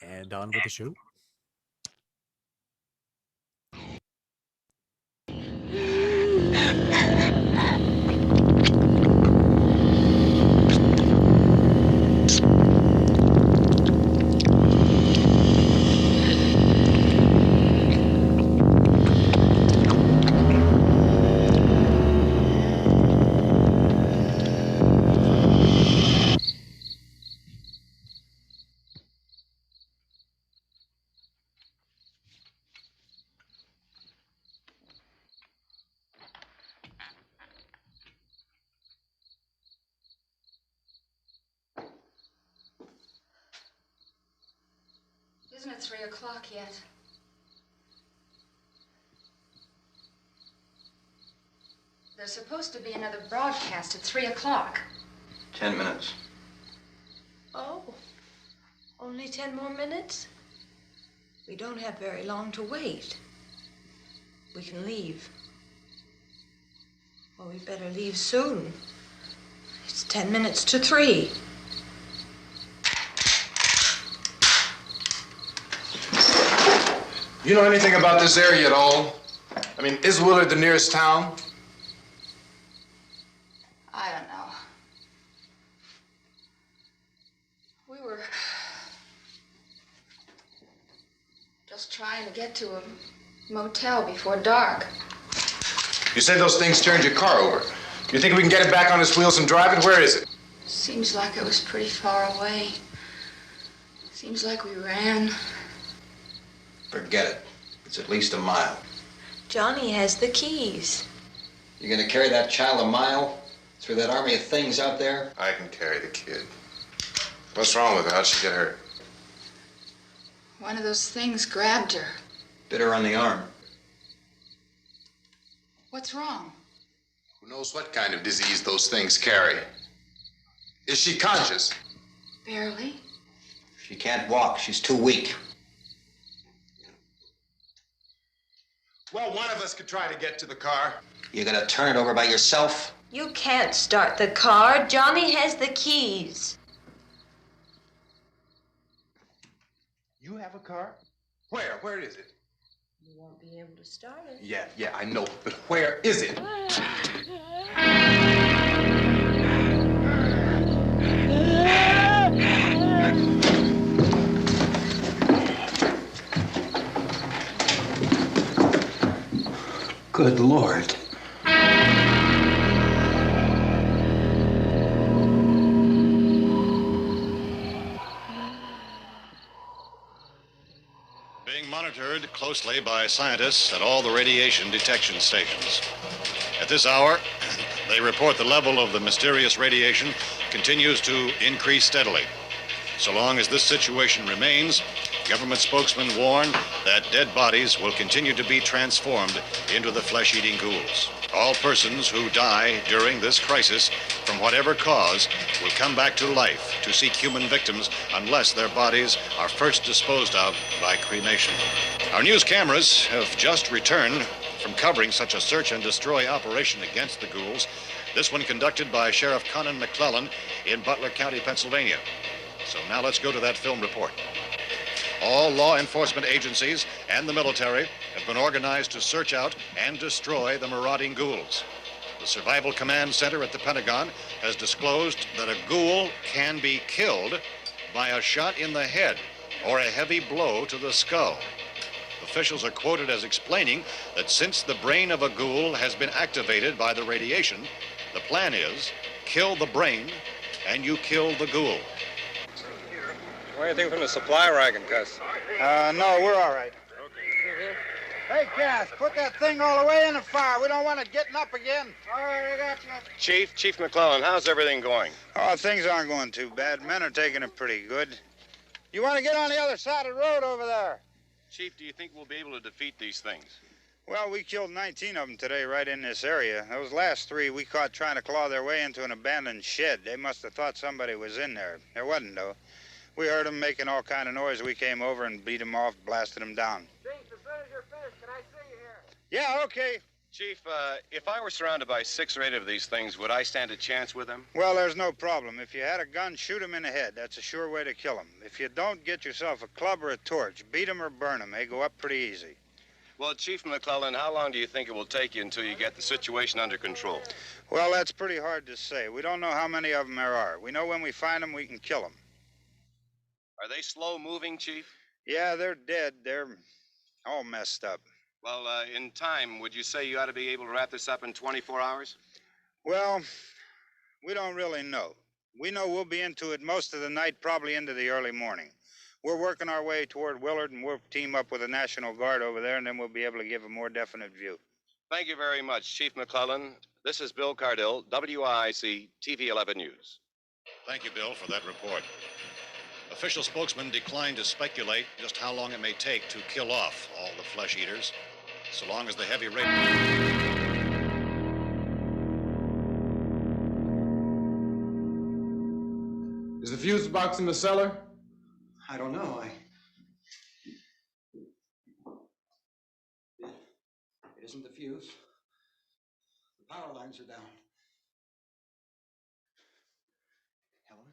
And on with the show. Isn't it 3 o'clock yet? There's supposed to be another broadcast at 3 o'clock. 10 minutes. Oh, only 10 more minutes? We don't have very long to wait. We can leave. Well, we better leave soon. It's 10 minutes to 3. You know anything about this area at all? I mean, is Willard the nearest town? I don't know. We were just trying to get to a motel before dark. You said those things turned your car over. You think we can get it back on its wheels and drive it? Where is it? Seems like it was pretty far away. Seems like we ran. Forget it. It's at least a mile. Johnny has the keys. You gonna carry that child a mile through that army of things out there? I can carry the kid. What's wrong with her? How'd she get hurt? One of those things grabbed her. Bit her on the arm. What's wrong? Who knows what kind of disease those things carry? Is she conscious? Barely. She can't walk. She's too weak. Well, one of us could try to get to the car. You gonna turn it over by yourself? You can't start the car. Johnny has the keys. You have a car? Where? Where is it? You won't be able to start it. Yeah, I know. But where is it? Good Lord. Being monitored closely by scientists at all the radiation detection stations. At this hour, they report the level of the mysterious radiation continues to increase steadily. So long as this situation remains, government spokesmen warn that dead bodies will continue to be transformed into the flesh-eating ghouls. All persons who die during this crisis, from whatever cause, will come back to life to seek human victims unless their bodies are first disposed of by cremation. Our news cameras have just returned from covering such a search and destroy operation against the ghouls, this one conducted by Sheriff Conan McClellan in Butler County, Pennsylvania. So now let's go to that film report. All law enforcement agencies and the military have been organized to search out and destroy the marauding ghouls. The Survival Command Center at the Pentagon has disclosed that a ghoul can be killed by a shot in the head or a heavy blow to the skull. Officials are quoted as explaining that since the brain of a ghoul has been activated by the radiation, the plan is kill the brain and you kill the ghoul. What do you think from the supply wagon, Cuz? No, we're all right. Hey, Cass, put that thing all the way in the fire. We don't want it getting up again. All right, I got you. Chief McClellan, how's everything going? Oh, things aren't going too bad. Men are taking it pretty good. You want to get on the other side of the road over there? Chief, do you think we'll be able to defeat these things? Well, we killed 19 of them today right in this area. Those last 3 we caught trying to claw their way into an abandoned shed. They must have thought somebody was in there. There wasn't, though. We heard them making all kind of noise. We came over and beat them off, blasted them down. Chief, as soon as you're finished, can I see you here? Yeah, okay. Chief, if I were surrounded by 6 or 8 of these things, would I stand a chance with them? Well, there's no problem. If you had a gun, shoot them in the head. That's a sure way to kill them. If you don't, get yourself a club or a torch. Beat them or burn them. They go up pretty easy. Well, Chief McClellan, how long do you think it will take you until you get the situation under control? Well, that's pretty hard to say. We don't know how many of them there are. We know when we find them, we can kill them. Are they slow-moving, Chief? Yeah, they're dead. They're all messed up. Well, in time, would you say you ought to be able to wrap this up in 24 hours? Well, we don't really know. We know we'll be into it most of the night, probably into the early morning. We're working our way toward Willard, and we'll team up with the National Guard over there, and then we'll be able to give a more definite view. Thank you very much, Chief McClellan. This is Bill Cardill, WIC TV 11 News. Thank you, Bill, for that report. Official spokesman declined to speculate just how long it may take to kill off all the flesh eaters, so long as the heavy rate... Is the fuse box in the cellar? I don't know. It isn't the fuse. The power lines are down. Helen,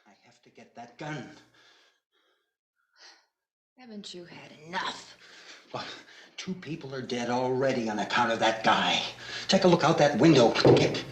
I have to get that gun. Haven't you had enough? Well, 2 people are dead already on account of that guy. Take a look out that window. Get.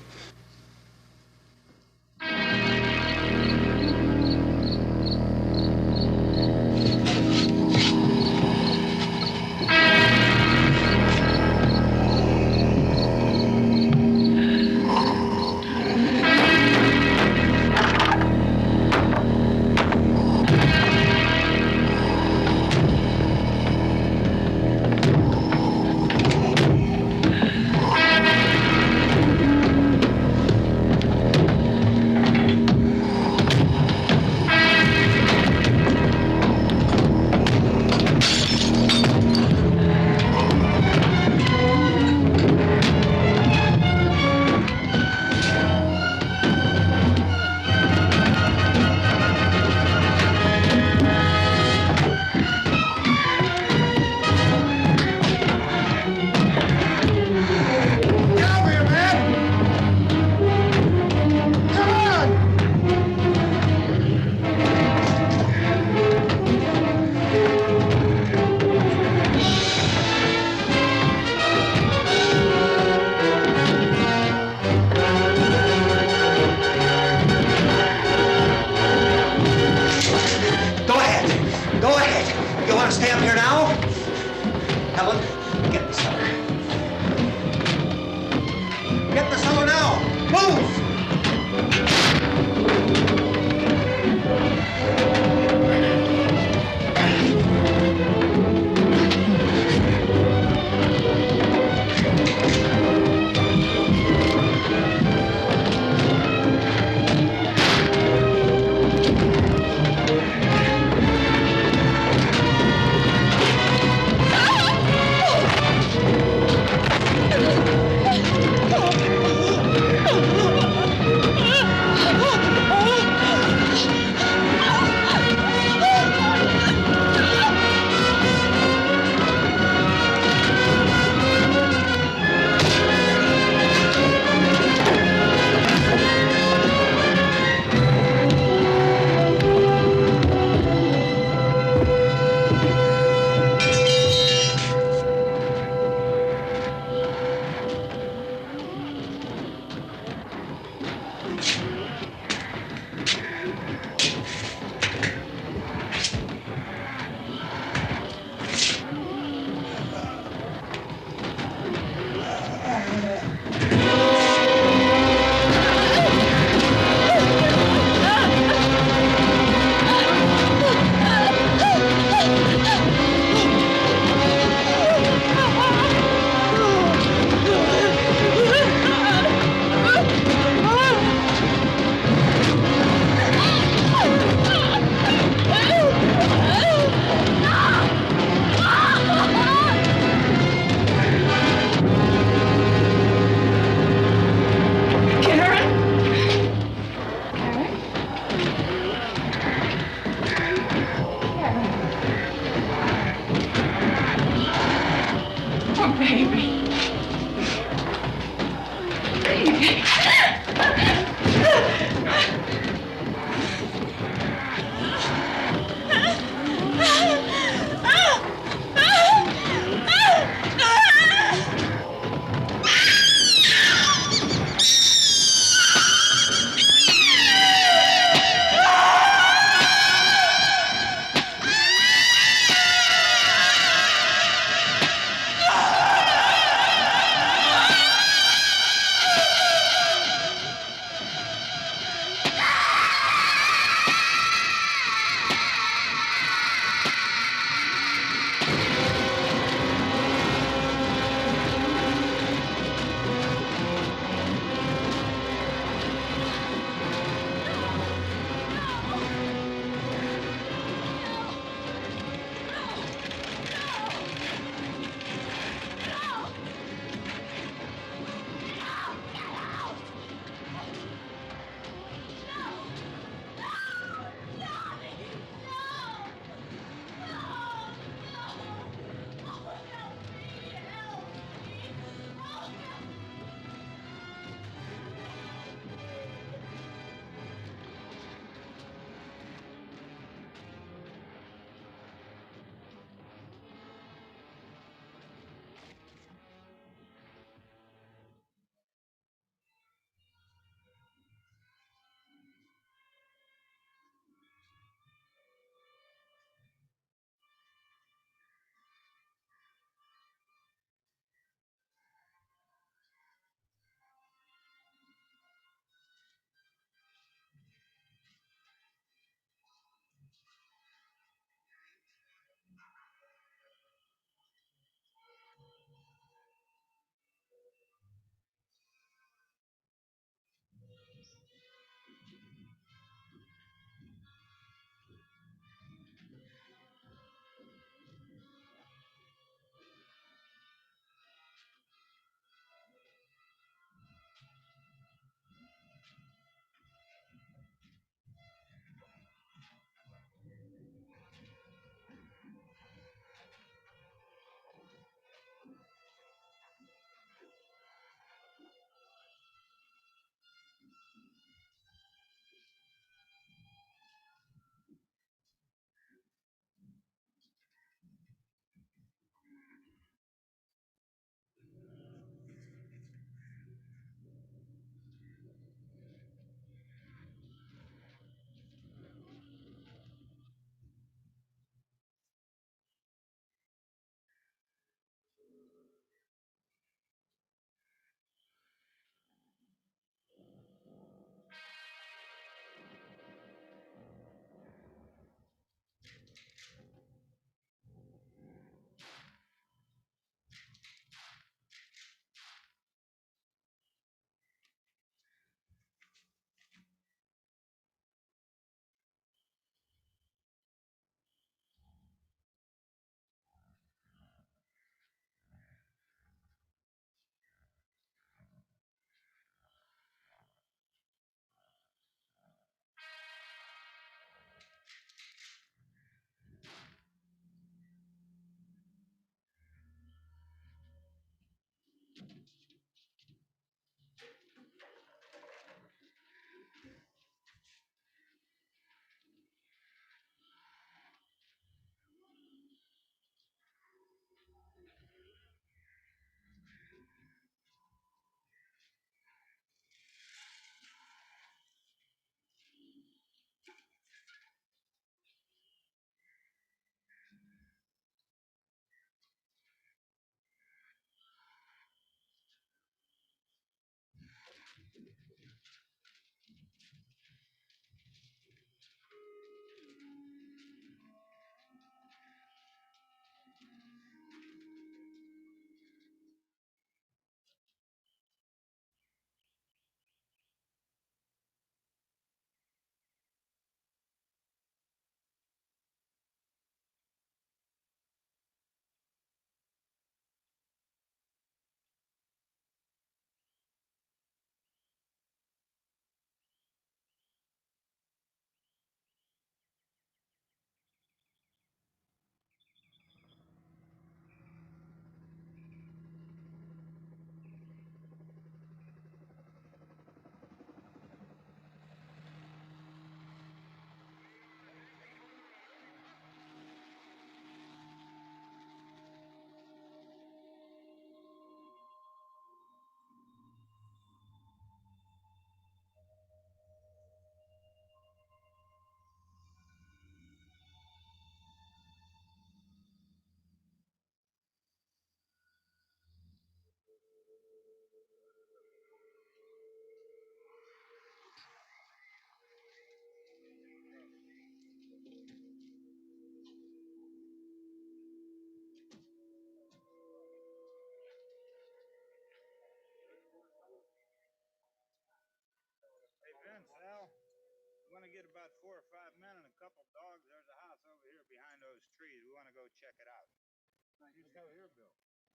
go check it out.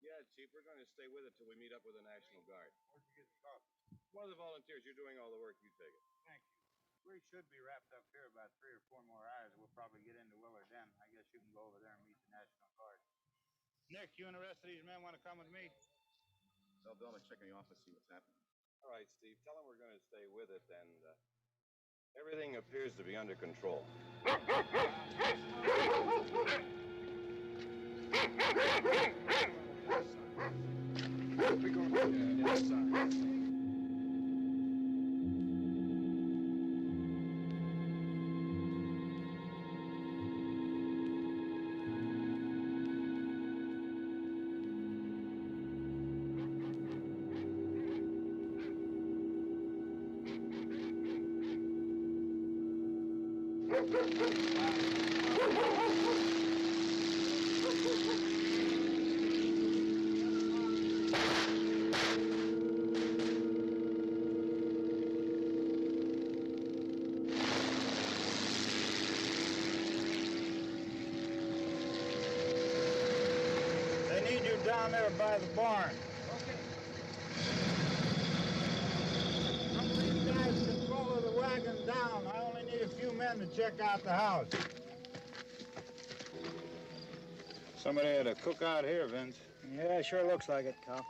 Yeah, Chief, we're going to stay with it till we meet up with the National Guard. Where'd you get the coffee? One of the volunteers, you're doing all the work, you take it. Thank you. We should be wrapped up here about 3 or 4 more hours. We'll probably get into Willard then. I guess you can go over there and meet the National Guard. Nick, you and the rest of these men want to come with me? Tell Bill to check in the office, see what's happening. All right, Steve, tell him we're going to stay with it, and everything appears to be under control. We're going inside. They need you down there by the barn. Okay. Some of these guys can follow the wagon down. I only need a few men to check out the house. Somebody had a cookout here, Vince. Yeah, sure looks like it, Cal.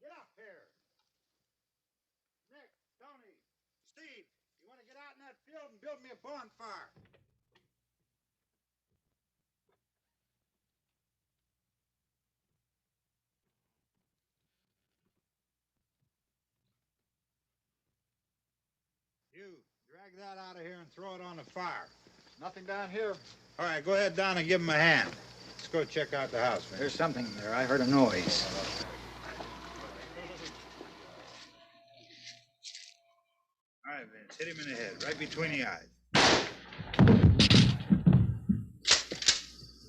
Get up here. Nick, Tony, Steve, you want to get out in that field and build me a bonfire? You, drag that out of here and throw it on the fire. Nothing down here. All right, go ahead down and give him a hand. Let's go check out the house, man. There's something there. I heard a noise. All right, Vince, hit him in the head, right between the eyes.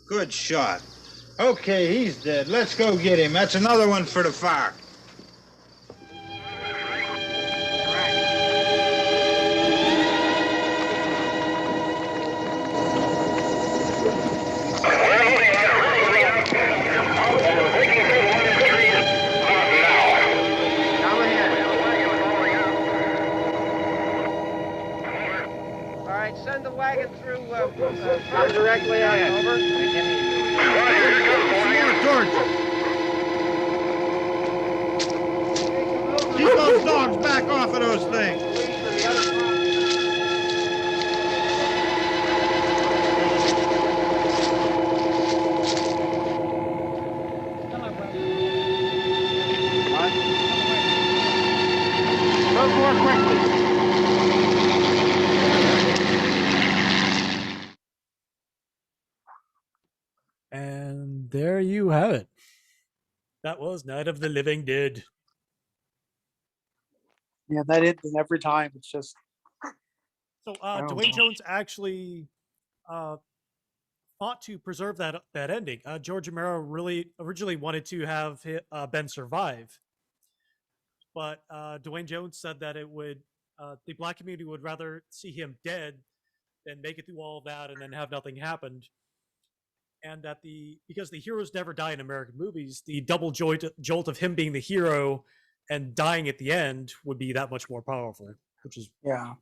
Good shot. Okay, he's dead. Let's go get him. That's another one for the fire. Send the wagon through, come directly out, over. More torches. Keep those dogs back off of those things. Move more quickly. And there you have it. That was Night of the Living Dead. Yeah, that ending every time. It's just. So don't Dwayne know. Jones actually fought to preserve that ending. George Romero really originally wanted to have Ben survive, but Dwayne Jones said that it would the black community would rather see him dead than make it through all of that and then have nothing happened. And that because the heroes never die in American movies, the double jolt of him being the hero and dying at the end would be that much more powerful. Which is Yeah.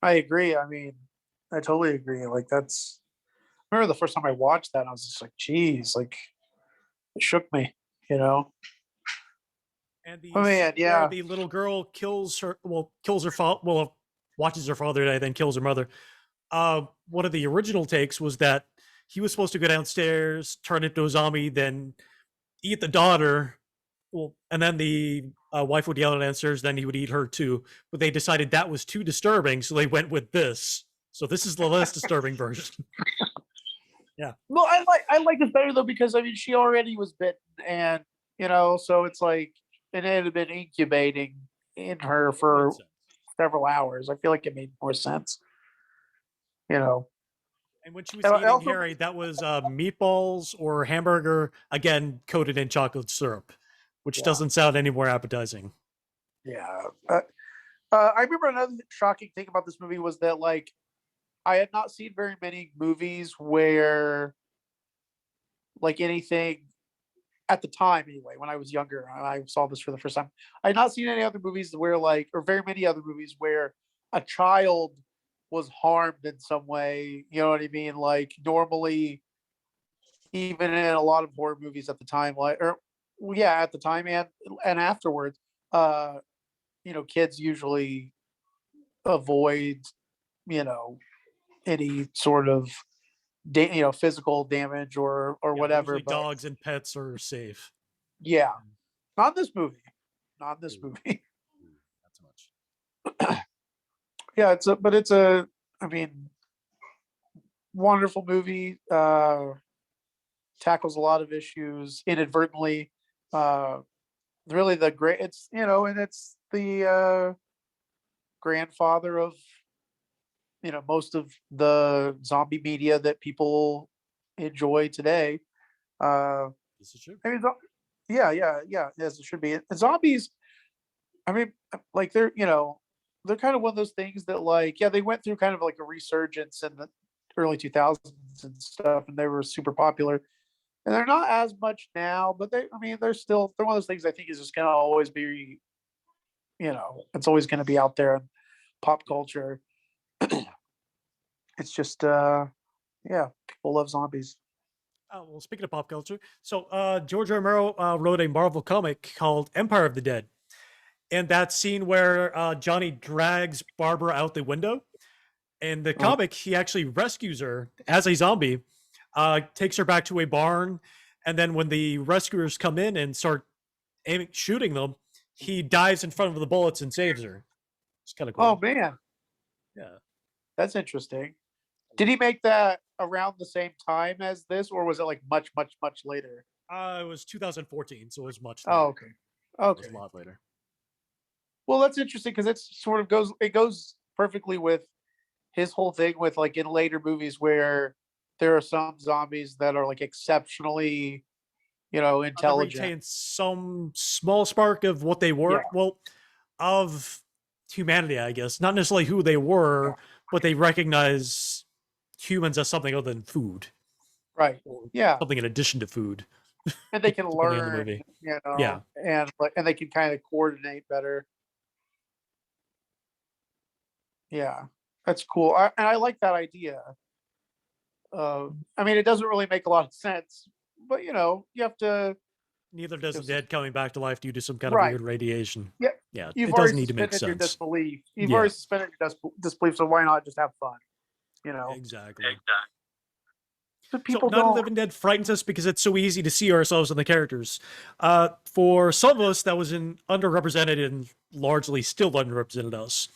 I agree. I mean, I totally agree. Like that's. I remember the first time I watched that, I was just like, "Geez!" Like it shook me. You know. And the man, yeah. where the little girl kills her father. Well, watches her father die, then kills her mother. One of the original takes was that he was supposed to go downstairs, turn into a zombie, then eat the daughter, Well, and then the wife would yell at answers, then he would eat her too. But they decided that was too disturbing, so they went with this. So this is the less disturbing version. Yeah. Well, I like this better though because I mean she already was bitten, and so it's like it had been incubating in her for several hours. I feel like it made more sense. And when she was And I eating also- Harry, that was meatballs or hamburger, again coated in chocolate syrup, which Yeah. doesn't sound any more appetizing. Yeah. I remember another shocking thing about this movie was that like I had not seen very many movies where like anything at the time anyway, when I was younger, and I saw this for the first time. I had not seen any other movies where like or very many other movies where a child was harmed in some way. You know what I mean? Like normally even in a lot of horror movies at the time, like well, yeah, at the time and afterwards, kids usually avoid, any sort of physical damage or whatever. Usually But dogs and pets are safe. yeah, not in this movie. Not in this movie. Not so much. Yeah, I mean, wonderful movie. Tackles a lot of issues inadvertently. Really the great and it's the grandfather of most of the zombie media that people enjoy today. This is true. I mean, yeah, as it should be. And zombies, I mean, like they're kind of one of those things that like, yeah, they went through kind of like a resurgence in the early 2000s and stuff, and they were super popular. And they're not as much now, but I mean, they're one of those things I think is just gonna always be, it's always gonna be out there in pop culture. It's just, yeah, people love zombies. Well, speaking of pop culture, so George R. R. Romero wrote a Marvel comic called Empire of the Dead. And that scene where Johnny drags Barbara out the window, in the comic, he actually rescues her as a zombie, takes her back to a barn, and then when the rescuers come in and start shooting them, he dives in front of the bullets and saves her. It's kind of cool. Oh man, Yeah. that's interesting. Did he make that around the same time as this, or was it like much, much, much later? It was 2014, so it was much Oh, later. okay. It was Okay. a lot later. Well, that's interesting because it's sort of goes perfectly with his whole thing with like in later movies where there are some zombies that are like exceptionally, That intelligent. retains some small spark of what they were. Yeah. Well, of humanity, I guess. Not necessarily who they were, but they recognize humans as something other than food. Right. Yeah. Something in addition to food. And they can depending on the learn, movie. and and they can kind of coordinate better. Yeah, that's cool. And I like that idea. I mean, it doesn't really make a lot of sense, but you have to. Neither does the dead coming back to life due to some kind Right. of weird radiation. Yeah, Yeah, you've it already doesn't need to make suspended your sense. disbelief. You've Yeah. already suspended your disbelief, so why not just have fun? Exactly. But So people Night of the don't. Living Dead frightens us because it's so easy to see ourselves in the characters. For some of us, that was an underrepresented and largely still underrepresented us.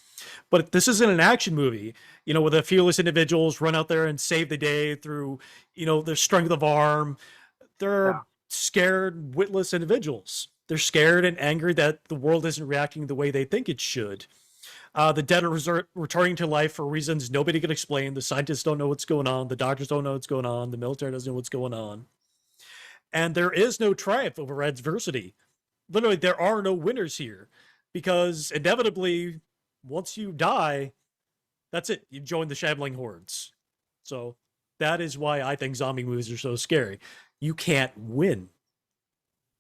But this isn't an action movie, where the fearless individuals run out there and save the day through, their strength of arm. They're scared, witless individuals. They're scared and angry that the world isn't reacting the way they think it should. The dead are returning to life for reasons nobody can explain. The scientists don't know what's going on. The doctors don't know what's going on. The military doesn't know what's going on. And there is no triumph over adversity. Literally, there are no winners here because inevitably, once you die, that's it. You join the shambling hordes. So that is why I think zombie movies are so scary. You can't win.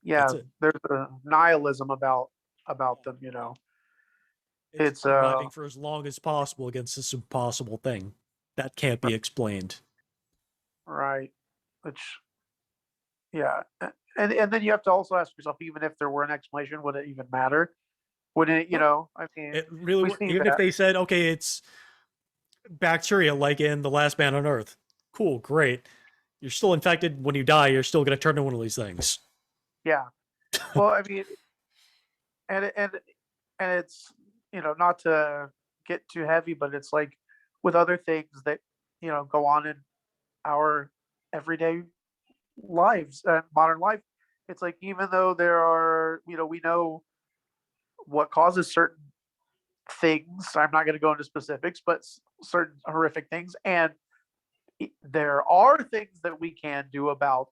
Yeah, That's it. there's a nihilism about them. It's surviving for as long as possible against this impossible thing that can't be explained. Right. Which, yeah, and then you have to also ask yourself, even if there were an explanation, would it even matter? Would it? I mean, It really, we've seen even if that. they said, okay, it's bacteria like in The Last Man on Earth. Cool, great. You're still infected when you die. You're still going to turn into one of these things. Yeah, Well, I mean, and it's, not to get too heavy, but it's like with other things that go on in our everyday lives, modern life. It's like, even though there are, we know what causes certain things. I'm not going to go into specifics, but certain horrific things, and there are things that we can do about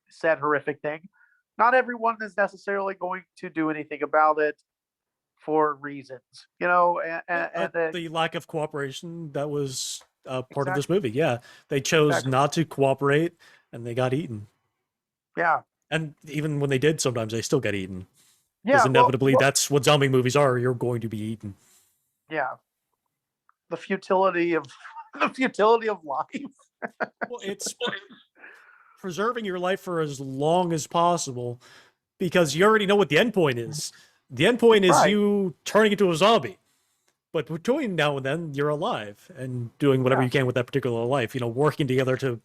said horrific thing. Not everyone is necessarily going to do anything about it for reasons, and the lack of cooperation that was part of this movie. Yeah, they chose not to cooperate, and they got eaten. Yeah, and even when they did, sometimes they still get eaten. Yeah, Because inevitably, that's what zombie movies are. You're going to be eaten. Yeah, the futility of life. Well, it's preserving your life for as long as possible, because you already know what the end point is. The end point is you turning into a zombie. But between now and then, you're alive and doing whatever you can with that particular life. Working together to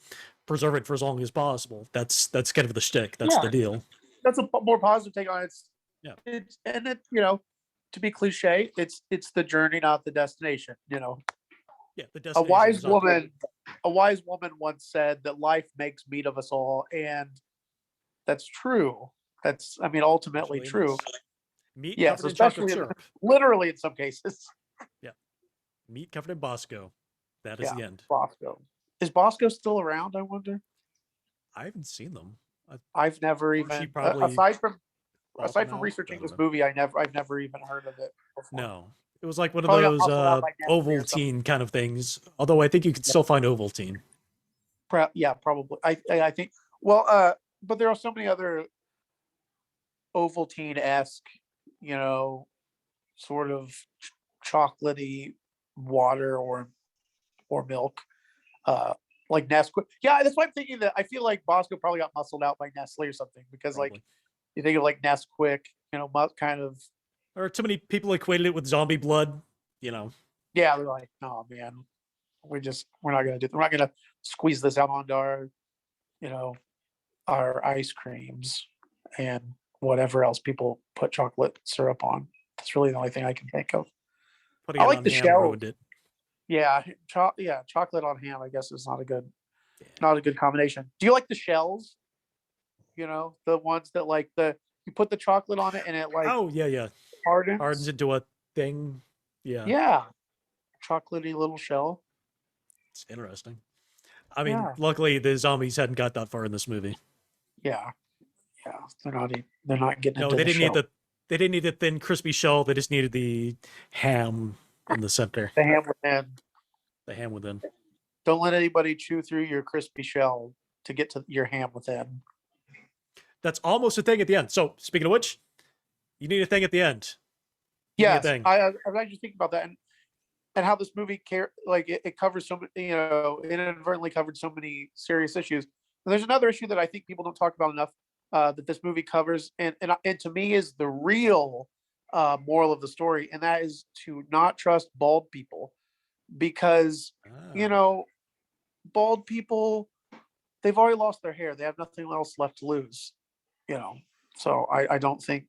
preserve it for as long as possible. That's kind of the shtick. That's the deal. That's a more positive take on it. Yeah. To be cliche, it's the journey, not the destination. Yeah, the destination. A wise woman once said that life makes meat of us all, and that's true. That's, ultimately true. Meat yes, covered in chocolate especially syrup. literally in some cases. Yeah, meat covered in Bosco. That is the end. Bosco. Is Bosco still around, I wonder? I haven't seen them. I've never even, aside from researching this movie, I've never even heard of it before. No, it was like one of those Ovaltine kind of things. Although I think you can still find Ovaltine. Yeah, probably. I think. Well, but there are so many other Ovaltine-esque, sort of chocolatey water or milk, like Nesquik. Yeah, that's why I'm thinking that I feel like Bosco probably got muscled out by Nestle or something, because like you think of like Nesquik, kind of. Or too many people equated it with zombie blood, Yeah, they're like, oh man, we're not gonna squeeze this out onto our, our ice creams and whatever else people put chocolate syrup on. That's really the only thing I can think of. Putting I it like on the ham shell. ruined it. Yeah, chocolate on ham, I guess, is not a good combination. Do you like the shells? The ones that you put the chocolate on it and it hardens into a thing. Yeah. Yeah. Chocolatey little shell. It's interesting. I mean, luckily the zombies hadn't got that far in this movie. Yeah. They're not getting No, into they didn't need shell. they didn't need the thin, crispy shell. They just needed the ham in the center. The ham within. The ham within. Don't let anybody chew through your crispy shell to get to your ham within. That's almost a thing at the end. So, speaking of which, you need a thing at the end. Yes, I was actually thinking about that, and how this movie it covers so many, inadvertently covered so many serious issues. And there's another issue that I think people don't talk about enough, that this movie covers, and to me is the real moral of the story, and that is to not trust bald people, because bald people, they've already lost their hair. They have nothing else left to lose. So I don't think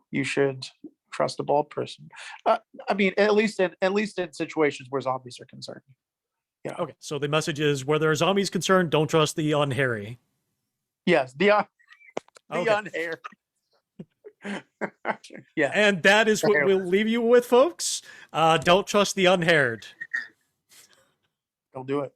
you should trust a bald person. I mean, at least in situations where zombies are concerned. Okay, so the message is, where there are zombies concerned, don't trust the unhairy. Yes, the unhairy. Yeah, and that is what we'll leave you with, folks. Don't trust the unhaired. Don't do it.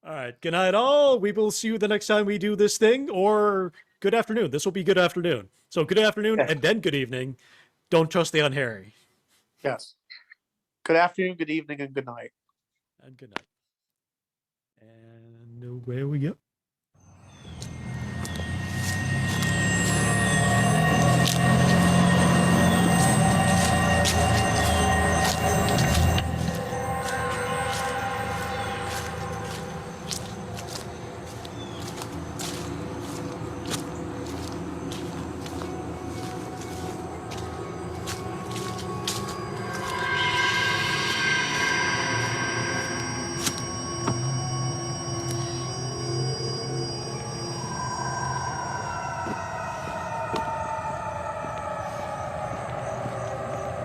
All right. Good night, all. We will see you the next time we do this thing, or good afternoon. This will be good afternoon. So good afternoon and then good evening. Don't trust the unhairy. Yes. Good afternoon, good evening, and good night. And good night. And where we go.